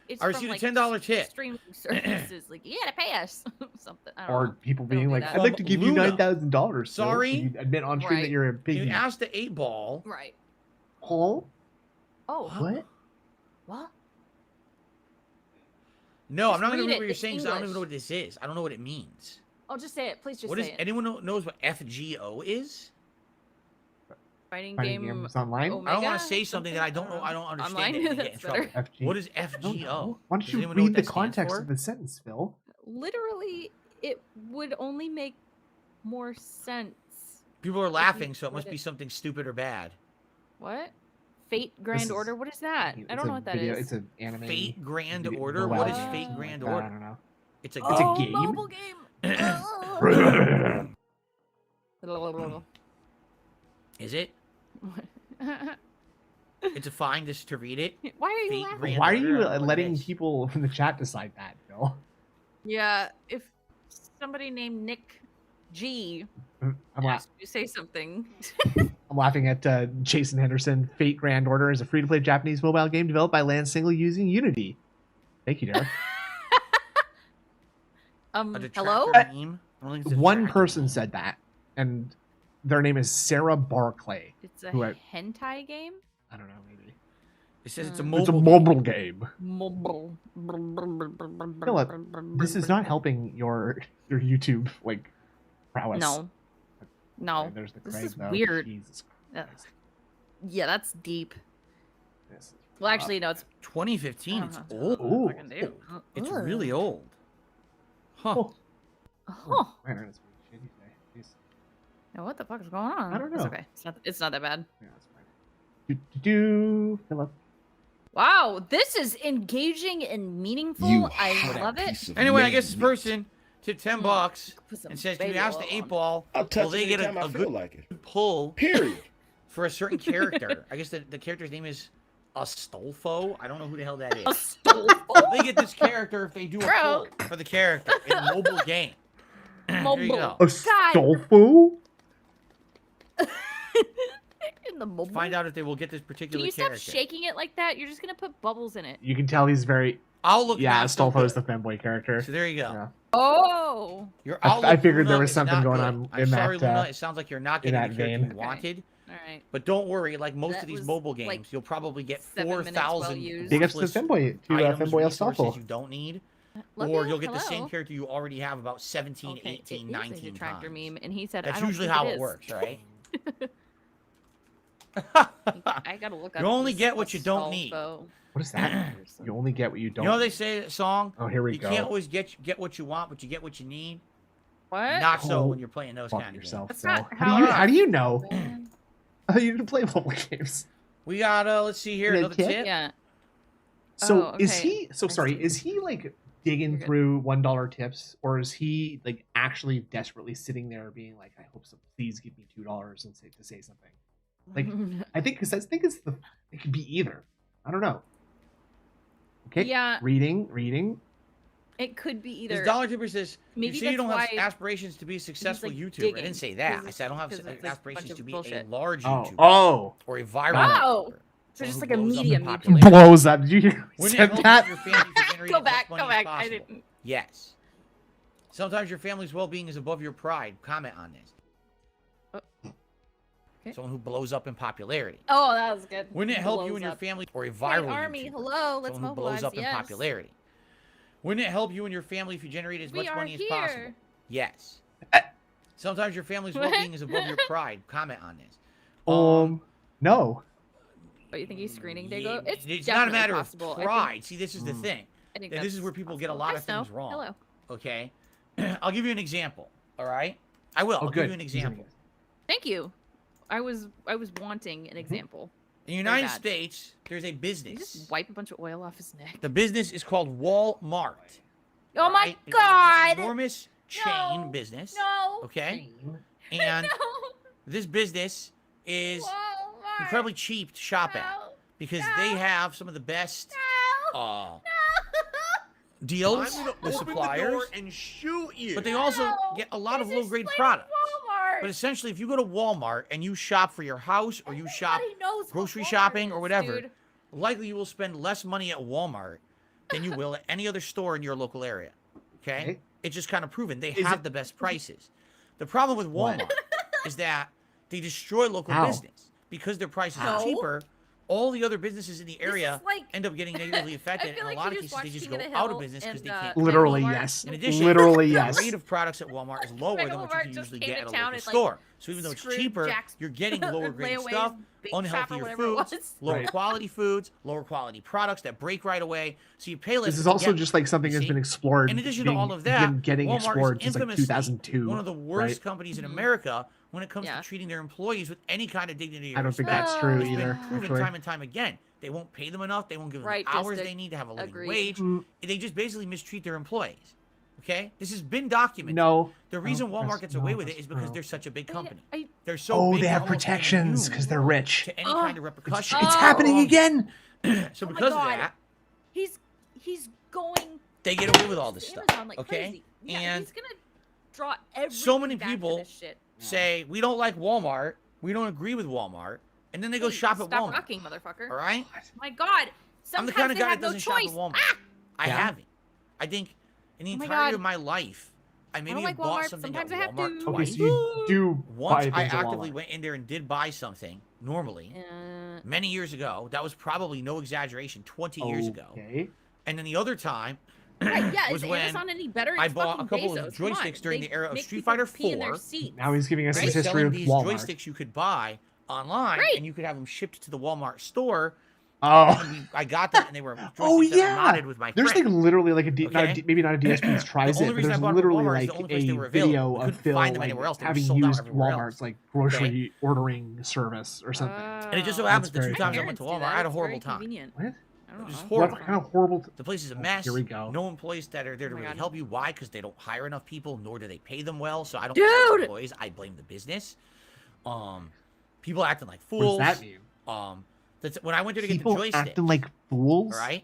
it's I from, received a like, $10 tip. Streaming services, like, you gotta pay us something. I don't Or know. people They don't being do like, that. I'd like to give you Luna. $9,000. Sorry? So you admit on stream that Right. you're a You piggy. asked the 8-ball. Right. Oh? Oh. What? What? No, Just I'm not going to read read it. what you're It's saying because I don't even English. know what this is. I don't know what it means. Oh, just say it. Please just What is? say it. Anyone knows what FGO is? Fighting Fighting game. games online? Omega? I don't want to say something that I don't know. I don't understand Online? it and get in That's trouble. better. FG. What is I don't know. FGO? Why don't Does you anyone know what read the that stands context for? of the sentence, Phil? Literally, it would only make more sense. People are you laughing, so it read must be it. something stupid or bad. What? Fate Grand is- Order? What is that? I It's don't a know what that video- is. It's an anime. Fate Grand video- Order? mobile What is game, Fate something Grand like that, Order? I don't know. It's a It's a Oh, game? mobile game. Is it? It's a fine just to read it. Why are you Fate laughing? Grand Why are you Order, I don't know what it letting is. people in the chat decide that, Phil? Yeah, if somebody named Nick G I'm, la- asked you to say something. I'm laughing at Jason Henderson. Fate Grand Order is a free-to-play Japanese mobile game developed by Land Single using Unity. Thank you, Derek. A Hello? detractor beam? I don't think it's a One detractor person beam. said that, and their name is Sarah Barclay. It's a Who I- hentai game? I don't know, maybe. It says it's a It's a mobile. mobile game. Philip, this is not helping your YouTube like prowess. No. No. There's the This Craig, is though. weird. Jesus Yeah. Christ. Yeah, that's deep. This is Well, rough. actually, no, it's 2015. It's I old. don't know what I Ooh. can do. It's Ugh. really old. Huh. Oh, Huh. my internet's being shitty today. Jeez. Now, what the fuck is going on? I don't It's know. okay. It's not that bad. Yeah, that's fine. Do Philip. Wow, this is engaging and meaningful. I love it. Anyway, I guess this person tipped $10 Put some and says, "Can you baby ask oil the on. 8-ball? I'll touch Will they it get anytime I a feel good like it. pull Period. for a certain character?" I guess the character's name is Astolfo. I don't know who the hell that is. Astolfo? Will they get this character if they do a Bro. pull for the character in a mobile game? There you go. Mobile. Astolfo? In the mobile. Find out if they will get this Can particular you stop character. shaking it like that? You're just gonna put bubbles in it. You can tell he's very. I'll look. Yeah, not so Astolfo is the good. femboy character. So there you go. Yeah. Oh. Your I outlook, figured there Luna, was is something not going good. on I'm in sorry, that, Luna. It sounds like you're not in getting that the character vein. you wanted. All right. But don't worry. Like most That of these was, mobile games, like, you'll probably get 7 minutes well 4,000 used. Big ups to worthless Femboy, to items, Femboy resources Astolfo. you don't need. Love Or you. you'll get the Hello. same character you already have about 17, Okay, 18, it 19 is a detractor times. meme, and he said, That's I don't usually think how it it is. works, right? I gotta look up. You only this get what you don't need. Astolfo. What is that? You only get what you don't. You know they say that song? Oh, here we You go. can't always get what you want, but you get what you need. What? Not so Oh, when you're playing those Fuck kind of yourself, That's Phil. not How do you how- how do you know? Oh, you didn't play mobile games. We got let's see here, Red another tip? tip. Yeah. So Oh, is okay. he? So sorry. Is he like digging You're good. through $1 tips, or is he like actually desperately sitting there being like, "I hope so. Please give me $2 and say something." Like I think because it could be either. I don't know. Okay. Yeah. Reading. It could be This either. dollar tipper says, Maybe you say you that's don't have why aspirations to be a successful like, YouTuber. I digging, didn't say that. 'cause I said I don't have 'cause it's, like, a aspirations bunch to of be bullshit. a large Oh. YouTuber Oh. or a viral Oh. YouTuber. So just Someone like a who blows up in medium YouTuber. popularity. Blows up. Did you hear? He Wouldn't it said help that. your family to generate Go as much back. money Go as back. I possible? didn't. Yes. Sometimes your family's well-being is above your pride. Comment on this. Okay. Someone who blows up in popularity. Oh, that was good. Wouldn't it help you Blows and your up. family or a Hey, viral Army, YouTuber? hello. Let's Someone who mobilize. blows up Yes. in popularity. Wouldn't it help you and your family if you generated as We much are money as here. possible? Yes. Sometimes your family's well-being is above your pride. Comment on this. No. Oh, you think he's screening yeah, Dago? it's not a definitely matter possible. of pride. See, this is the Mm. thing. I think And this is that's where people get a possible. lot Hi, of things Snow. wrong. Hello. Okay? I'll give you an example. All right? I will. I'll give you an example. Thank you. I was wanting an example. In the United bad. States, there's a Did he business. just wipe a bunch of oil off his neck? The business is called Walmart. Oh my right? It's an god! enormous chain No. business. No. Okay? And No. this business is Walmart. incredibly cheap to shop at No. because No. they have some of the best No. deals I'm gonna with open suppliers. the door and shoot you. But they also No. get a lot of This is low-grade like products. Walmart. But essentially, if you go to Walmart and you shop for your house or you shop Everybody knows what grocery Walmart shopping or is, whatever, dude. likely you will spend less money at Walmart than you will at any other store in your local area. Okay? Okay. It's just kind of proven. They Is have it- the best prices. The problem with What? Walmart is that they destroy local How? business because their prices No. are cheaper. All the other businesses in the area is like- end up getting negatively affected. feel In like a lot you of just cases, they watched just King go of the out of Hill business because and, they can't. Literally, Walmart. yes. In addition, Literally, the yes. rate of products at Walmart is lower than what you Walmart can just usually came get to at a town local and, like, store. So even though it's screwed cheaper, Jack's you're getting lower grade layaways, stuff, bake shop or unhealthier whatever it foods, was. lower Right. quality foods, lower quality products that break right away. So you pay less. This is but you also get just like something you that's see? been explored. In addition to all of that, getting Walmart explored is since like infamously 2002. one of the worst right? companies in Mhm. America when it comes Yeah. to treating their employees with any kind of dignity or I don't think respect. that's true It's been either. proven Actually, time and time again. They won't pay them enough. They won't give them Right, the hours just they need to have a living agreed. wage. Mm, They just basically mistreat their employees. Okay? This has been documented. no. The reason No, Walmart that's- gets away no, with it that's is because no. they're such a big company. I- They're so Oh, big they they're have almost protections because they're rich. to any Oh. kind of repercussion. It's Oh. happening again. So Oh my because of God. that, he's going. they get away with all this to stuff. Amazon like Okay? crazy. Yeah, And he's gonna draw everything so many back to people this shit. say we don't like Walmart, we don't agree with Walmart, and then they go Hey, shop at stop Walmart. rocking, motherfucker. All right? My God. I'm the Sometimes kind of they guy have that no doesn't shop choice. at Walmart. Ah! I Yeah? haven't. I think in the Oh my entirety God. of my life, I maybe don't have like bought Walmart. something Sometimes at I have Walmart to. Okay, twice. so you do buy Once things I at actively Walmart. went in there and did buy something normally many years ago. That was probably no exaggeration, 20 years ago. Okay. And then the other time Right, yeah, was is when Amazon any better? I It's bought a fucking couple of Bezos. Come on. joysticks during They the era of make Street people Fighter pee in their 4. seats. Now he's giving us they his were history selling of these Walmart. joysticks you could buy online, Right. and you could have them shipped to the Walmart store. Oh. And I got them, and they were joysticks Oh, that I yeah. modded with my There's like friend. literally like a Okay. maybe not a DSP's tries The only it, but reason I there's bought them at literally Walmart is like the only place a they were available. video We of couldn't Phil find them like, anywhere else. They were having sold out used everywhere else. Walmart's like grocery ordering service or something. And it just so Oh. happens the That's two very times I funny. went to Parents do Walmart, I that. had a It's horrible very time. convenient. What? I don't Just know. horrible. What kind of horrible? The place is a Oh, mess. here we go. No employees that are there to Oh my really God. help you. Why? Because they don't hire enough people, nor do they pay them well. So I don't Dude! blame employees. I blame the business. People acting like What fools. does that mean? That's when I went there to get the People joystick. acting like fools. All right.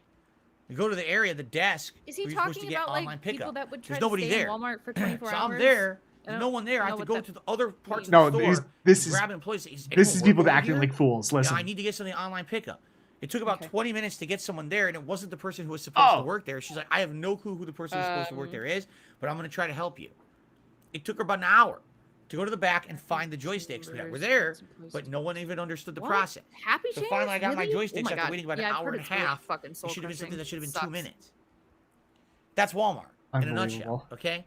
You go to the area, the desk. Is he where you're supposed to talking get about online like pickup. people that would try There's to nobody stay there. in Walmart for 24 So hours? I'm there. I There's don't no one there. I know have to what go that to the other parts No, of the store. this is grab employees. this is people that that acting like fools. Yeah, Listen. I need to get something online pickup. It took about Okay. 20 minutes to get someone there, and it wasn't the person who was supposed to Oh. work there. She's like, I have no clue who the person who's supposed to work Um. there is, but I'm going to try to help you. It took her about an hour to go to the back and find the joysticks that were there, but no one even understood the What? process. Happy So chairs? finally I got my Really? joysticks Oh my after God. waiting about an Yeah, I've hour heard and a it's really half. fucking It should have been soul-crushing. something that should have been Sucks. 2 minutes. That's Walmart in a nutshell. Unbelievable. Okay?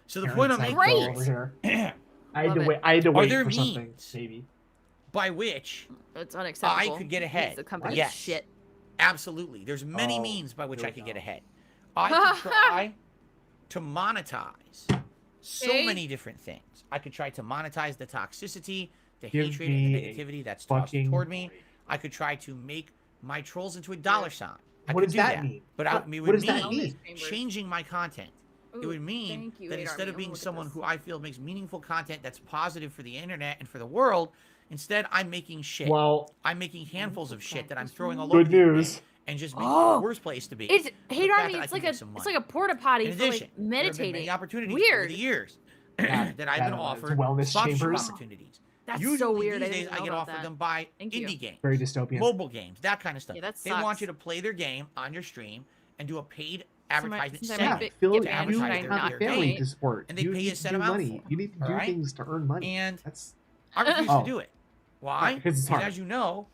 So the point I'm Parents making act over here. I had Love to it. wait. I had to Are wait there for something. means? Maybe. by which It's unacceptable. I could get It's ahead. The company's Yes. shit. Absolutely. There's many Oh, means by which here I we could go. get ahead. I could try to monetize so Okay. many different things. I could try to monetize the toxicity the Give hatred and the me a negativity that's tossed fucking toward me. break. I could try to make my trolls into a dollar sign. I What could does do that mean? But it What would does that mean mean? changing my content. It would mean that instead of being someone who I feel makes meaningful content that's positive for the internet and for the world, instead I'm making shit. Well, I'm making handfuls of shit that I'm throwing all good over the internet news. and just making it the worst place to be. It's The hate fact army. that I It's can like make some it's money. like a porta potty In for addition, like there have been meditating. many opportunities Weird. over the years Yeah, that I've been offered wellness sponsorship chambers. opportunities. That's Usually so weird. these I days didn't I know get about offered that. them by Thank you. indie games, Very dystopian. mobile games, that kind of stuff. Yeah, that They want sucks. you to play their game on your stream and do a paid So my- advertisement since I'm a segment bit- Phil, give to you advertising, advertise have their, not a their family game, to support. and they you pay need a to set do amount money. for it, You need to do alright? things to earn money. And That's I refuse Oh. to do it. Why? Because it's hard. as you know,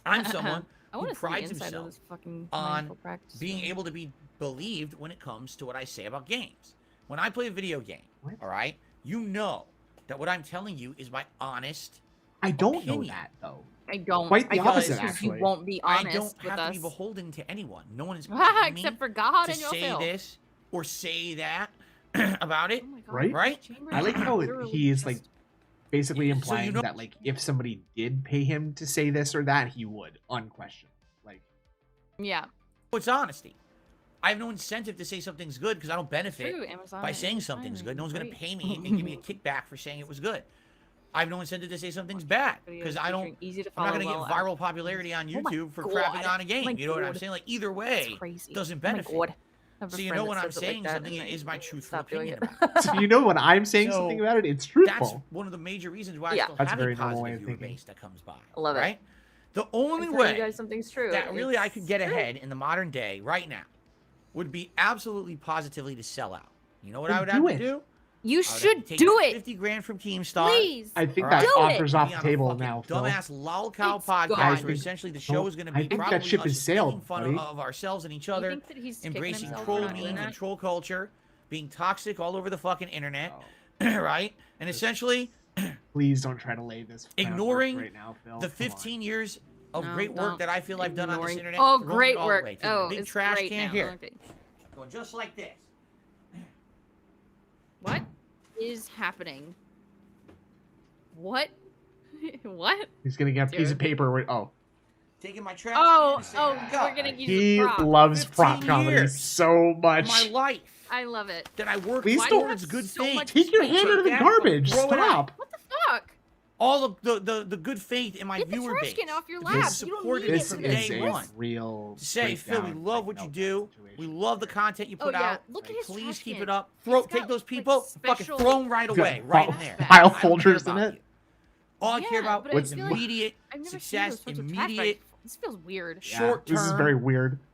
I'm someone I who want to see the prides inside of himself this fucking on mindful practice being room. able to be believed when it comes to what I say about games. When I play a video game, What? all right, you know that what I'm telling you is my honest. I don't know opinion. that though. I don't. Quite the I don't, opposite, because actually. You won't be I honest don't with have us. to be beholden to anyone. No one is paying me Except for God to and say yourself. this or say that about it. Oh my God, Right? Right? Chambers I like how literally he is like just- basically So you implying know- that like if somebody did pay him to say this or that, he would unquestioned. Like Yeah. It's honesty. I have no incentive to say something's good because I don't benefit True, Amazon by is saying something's fine, good. No one's going to great. pay me and give me a kickback for saying it was good. I have no incentive to say something's bad because I don't. Easy to I'm follow not going to well get viral popularity on Oh my YouTube for God. crapping on a Oh game. my You know what I'm God. saying? Like either That's way, crazy. doesn't Oh my benefit. God. I have a So you friend know that when I'm says it like saying that, something and is my I truthful stop doing opinion it. about it. so you know when I'm saying So, something about it, it's That's truthful. one of the major reasons why Yeah. I still That's a have very a normal way positive of viewer thinking. base that comes by. I love it. Right? The only I tell way you guys something's true. that really I could get It's true. ahead in the modern day right now would be absolutely positively to sell out. You know what Then I would have do to it. do? You I would have to should take do it. 50 grand from Keemstar. Please. I think Alright. that Do offers it. off Be the on a table fucking now, Phil. dumbass lolcow It's podcast gone. where essentially the show is going to I be think probably that ship us has just making sailed, fun buddy. of ourselves and each You other, think that he's kicking embracing himself troll for not doing memes and that? troll culture, being toxic all over the fucking internet, Oh, right? And essentially please don't try to lay this groundwork Ignoring right now, Phil. the Come on. 15 years of No, great work don't. that I feel I've done on this Ignoring- internet. Oh, throwing great it all work. away, taking Oh, a big it's trash great can now. here, Okay. going just like this. What is happening? What? What? He's gonna get a piece of Dude. paper. Oh, Taking my trash Oh, can and saying, we're gonna use he a prop. loves prop 15 comedy years so much. my life I love it. that I work Please Why do you towards have good so things. much Take your space? hand out of the That, garbage. throw it out. Stop. What the fuck? All of the good faith in my Get the viewer trash base. can off your to lap. be You don't supported need it This from for is this. day a one. real. To say, Phil, we breakdown, love like, what you meltdown do. We situation. love the content you Oh put yeah, out. look at his Please trash keep can. it up. He's Take got, those like, people, fucking special- throw them right Got away, right in there. file I don't care folders in about it? you. All I care Yeah, about but I is feel like immediate I've never success, seen those sorts of trash immediate bags. This feels weird. Yeah, short-term This is very weird. Oh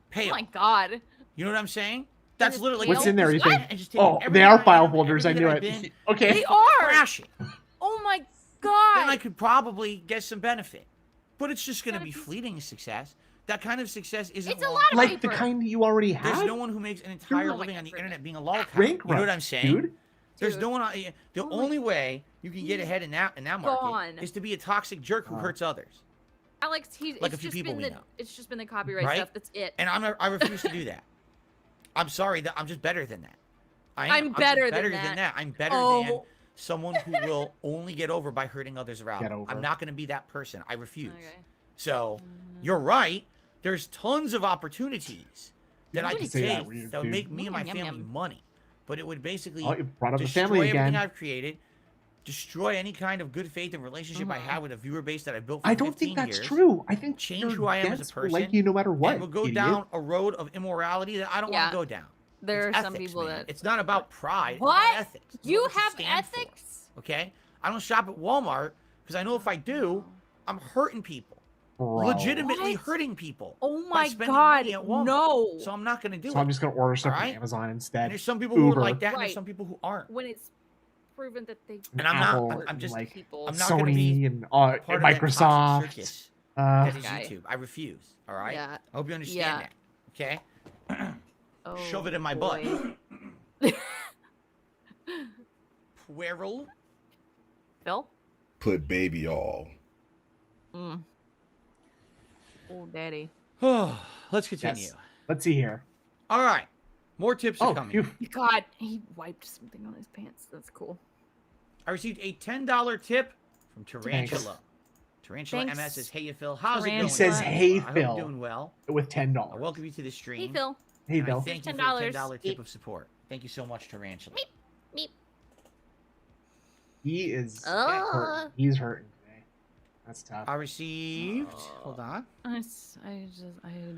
payoff. my god. You know what I'm saying? That's is literally What's in there? You What? think? And just take Oh, everything they are I file am, folders. I everything knew that I've it. been, Okay. They are. Crash it. Oh my god. Then I could probably get some benefit. But it's just going to Gotta be be- fleeting success. That kind of success isn't It's a long lot of term. Like the paper. kind you already There's had. no one who makes an entire Oh my living God, on the Rick. internet being a lolcow. Bankrupt, You know what I'm saying? dude. There's Dude. no one. The Oh my- only way you can get ahead in that market Gone. is to be a toxic jerk who Oh. hurts others. Alex, he's Like a it's few just people been we the know. it's just been the copyright Right? stuff. That's it. And I refuse to do that. I'm sorry that I'm just better than that. I'm I'm just better than better that. I'm better than Oh. someone who will only get over by hurting others around. Get them. over. I'm not going to be that person. I refuse. Okay. So you're right. There's tons of opportunities that I can could say that take weird, that would dude. make me and my Yum, yum, family yum. money, but it would basically Oh, you brought up the destroy family everything again. I've created, destroy any kind of good faith and relationship I Mhm. have with a viewer base that I've built for I don't 15 think that's years, true. I think change your who I am as a guests will person, like you no matter what. and we'll go idiot. down a road of immorality that I don't Yeah. want to go down. There It's are some ethics, people man. that It's not about pride. What? It's about ethics. It's you what have stand for, ethics. okay? I don't shop at Walmart because I know if I do, I'm hurting people. Bro. Legitimately What? hurting people. Oh by my spending god, money at Walmart. no. So I'm not going to do So it. I'm just gonna order stuff Alright? from Amazon And instead. there's some people who Uber. are like that, and Right. there's some people who aren't. When it's proven that they And I'm not- Apple, I'm just- like people. I'm not gonna Sony be and Part of that toxic Microsoft. circus Uh, that is guy. YouTube. I refuse. All right. Yeah. I hope you understand Yeah. that. Okay. Oh, Shove it in my boy. butt. Puerile. Phil? Put baby all. Mm. Oh, daddy. Let's continue. Yes. Let's see here. All right. More tips are Oh, coming. phew. God, he wiped something on his pants. That's cool. I received a $10 tip from Tarantula. Thanks. Tarantula Thanks, MS says, "Hey, Phil, how's it Tarantula. going?" He says, "Hey, I hope Phil," you're doing well. with $10. I welcome you to the stream. Hey, Phil. Hey, and I Bill. thank you Here's for the $10. $10 tip of support. Thank you so much, Tarantula. Meep. He is Oh. hurting. He's hurting today. That's tough. I received. Hold on. I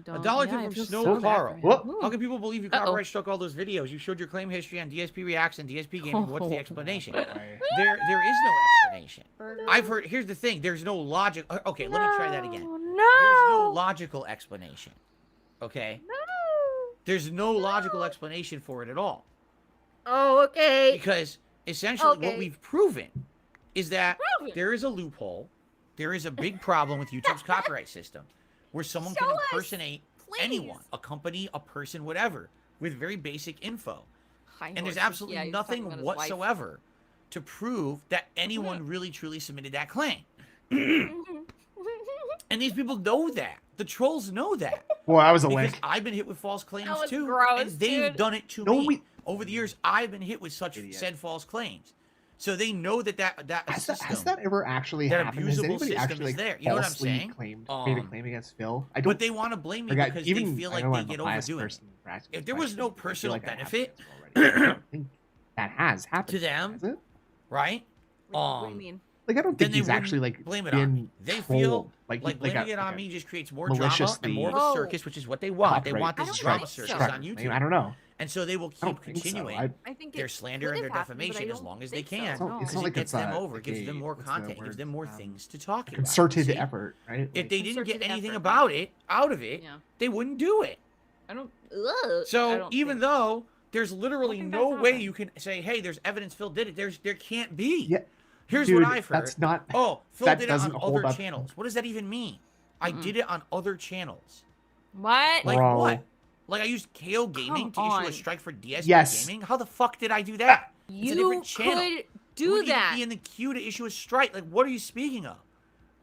don't. $1 yeah, tip I from feel Snow so bad Carl. for him. Whoop. Ooh. How can people believe you copyright struck all those videos? You showed your claim history on DSP Reacts and DSP Gaming. What's the explanation? There is no explanation. I've heard. Here's the thing. There's no logic. Okay, let me try that again. No. There's no logical explanation. Okay. No. There's no logical explanation for it at all. Oh, okay. Because essentially what Okay. we've proven is that Proven. there is a loophole. There is a big problem with YouTube's copyright system where someone Show can us, impersonate please. anyone, a company, a person, whatever, with very basic info. High And there's horses. absolutely Yeah, he was talking nothing about his wife. whatsoever to prove that anyone really truly submitted that claim. And these people know that. The trolls know that. Well, that was a Because link. I've been hit with false claims That was too. gross, and they've dude. done it to No, me. Over the years, I've been hit with such Idiot. said false claims. So they know that Has that ever actually that happened? Has abusable anybody system actually is there. You know what I'm falsely saying? made a claim against Phil? I don't. But they want to blame me like, because even, they feel I like know they I'm a get biased overdoing it. person in practice, If there but was no I feel personal like I have benefit this already. I don't think that has happened to them, has it? right? What do you mean? Like I don't Then think they he's actually wouldn't like blame it on me. been They trolled. feel like blaming it on me just creates more drama and more of a maliciously circus, which is what they want. They copyright want I this don't drama think so. circus on YouTube. I don't know. And so they will I keep don't think so. continuing I think their it slander could and their have happened, but I defamation as don't long as they think so, can. It's not, no. it's Because not it like gets it's them a, over, like gives them a- more what's the content, word? gives them more things to talk about. Concerted See? effort, right? If they didn't get Concerted anything effort. about it, out of it, Yeah. they wouldn't do it. I don't. I So don't even think- though there's literally think no that's way happened. you can say, hey, there's evidence Phil did it. There can't be. Yeah, Here's dude, what I've heard. that's not. Oh, Phil that did it on doesn't hold other up. channels. What does that even mean? I did it on other channels. What? Like Bro. what? Like I used KO Gaming to Come issue on. a strike for DSP Yes. Gaming? How the fuck did I do that? It's a You different channel. could You do wouldn't that. even be in the queue to issue a strike. Like, what are you speaking of?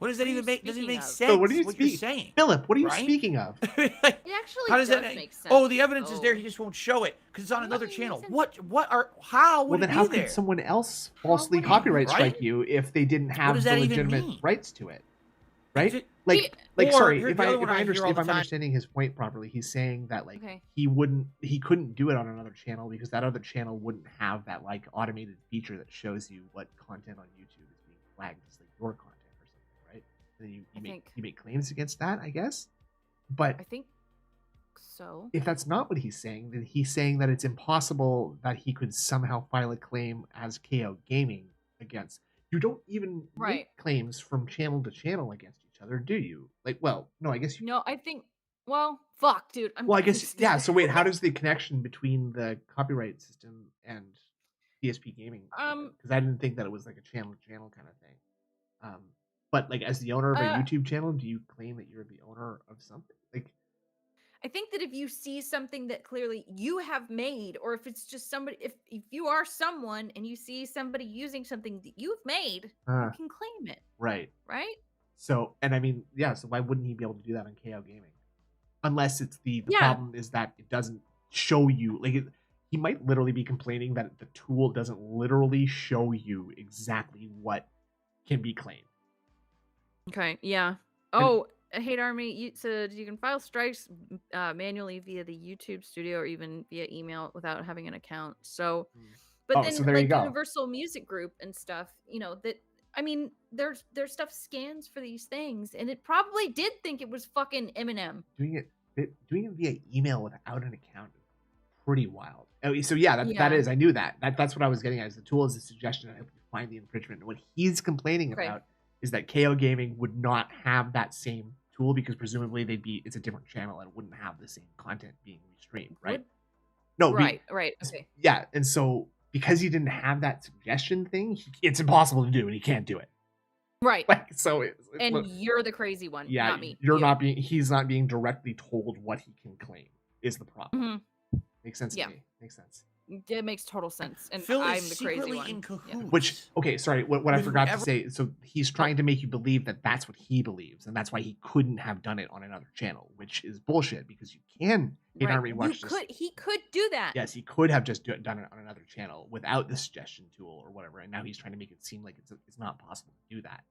What does that What are even you make? Doesn't speaking make of? sense. Phil, what are you you're speaking? saying? Philip, what are you Right? speaking of? Like, It actually how does does that make sense. Oh, the evidence is there. though. He just won't show it because it's on That another doesn't make channel. sense. How Well, would then it how be there? could someone else falsely would it, copyright right? strike you if they didn't have does the that even legitimate mean? rights to it? Right? Is it- Like, Or, sorry, here's if the I other if one I I hear understand all if the I'm time. understanding his point properly, he's saying that like Okay. he couldn't do it on another channel because that other channel wouldn't have that like automated feature that shows you what content on YouTube is being flagged as like your content or something, right? And then you make claims against that, I guess. But I think so. if that's not what he's saying, then he's saying that it's impossible that he could somehow file a claim as KO Gaming against. You don't even Right. make claims from channel to channel against each other, do you? Like, well, no, I guess you. No, I think. Well, fuck, dude. Well, I guess yeah. So wait, how does the connection between the copyright system and DSP Gaming? Because I didn't think that it was like a channel to channel kind of thing. But like as the owner of a YouTube channel, do you claim that you're the owner of something? Like, I think that if you see something that clearly you have made, or if it's just somebody, if you are someone and you see somebody using something that you've made, you can claim it, right. right? So, and I mean, yeah. So why wouldn't he be able to do that on KO Gaming? Unless it's the Yeah. problem is that it doesn't show you like he might literally be complaining that the tool doesn't literally show you exactly what can be claimed. Okay, yeah. Oh, Hate Army said you can file strikes manually via the YouTube Studio or even via email without having an account. So, but Oh, then so there you like go. Universal Music Group and stuff, you know, that I mean, their stuff scans for these things, and it probably did think it was fucking Eminem. Doing it via email without an account is pretty wild. Oh, so yeah, that is. I knew that. That's what I was getting at. Is the tool is a suggestion to help you find the infringement. And what he's complaining about is that KO Gaming would not have that same tool because presumably it's a different channel and it wouldn't have the same content being restreamed, right? Right, okay. Yeah, and so because he didn't have that suggestion thing, it's impossible to do, and he can't do it. Right. Like, so and you're the crazy one, yeah, not me. he's not being directly told what he can claim is the problem. Makes sense to me. Makes sense. It makes total sense, and Phil I'm is the crazy secretly one. in cahoots. Yeah. Which, okay, sorry, what I With forgot whoever- to say. So he's trying to make you believe that that's what he believes, and that's why he couldn't have done it on another channel, which is bullshit because you can hit Right. on rewatch. He could do that. Yes, he could have just done it on another channel without the suggestion tool or whatever, and now he's trying to make it seem like it's not possible to do that.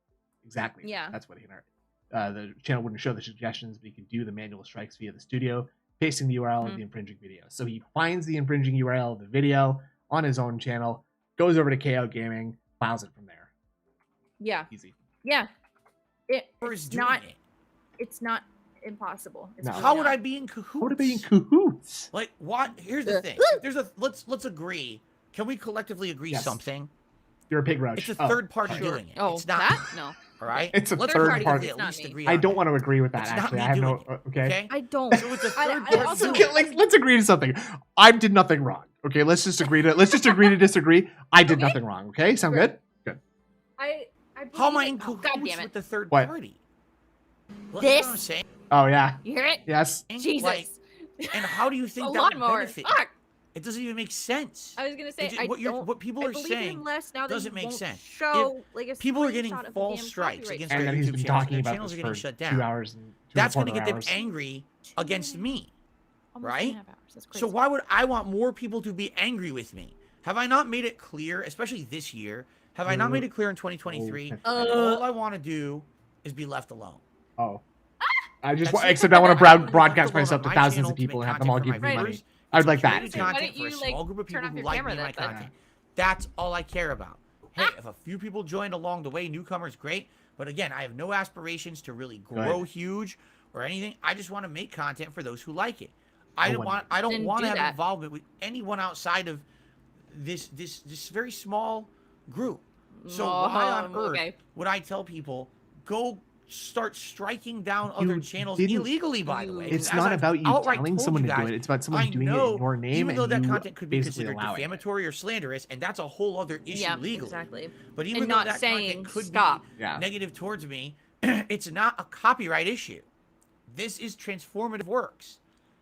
Exactly. Yeah. That's what the channel wouldn't show the suggestions, but he could do the manual strikes via the studio, pasting the URL of the infringing video. So he finds the infringing URL of the video on his own channel, goes over to KO Gaming, files it from there. Yeah. Easy. Yeah. Whoever's It's doing not. it. It's not impossible. It's No. really How would not. I be in cahoots? How would it be in cahoots? Like what? Here's the thing. There's a let's agree. Can we collectively agree Yes. something? You're a pig roach. It's a third party Sure. doing it. Oh, it's not. that? No. All right. It's a Let's third collectively party. at It's not least me. agree I on don't it. want to agree with that. It's not Actually, me I have no. doing it. Okay. Okay. I don't. So it's a I- third I party. also- doing it. Okay, let's agree to something. I did nothing wrong. Okay, let's just agree to disagree. I did Okay. nothing wrong. Okay, sound good? Good. I How am I believe in it. Oh, cahoots God damn it. with the third What? party? Well, This? You know what I'm saying? Oh yeah. You hear it? Yes. Jesus. Like, and how do you a think that would lawnmower. benefit? Fuck. It doesn't even make sense. I was gonna say What people I are believe saying him less now that doesn't he make won't sense. Show like a people are getting screenshot of the false damn strikes copyright against And their then he's YouTube been channels, talking and their about channels this are getting for shut 2 down. hours and That's going going to to get them angry against me. Almost right? 2.5 hours. That's crazy. So why would I want more people to be angry with me? Have I not made it clear, especially this year? Have I not made it clear in 2023? All I want to do is be left alone. Oh. I just That's it. except I want to I wanna be broadcast left alone myself on to my thousands channel of to people make and have them all content give for me my money. viewers. I would It's like that. created too. Why content don't for a you, small like, group of turn people off who your like camera me and my then, bud? content. That's all I care about. Hey, if a few people joined along the way, newcomers, great. But again, I have no aspirations to really grow huge or anything. I just want to make content for those who like it. I don't want Then to do have that. involvement with anyone outside of this very small group. So why on earth would I tell people go start striking down other channels illegally? By the way, It's As not I've about you outright telling told someone you to do guys, it. It's about someone I doing it know, in your name even and though that you content could be basically considered allowing it. defamatory or slanderous, and that's a whole other issue Yeah, legally. exactly. But even And though not that saying content could stop. be negative towards me, it's not a copyright issue. This is transformative works.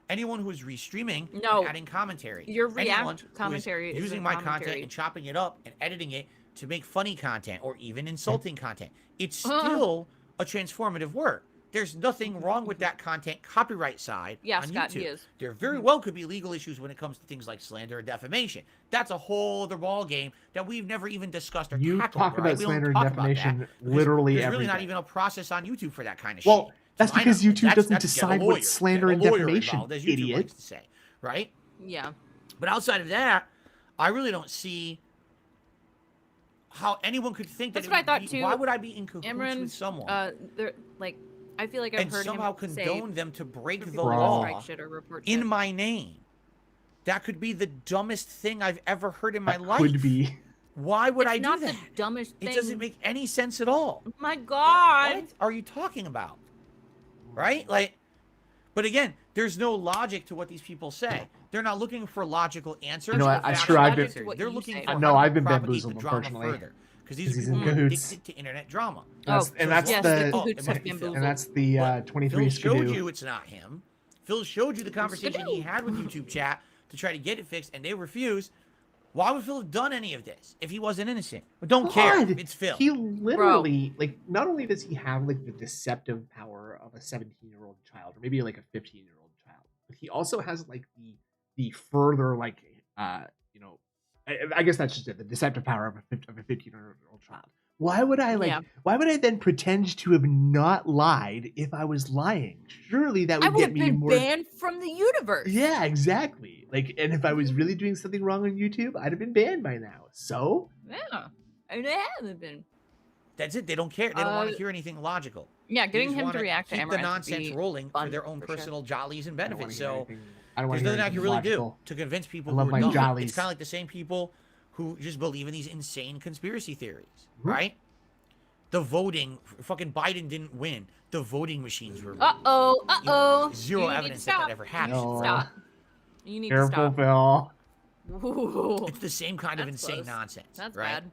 Anyone who is restreaming and adding commentary, Your anyone react commentary who is using a my commentary. content and chopping it up and editing it to make funny content or even insulting content, it's still a transformative work. There's nothing wrong with that content copyright side Yeah, on Scott, YouTube. he is. There very well could be legal issues when it comes to things like slander or defamation. That's a whole other ball game that we've never even discussed or You tackled. talk about We don't slander and talk about defamation that literally there's every really not day. even a process on YouTube for that kind of Well, shit. that's To my because knowledge. YouTube That's doesn't get a decide lawyer, what slander get a and lawyer defamation, involved, as YouTube idiot. likes to say, right? Yeah. But outside of that, I really don't see how anyone could think That's that. what I thought too. Why would I be in cahoots Imran, with someone they're like, I feel like I've and heard somehow him condone say them to break the people law strike shit or report in shit. my name? That could be the dumbest thing I've ever heard in my life. Could be. Why would It's I do not that? the dumbest thing. It doesn't make any sense at all. Oh my God. What are you talking about? Right? Like, but again, there's no logic to what these people say. They're not looking for logical answers. You know what, or I'm factual sure I've been- answers. What They're you looking say. for No, how I've to been propagate bamboozled, the drama unfortunately. further. Because these Because he's are in people who are cahoots. addicted to internet drama. That's, and that's yes, the cahoots have it might be bamboozled. and that's the But 23 Phil showed skidoo. you it's not him. Phil showed you the conversation he had with YouTube chat to try to get it fixed, and they refused. Why would Phil have done any of this if he wasn't innocent? But don't care. God, It's Phil. He literally, like, not only does he have like the deceptive power of a 17-year-old child, or maybe like a 15-year-old child, but he also has like the further like you know, I guess that's just it, the deceptive power of a 15-year-old child. Why would I like? Yeah. Why would I then pretend to have not lied if I was lying? Surely that I would would get have me been more. banned from the universe. Yeah, exactly. Like, and if I was really doing something wrong on YouTube, I'd have been banned by now. So Yeah. And they haven't been. That's it. They don't care. They don't want to hear anything logical. Yeah, They getting just him to wanna react to keep Amaranth the would nonsense be rolling for fun, their own for sure. personal jollies and I don't wanna benefits. hear So anything- I don't want there's to nothing hear I can anything really logical. do to convince people I love who my are dumb. jollies. It's kind of like the same people who just believe in these insane conspiracy theories, Mhm. right? The voting, fucking Biden didn't win. The voting machines were. Uh-oh. Zero You need to evidence that stop. ever You happened. need to No. stop. You need Careful, to stop. Phil. Ooh, It's the same kind of That's insane close. nonsense. that's right?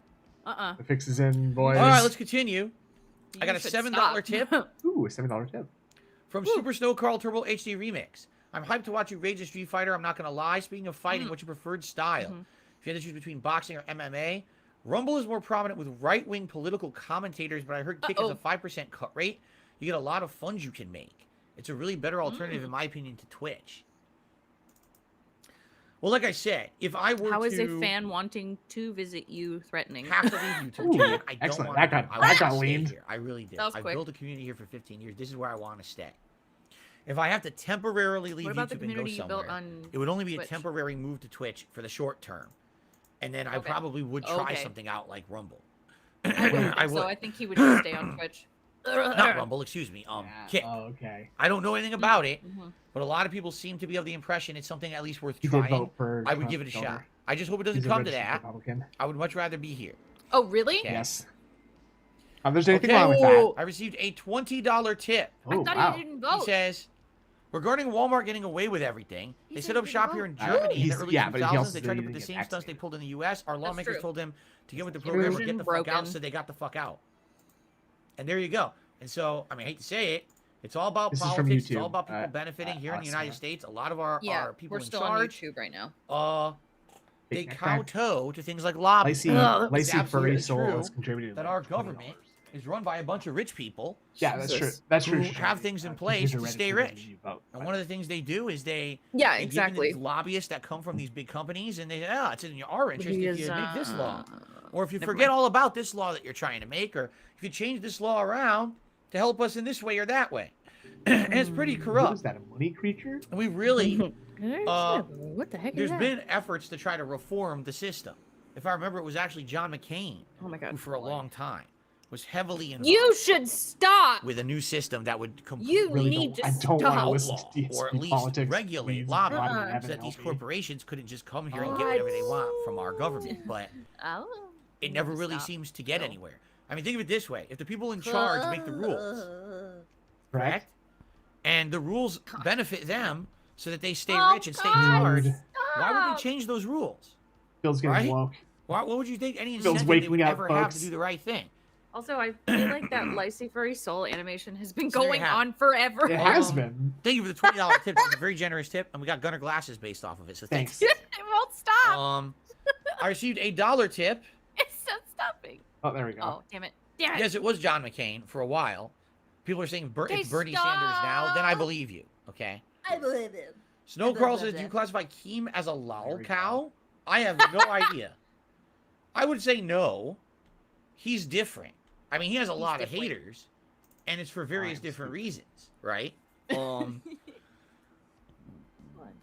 bad. The fix is in, boys. All right, let's continue. I got You a should $7 stop. tip Ooh, a $7 tip. from Super Snow Carl Turbo HD Remix. I'm hyped to watch you rage a Street Fighter. I'm not gonna lie. Speaking of fighting, what's your preferred style? If you had to choose between boxing or MMA, Rumble is more prominent with right-wing political commentators, but I heard Kick has a 5% cut rate. You get a lot of funds you can make. It's a really better alternative, in my opinion, to Twitch. Well, like I said, if I were How is a fan wanting to visit you threatening? have to leave YouTube, Jan, I don't excellent. want That got leaned. here. I really did. That was I've quick. built a community here for 15 years. This is where I want to stay. If I have to temporarily leave What about the YouTube and go community you built somewhere, on it would only be Twitch? a temporary move to Twitch for the short term. And then I Okay. probably would try Okay. something out like Rumble. I wouldn't I think would. so. I think he would just stay on Twitch. Not Rumble, excuse me. Kick. Oh, okay. I don't know anything about it, Mhm. but a lot of people seem to be of the impression it's something at least worth He did trying. vote for I would Trump give it a governor. shot. I just hope it doesn't He's a come to registered that. Republican. I would much rather be here. Oh, really? Okay. Yes. There's anything Okay. wrong with that. I received a $20 tip. I Oh, thought wow. he didn't He vote. says, regarding Walmart getting away with everything, He they said set he up didn't shop vote. here in Germany in the He's- early yeah, but he 2000s. also They said tried he to put the didn't same get stunts they vaccinated. pulled in the U.S. Our lawmakers true. told him to get with the program or Version get the fuck out, broken. so they got the fuck out. And there you go. And so, I mean, I hate to say it, it's all about This is from politics. It's all YouTube, about people benefiting. Here in the United us, States, a lot of our people we're in still charge, on YouTube right now. they Big kowtow to things like lobbying. Lacey It's Furry absolutely Soul true has contributed that like our $20. government is run by a bunch of rich people. Yeah, that's true. Jesus. That's true. Who have things in place to stay rich. Vote. And one of the things they do is they Yeah, give you exactly. these lobbyists that come from these big companies, and they say, it's in our interest if you make this law. Or if you never forget mind. all about this law that you're trying to make, or if you change this law around to help us in this way or that way. And it's pretty What is corrupt. that, a money creature? And we really, what the heck is there's that? been efforts to try to reform the system. If I remember, it was actually John McCain Oh my god. who, for a long time, was heavily involved You should stop. with a new system that would You completely need to I don't want to stop. listen to outlaw, DSP or at least politics. regulate Please, lobbying, God in Uh-uh. heaven, so that these help me. corporations couldn't just come here and get whatever they want from our government. But Oh, it never really stop. seems to get No. anywhere. I mean, think of it this way: if the people in charge make the rules, correct, and the rules benefit them so that they stay Oh, rich and stay in God, charge, Dude. why would stop. they change those rules? Phil's getting Right? woke. What would you think any Phil's incentive they waking would up, ever have to folks. do the right thing? Also, I feel like that Lacey Furry Soul animation has been So there you going have on forever. It has Um, been. Thank you for the $20 tip. That's a very generous tip, and we got Gunner glasses based off of it. So thanks. Thanks. It won't stop. I received a $1 tip. It's not stopping. Oh, there we go. Oh, damn it. Damn it. Yes, it was John McCain for a while. People are saying Okay, it's Bernie Sanders now. Then I stop. believe you. Okay. I believe him. Snow blah, Carl blah, says, blah. do you classify Keem as a There lol we cow? I have no idea. I would say no. He's different. I mean, he has a lot of different. haters, and it's for various I'm different stupid. reasons, right?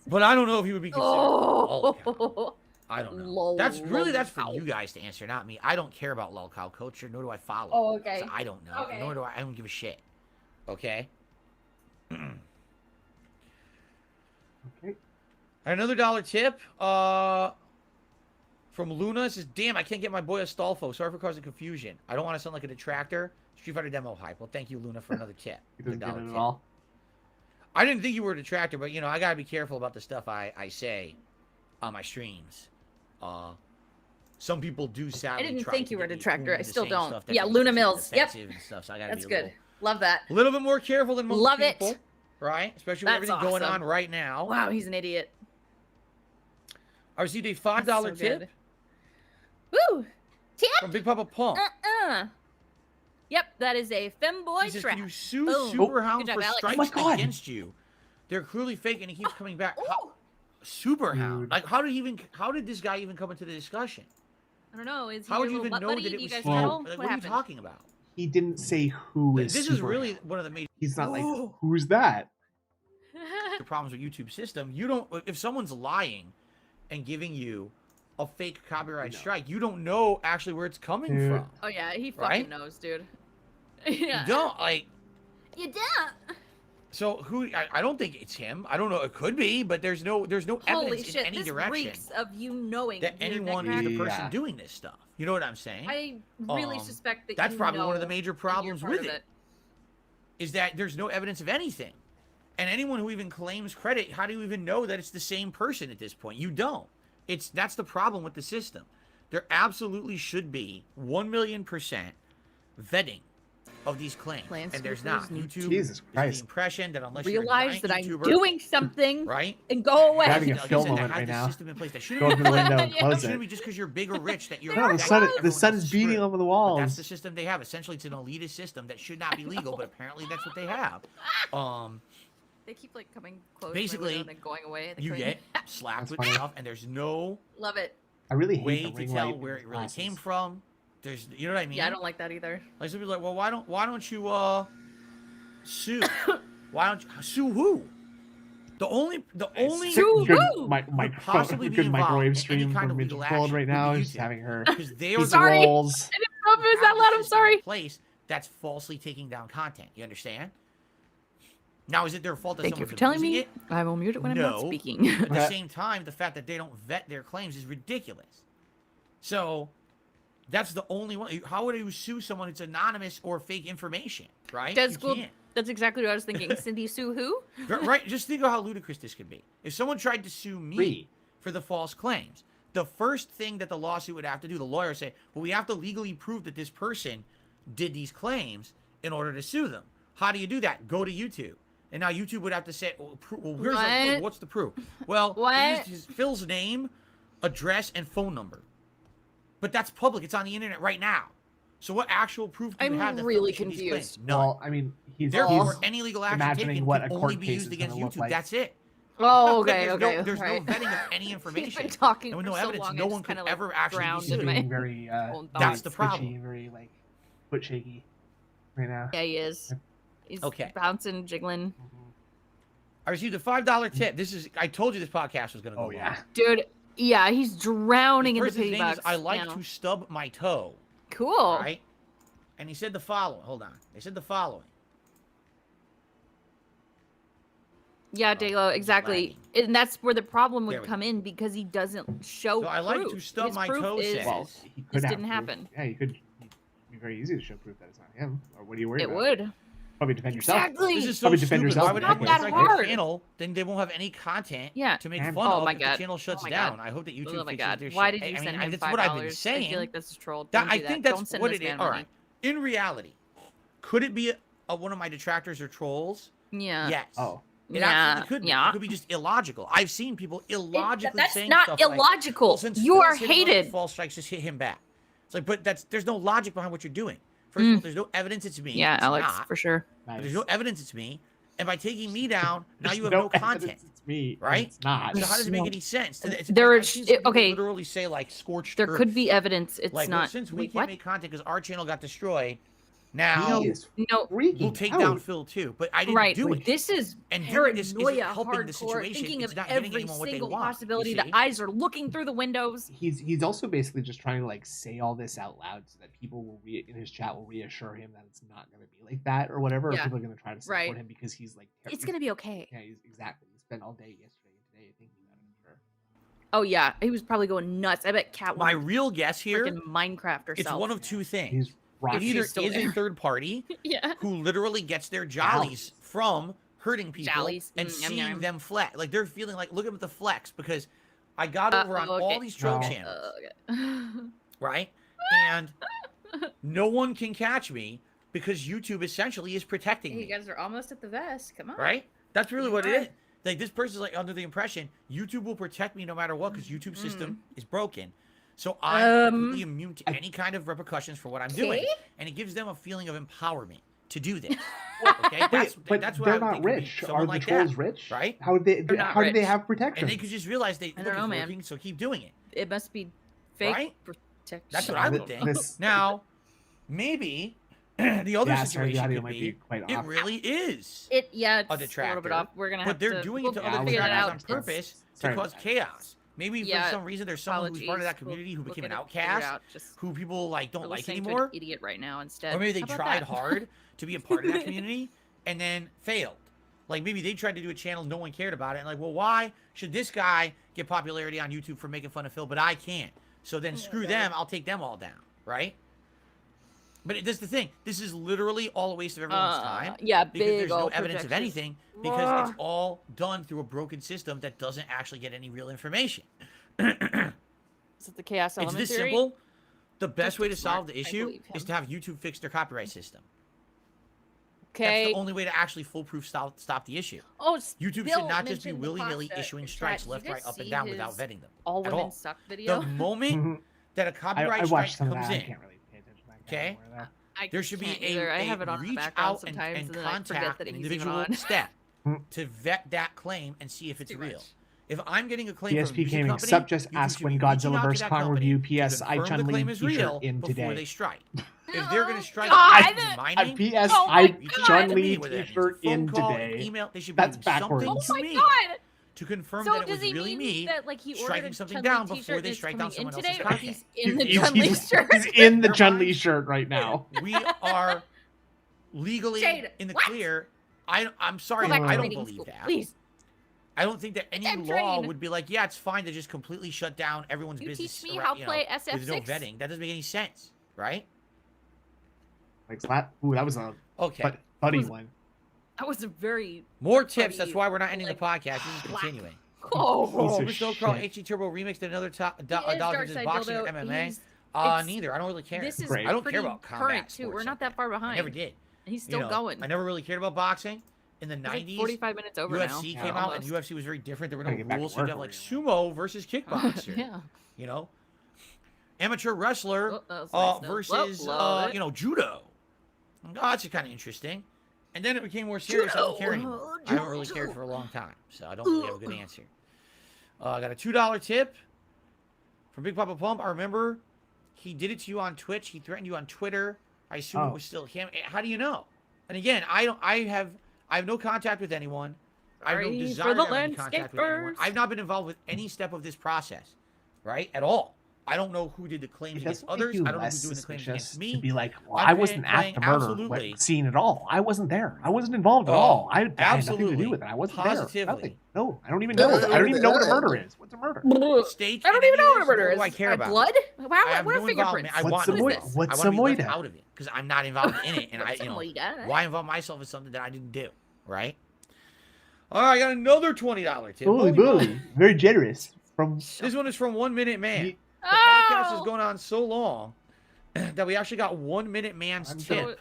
But I don't know if he would be considered a lol cow. Oh. I don't know. Lol, That's lol for cow. you guys to answer, not me. I don't care about lol cow culture, nor do I follow. Oh, okay. So I don't know. Okay. Nor do I don't give a shit. Okay? Okay. Another $1 tip. From Luna says, damn, I can't get my boy Astolfo. Sorry for causing confusion. I don't want to sound like a detractor. Street Fighter demo hype. Well, thank you, Luna, for another tip. He doesn't The get $1 it at tip. all. I didn't think you were a detractor, but, you know, I got to be careful about the stuff I say on my streams. Some people do sadly I didn't try think to you were a get me detractor. tuned I to still saying don't. stuff that Yeah, could be Luna considered Mills. Yep. offensive and stuff, so I gotta That's be a good. little, Love that. a little bit more careful than most Love it. people. Right? Especially with That's everything going awesome. on right now. Wow, he's an idiot. I received a $5 That's so tip good. Woo! from Big Papa Pump. Yep, that is a femboy He says, trap. can you sue Boom. Superhound Good job, for Alex. strikes Oh my God. against you? They're clearly fake, and he keeps coming back. Ooh. Superhound? Dude. Like, how did this guy even come into the discussion? I don't know. Is he How your would you little even butt know buddy? that Do it you was guys fake? cuddle? Like, What what are you happened? talking about? He didn't say who is. This is Superhound. really one of the major He's not like, Ooh. who's that? problems with YouTube system. You don't, if someone's lying and giving you a fake copyright No. strike, you don't know actually where it's coming Dude. from. Oh yeah, he fucking Right? knows, dude. Yeah. You don't like. You don't. So who? I don't think it's him. I don't know. It could be, but there's no Holy evidence shit! in any this direction reeks of you knowing that you're anyone Detractor. is the person Yeah. doing this stuff. You know what I'm saying? I really suspect that That's you probably know one of the major and you're problems part with of it. Is that there's no evidence of anything. And anyone who even claims credit, how do you even know that it's the same person at this point? You don't. That's the problem with the system. There absolutely should be 1,000,000% vetting of these claims, Plants and there's with not. those new YouTube Jesus is the Christ. impression that unless Realize you're that a I'm YouTuber, doing something right, and go away. Having a like I Phil said, that moment had right the now. system in place that Go shouldn't up be to the window and Yeah. close shouldn't it. be just because you're big or rich that you're. No, the that sun, everyone the else sun is is beating screwed. over the But that's walls. the system they have. Essentially, it's an elitist system that should not be legal, but apparently that's what they have. They keep like coming close Basically, and then going away. They You come- get slapped That's with funny. stuff, and there's no Love it. I really hate way the to ring tell light where in it really glasses. came from. There's, you know what I mean? Yeah, I don't like that either. Like some people are like, well, why don't you sue? Why don't you sue who? The only Sue good, who? could possibly be good involved microwave in any stream kind from of Mitch legal Gold action right would now. be Just YouTube. having her because they are pizza the Sorry. rolls. I didn't know if it was that have the loud. I'm system sorry. in place that's falsely taking down content. You understand? Now, is it their fault that Thank you someone's for telling abusing me. it? I will mute it when I'm not No. speaking. At the Okay. same time, the fact that they don't vet their claims is ridiculous. So, that's the only one. How would you sue someone who's anonymous or fake information, right? Does You school? can't. That's exactly what I was thinking. Cindy Sue who? Right? Just think of how ludicrous this could be. If someone tried to sue me Free. for the false claims, the first thing that the lawsuit would have to do, the lawyer would say, well, we have to legally prove that this person did these claims in order to sue them. How do you do that? Go to YouTube. And now YouTube would have to say, well, here's the proof. What's the proof? Well, What? here's Phil's name, address, and phone number. But that's public. It's on the internet right now. So what actual proof do you I'm have that really Phil issued these confused. claims? None. Well, I mean, Therefore, he's any legal action imagining taken what can a only court be case used is against gonna look YouTube. like. That's it. Oh, okay, There's okay. No, there's right. no vetting of any He's information. been talking And with for no so evidence, long, no I one just could kinda, ever like, actually drowned be he's in sued. my being very own That's thoughts. the twitchy, problem. very like foot shaky right now. Yeah, he is. He's Okay. bouncing, jiggling. I received a $5 tip. I told you this podcast was going to go Oh yeah. long. Dude, yeah, he's drowning in the Person's pity name box. is I like now. to stub my toe. Cool. Right? And he said the following. Hold on. They said the following. Yeah, Dalo, he's exactly. And that's where the problem There would we come in because he doesn't show So I like proof. to stub His my proof toe is- says. Well, he could This have didn't proof. happen. Yeah, you could. It'd be very easy to show proof that it's not him. Or what are you worried It about? would. Probably defend yourself. Exactly. This is so Probably defend stupid. yourself Why would in that anyone case. strike Not that their hard. channel? Then they won't have any content Yeah. to make And- fun Oh of my if God. the channel shuts Oh my down. God. I hope that YouTube Oh my fixes God. their Why shit. did you I send mean, him that's $5? what I've been saying. I feel like that's a troll. That, Don't do I that. think that's Don't send what this it is. man All money. right. In reality, could it be one of my detractors or trolls? Yeah. Yes. Oh. It Yeah. absolutely could be. Yeah. It could be just illogical. I've seen people illogically That's saying not stuff like, illogical. well, since You Phil's are hitting other hated. false strikes, just hit him back. It's like, but there's no logic behind what you're doing. First of all, there's no evidence it's me. Yeah, It's Alex, not. for sure. Nice. There's no evidence it's me. And by taking me down, now There's you have no content. evidence It's me. and right? It's not. So how does it make No. any sense? There I've is- seen some people okay. literally say like scorched There earth. could be evidence. It's like, well, not. since we Wait, can't what? make content because our channel got destroyed, now He is No. freaking we'll take out. down Phil too. But I didn't Right. do it. This is And doing this paranoia, isn't helping the hardcore, situation. thinking It's of not getting every anyone what they single want, you possibility. see? The eyes are looking through the windows. He's also basically just trying to like say all this out loud so that people will in his chat will reassure him that it's not going to be like that or whatever. Or Yeah. people are going to try to support Right. him because he's like It's gonna be okay. Yeah, he's exactly. He spent all day yesterday and today thinking about it. I'm sure. Oh yeah, he was probably going nuts. I bet Cat My was real guess here, freaking Minecraft herself. it's one of two things. He's It rocking. either she's still is a there. third party yeah. who literally gets their jollies from hurting people Jollies. and Yum, seeing yum. them flex. Like they're feeling like, look at the flex because I got over on okay. all these troll No. channels, Okay. right? And no one can catch me because YouTube essentially is protecting Hey, you me, guys are almost at the vest. Come on. right? That's really what it Right. is. Like this person's like under the impression YouTube will protect me no matter what because YouTube system is broken. So I'm completely immune to any kind of repercussions for what I'm doing, Okay. and it gives them a feeling of empowerment to do this. Okay, Wait, but that's what they're I would not think would be rich. someone Are the like trolls that, rich? right? How would they? They're not How do they rich. have protection? And they could just realize they I look, don't know, it's man. working, so keep doing it. It must be fake Right? protection. That's what I would think. Now, maybe the other Yeah, sorry, the situation audio could might be be quite it off. really is, It yeah, it's a a little detractor, bit off. We're gonna have but they're to. doing we'll it to yeah, other we'll figure that detractors out. on Just- purpose to sorry cause about that. chaos. Maybe Yeah, for some reason there's someone who's part of that community who We'll became an get it figured outcast, out. Just who people like don't we're like listening to anymore. an idiot right now instead. Or maybe they How about tried that? hard to be a part of that community and then failed. Like maybe they tried to do a channel, no one cared about it, and like, well, why should this guy get popularity on YouTube for making fun of Phil, but I can't? So then screw them, I'll take them all down, right? But that's the thing. This is literally all a waste of everyone's time. Yeah, Because big there's no old evidence of projections. anything because it's all done through a broken system that doesn't actually get any real information. Is it the chaos It's element this theory? simple. The best Just way to smart. solve the I issue believe is him. to have YouTube fix their copyright system. Okay. That's the only way to actually foolproof stop the issue. Oh, YouTube Bill should not just be mentioned the willy-nilly pasta issuing in strikes chat. left, Did you right, guys up and see down his without vetting them. all at women all. suck The video? moment that a copyright I strike watched some of comes that. I in, can't really pay attention to that guy okay? anymore, though. There should be can't either. I have it on in the reach background out sometimes, and and then I forget contact that an he's even individual on. step Hmm. to vet that claim and see if it's Too real. much. If I'm getting a claim from a PSP music Gaming company, sub just YouTube asked should when be reaching Godzilla out to vs. that Kong company review. to PS I confirm the Chun-Li claim is t-shirt real in before today. they strike. If they're going to strike God. mining, PS Oh my I God. Chun-Li with it. t-shirt Phone in call, today. email, they should be That's doing backwards. something Oh to my me God! to confirm So that it does was he really mean me that like he striking ordered something Chun-Li down t-shirt before and they it's strike down coming in someone today, else's or content? he's in the He's- Chun-Li he's- shirt? He's in the Never Chun-Li mind. shirt right now. We are legally Jade, in the what? clear. I'm sorry, Go back to I don't reading believe school, that. please. I don't think that any I'm law trained. would be like, yeah, it's fine to just completely shut down everyone's You business. teach me how to play with no SF6? vetting. That doesn't make any sense, right? Like slap. Ooh, that was a Okay. funny Was- one. That was a very More tips. funny, That's why we're not ending like, the podcast. This is slap. continuing. oh. Piece of Super Snow Crawl shit. HD Turbo Remix did another He is Dark Dodgers Side boxing or Dildo. MMA. He's- it's- Neither. I don't really care. This is Great. I don't pretty care about combat current too. sports We're not like that far I behind. never did. He's You still know, going. I never really cared about boxing. In the It's like 90s, 45 minutes over now. UFC Yeah, came out, and almost. UFC was very different. There were Gotta no get back to rules. So you'd work have like already, sumo versus kickboxer. yeah. You know, amateur wrestler Oh, that was nice, though. versus Love it. you know, judo. Oh, that's kind of interesting. And then it became more serious. I don't care Judo. anymore. I haven't really cared for a long time, so I don't really have a good answer. I got a $2 tip from Big Papa Pump. I remember he did it to you on Twitch. He threatened you on Twitter. I assume Oh. it was still him. How do you know? And again, I have no contact with anyone. I have no Sorry desire for the to have any contact with anyone. landscapers. I've not been involved with any step of this process, right? At all. I don't know who did the claims It against doesn't make others. you I don't know less who's doing the claims suspicious against me. to be like, well, I'm I wasn't at playing the murder absolutely. scene at all. I wasn't there. I wasn't involved at all. I had nothing to absolutely, do with it. I wasn't positively. there. Nothing. No, I don't even know. I don't even know what a murder is. What's a murder? State I don't any even know of what a this, murder nor is. do I care about it. Blood? I Wow, have what no are fingerprints? involvement. I What's want the to moida? be this. What's I want to be the left moida? out of it because I'm not involved in it, and I, What's you know, the moida? why involve myself in something that I didn't do, right? All right, I got another $20 tip. Holy Holy moly. moly. Very generous. From This one is from 1 Minute Man. Ye- The podcast is Oh! going on so long that we actually got 1 Minute Man's I'm tip so-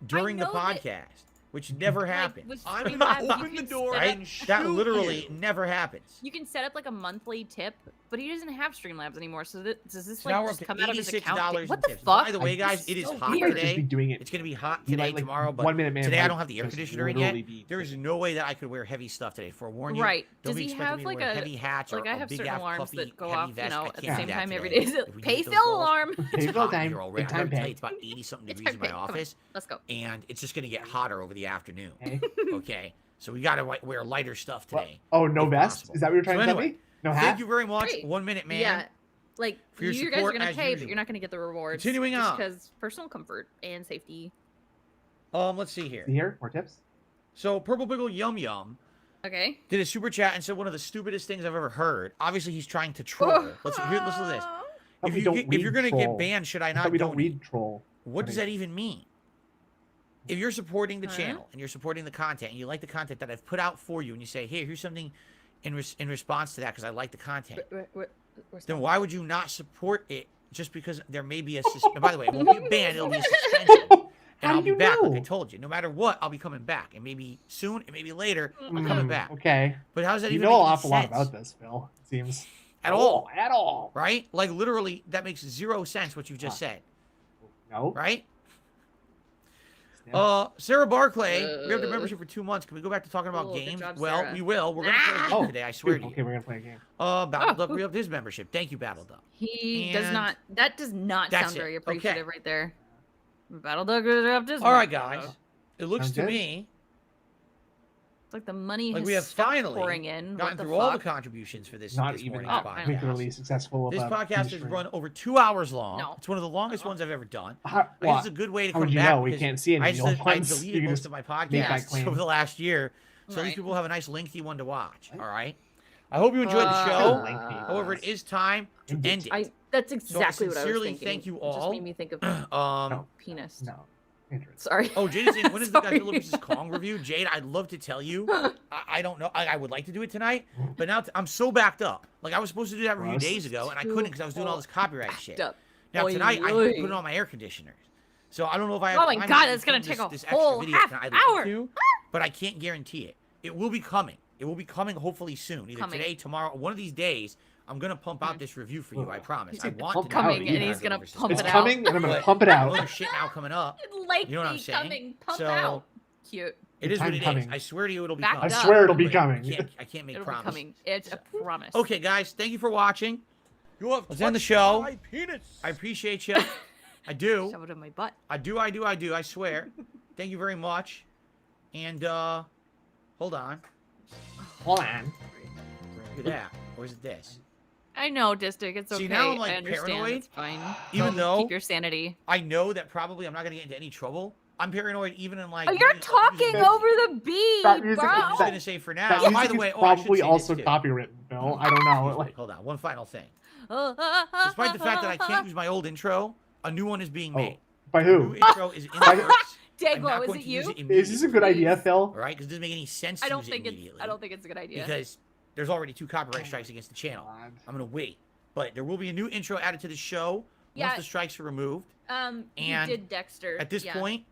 during the know that- podcast, which never Like, happens. with I'm Stream not Labs, you open the can door, set right? up- That literally never happens. You can set up like a monthly tip, but he doesn't have Streamlabs anymore. So does this So now like we're just up to come out of his account? $86 What in the tips. fuck? By the way, guys, it is so hot weird. just be today. doing it. It's going to be hot You today, might, like, tomorrow, but 1 Minute Man today I might don't have the air just conditioner in literally yet. be There is doing no way that I could wear heavy stuff today. Forewarn you. Right. Don't Does be he expecting have me to like wear a heavy hats or like I have big certain ass alarms puffy that go heavy off, vest. I at the can't same do that time every today. day. So If we pay hit those fill goals, alarm. It's Pay fill hot time. here already. Good I'm time gonna tell you, pay. it's about 80-something It's degrees in time my pay. Come on. office, Let's go. and it's just going to get hotter over the afternoon. Okay. Okay, so we got to wear lighter stuff What? today. Oh, no if vest? possible. Is that what you're trying So to tell anyway, me? No Thank hat? you very much, Great. 1 Minute Man. Yeah. Like For your you guys are support gonna as pay, usual. but you're not gonna get the rewards. Continuing just on. because personal comfort and safety. Let's see here. Here? More tips? So Purple Pickle Yum Yum Okay. did a super chat and said one of the stupidest things I've ever heard. Obviously, he's trying to troll. Listen to this. Thought we don't If you're read gonna get troll. banned, should I I thought not we don't donate? read troll. What does Okay. that even mean? If you're supporting the Huh? channel and you're supporting the content and you like the content that I've put out for you, and you say, "Hey, here's something in response to that because I like the content," then why would you not support it just because there may be a suspension? By the way, it won't be a ban; it'll be a suspension. And How I'll do be you back, know? like I told you. No matter what, I'll be coming back. And maybe soon, and maybe later, I'm coming back. Okay. But how does that You even know make an any awful lot sense? about this, Phil. It seems. At all. At all. Right? Like, literally, that makes 0 sense what you just said. No. Right? Yeah. Sarah Barclay, we have the membership for 2 months. Can we go back to talking about Oh, good games? job, Well, Sarah. we will. We're going to play a game Oh, today, I swear to you. Okay, we're gonna play a game. Battle Duck Oh. re-upped his membership. Thank you, Battle Duck. He does And not. That does not that's sound it. very Okay. appreciative right there. Battle Dog is up this. All right, guys. It looks Sounds to good. me It's like the money like has we have stopped finally pouring in. gotten What the through all the fuck? contributions for this, Not this even morning's finally. particularly podcast. successful. This about podcast has industry. run over 2 hours long. No. It's one of the longest ones I've ever done. How, I guess well, it's a good way to how come would you back know? We because can't see any I, of the just, old I ones. You deleted can most just of my make that podcasts claim. over the last year, so these Right. people have a nice lengthy one to watch. All right. I hope you enjoyed the show. lengthy. However, it is time to end it. That's exactly what I was sincerely thinking. thank you It just all. made me think of No. penis. No. Interesting. Sorry. Oh, Jade is saying, when is the Sorry. Godzilla vs. Kong review? Jade, I'd love to tell you. I don't know. I would like to do it tonight, but now I'm so backed up. Like, I was supposed to do that review Gross. days ago, and I couldn't because I was doing all this copyright shit. Up. Now, Oy, tonight, I oy. put it on my air conditioners. So I don't know if I have Oh my time God, to that's gonna film take a this whole extra video. half I'd like hour. to, but I can't guarantee it. It will be coming. It will be coming hopefully soon. Either today, tomorrow, one of these days. I'm gonna pump out this review for you. I promise. I want to coming, and he's gonna pump it out. It's coming, and I'm gonna pump it I know out. there's shit now coming up. Like You know what I'm saying? coming, pump So, out. Cute. It is what it is. coming. I swear to you, it'll be Backed coming. I swear it'll be But coming. I can't make It'll promises. be coming. It's a promise. Okay, guys, thank you for watching. You have Let's end the touched show. my penis. I appreciate you. I do. Shove it in my butt. I do. I swear. Thank you very much. And hold on. Hold on. Look at that. Or is it this? I know, Distic. It's okay. See, now I'm, like, I understand. paranoid. It's fine. Even though Keep your sanity. I know that probably I'm not gonna get into any trouble. I'm paranoid even in like. Oh, you're talking over the beat, That bro. music I'm just that- gonna say for That now. music By the is way, I should probably say also this too. copywritten, Bill. I don't know. Like, Hold on. One final thing. Despite Despite the fact that I can't use my old intro, a new one is being made. by A new who? intro is in the By- works. I'm Dayglow, not is going it to use you? it Is this a good idea, Phil? All right, because it doesn't make any sense to I don't use it think it's. immediately. I don't think it's a good idea. Because there's already 2 copyright strikes against the channel. God. I'm gonna wait, but there will be a new intro added to the show Yeah. once the strikes are removed. And And he did Dexter. At this yeah. point,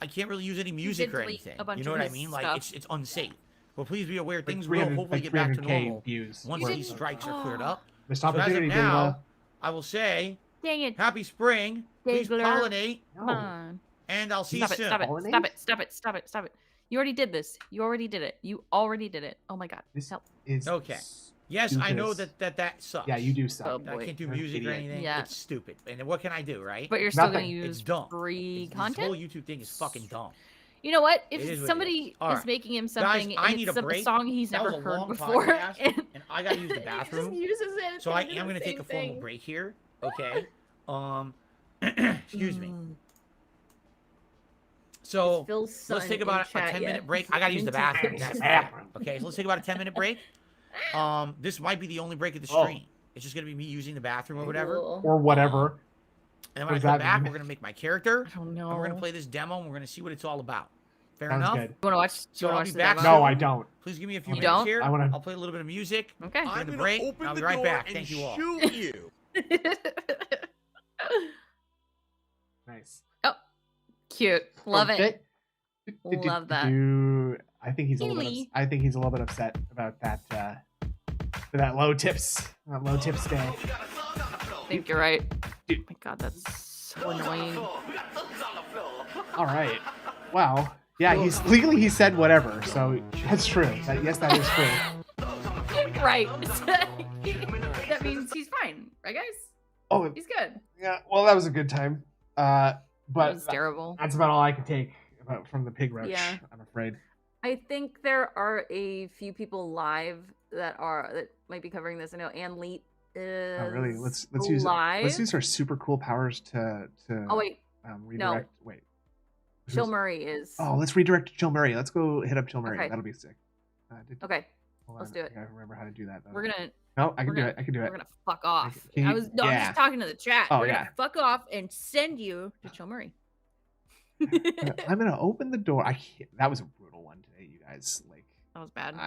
I can't really use any music did or delete anything. a bunch You know of what I his mean? stuff. Like it's unsafe. But please be aware, Like things will 300 hopefully like get back to 300K normal views. once You these didn't- strikes are cleared up. Missed So as of opportunity, now, Data. I will say, Dang it! happy spring. Please Daygler. pollinate, Come on! and I'll see Stop you it! soon. Stop it! Pollinate? Stop it! Stop it! Stop it! Stop it! You already did this. You already did it. You already did it. Oh my God! This Help! is Okay. Yes, I know stupidest. that sucks. Yeah, you do Oh, suck. I boy. can't do You're an music or idiot. anything. Yeah. It's stupid. And what can I do, right? But you're still Nothing. gonna It's use dumb. free This whole content. YouTube thing is fucking dumb. You know what? It is If what it somebody is. All is right. making him Guys, something, I and need it's a a break. song he's That never was a heard long before, podcast, and and I gotta use the he bathroom. just uses it. So I to do am the gonna take same a formal thing. break here. Okay. Excuse me. Mm. So Is Phil's let's son take in about a chat 10-minute yet? break. I gotta use the bathroom. Vintage. That's Bathroom. okay. So let's take about a 10-minute break. This might be the only break of the Oh. stream. It's just gonna be me using the bathroom or whatever. Cool. Or whatever. And then What when I does come that back, mean? we're gonna make my character. I don't know. And we're gonna play this demo, and we're gonna see what it's all about. Fair Sounds enough. good. You want to watch? So you want I'll to watch be the back demo? No, I don't. Please give me a few You minutes don't? here. I wanna- I'll play a little bit of music. Okay. During I'm the gonna break, open I'll the be right door back. and Thank you all. shoot you. Nice. Cute. Love it. Okay. Love that. I think he's a little bit. Really? I think he's a little bit upset about that. For that low tips. That low tips day. I think you're right. Oh my God, that's so annoying. All right. Wow. Yeah, he's legally he said whatever, so that's true. Yes, that is true. Right. That means he's fine, right, guys? Oh, He's good. yeah. Well, that was a good time. That But was terrible. that's about all I can take from the pig roach. Yeah. I'm afraid. I think there are a few people live that might be covering this. I know Ann Leet is. Oh, really? Let's use live. let's use our super cool powers to Oh wait, redirect. Wait. Chill Who's- Murray is. Oh, let's redirect to Chill Murray. Let's go hit up Chill Murray. Okay. That'll be sick. Okay, Hold let's on. do it. I gotta remember how to do that. Though. we're gonna No, I can we're do gonna- it. I can do we're it. gonna fuck off. Can you- I'm yeah. just talking to the chat. Oh, we're yeah. gonna fuck off and send you to Chill Murray. I'm gonna open the door. That was a brutal one today, you guys. Like, That was bad. mean,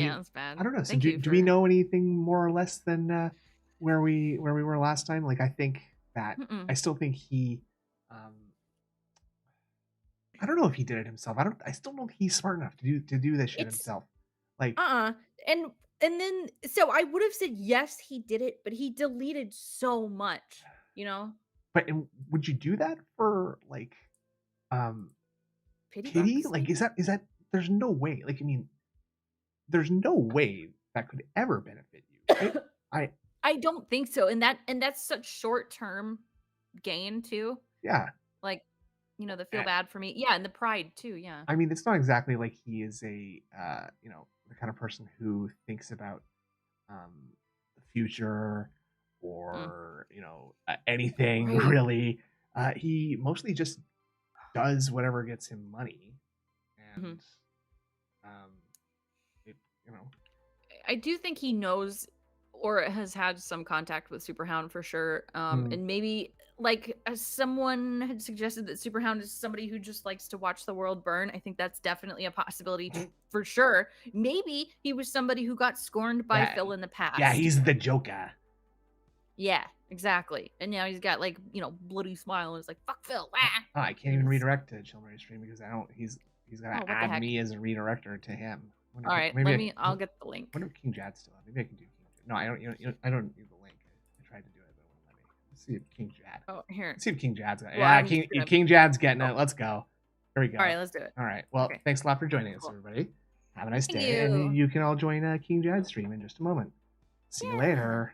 Yeah, that's bad. I don't know. So Thank you do we for- know anything more or less than where we were last time? Like, I think that Mm-mm. I still think he. I don't know if he did it himself. I still don't think he's smart enough to do this shit It's- himself. Like, And then so I would have said yes, he did it, but he deleted so much, you know? and would you do that for like, Pity, pity? bucks, Like, maybe? is that? There's no way. Like, I mean, there's no way that could ever benefit you. Right? I don't think so. And that's such short term gain too. Yeah. Like, the feel Eh. bad for me. Yeah, and the pride too. Yeah. I mean, it's not exactly like he is a, the kind of person who thinks about the future or, anything Right. really. He mostly just does whatever gets him money. And, I do think he knows or has had some contact with Superhound for sure. Mm. And maybe as someone had suggested that Superhound is somebody who just likes to watch the world burn. I think that's definitely a possibility for sure. Maybe he was somebody who got scorned by Yeah. Phil in the past. yeah, he's the Joker. Yeah. Exactly. And now he's got like, bloody smile and it's like, fuck Phil. Ah! Oh, I can't even redirect to Chillberry Stream because I don't. He's Oh, gonna what the add heck? me as a redirector to him. All right, I'll get the link. I wonder if King Jad's still on. Maybe I can do King Jad. No, I don't. I don't need the link. I tried to do it, but it wouldn't let me. Let's see if King Jad. Oh, here. Let's see if King Jad's got it. Well, Yeah, I'm just gonna- King Jad's getting it. Let's go. Here we go. All right, let's do it. All right. Well, Okay. thanks a lot for joining us, Cool. everybody. Have a nice Thank day. And you. you can all join King Jad's stream in just a moment. See you later.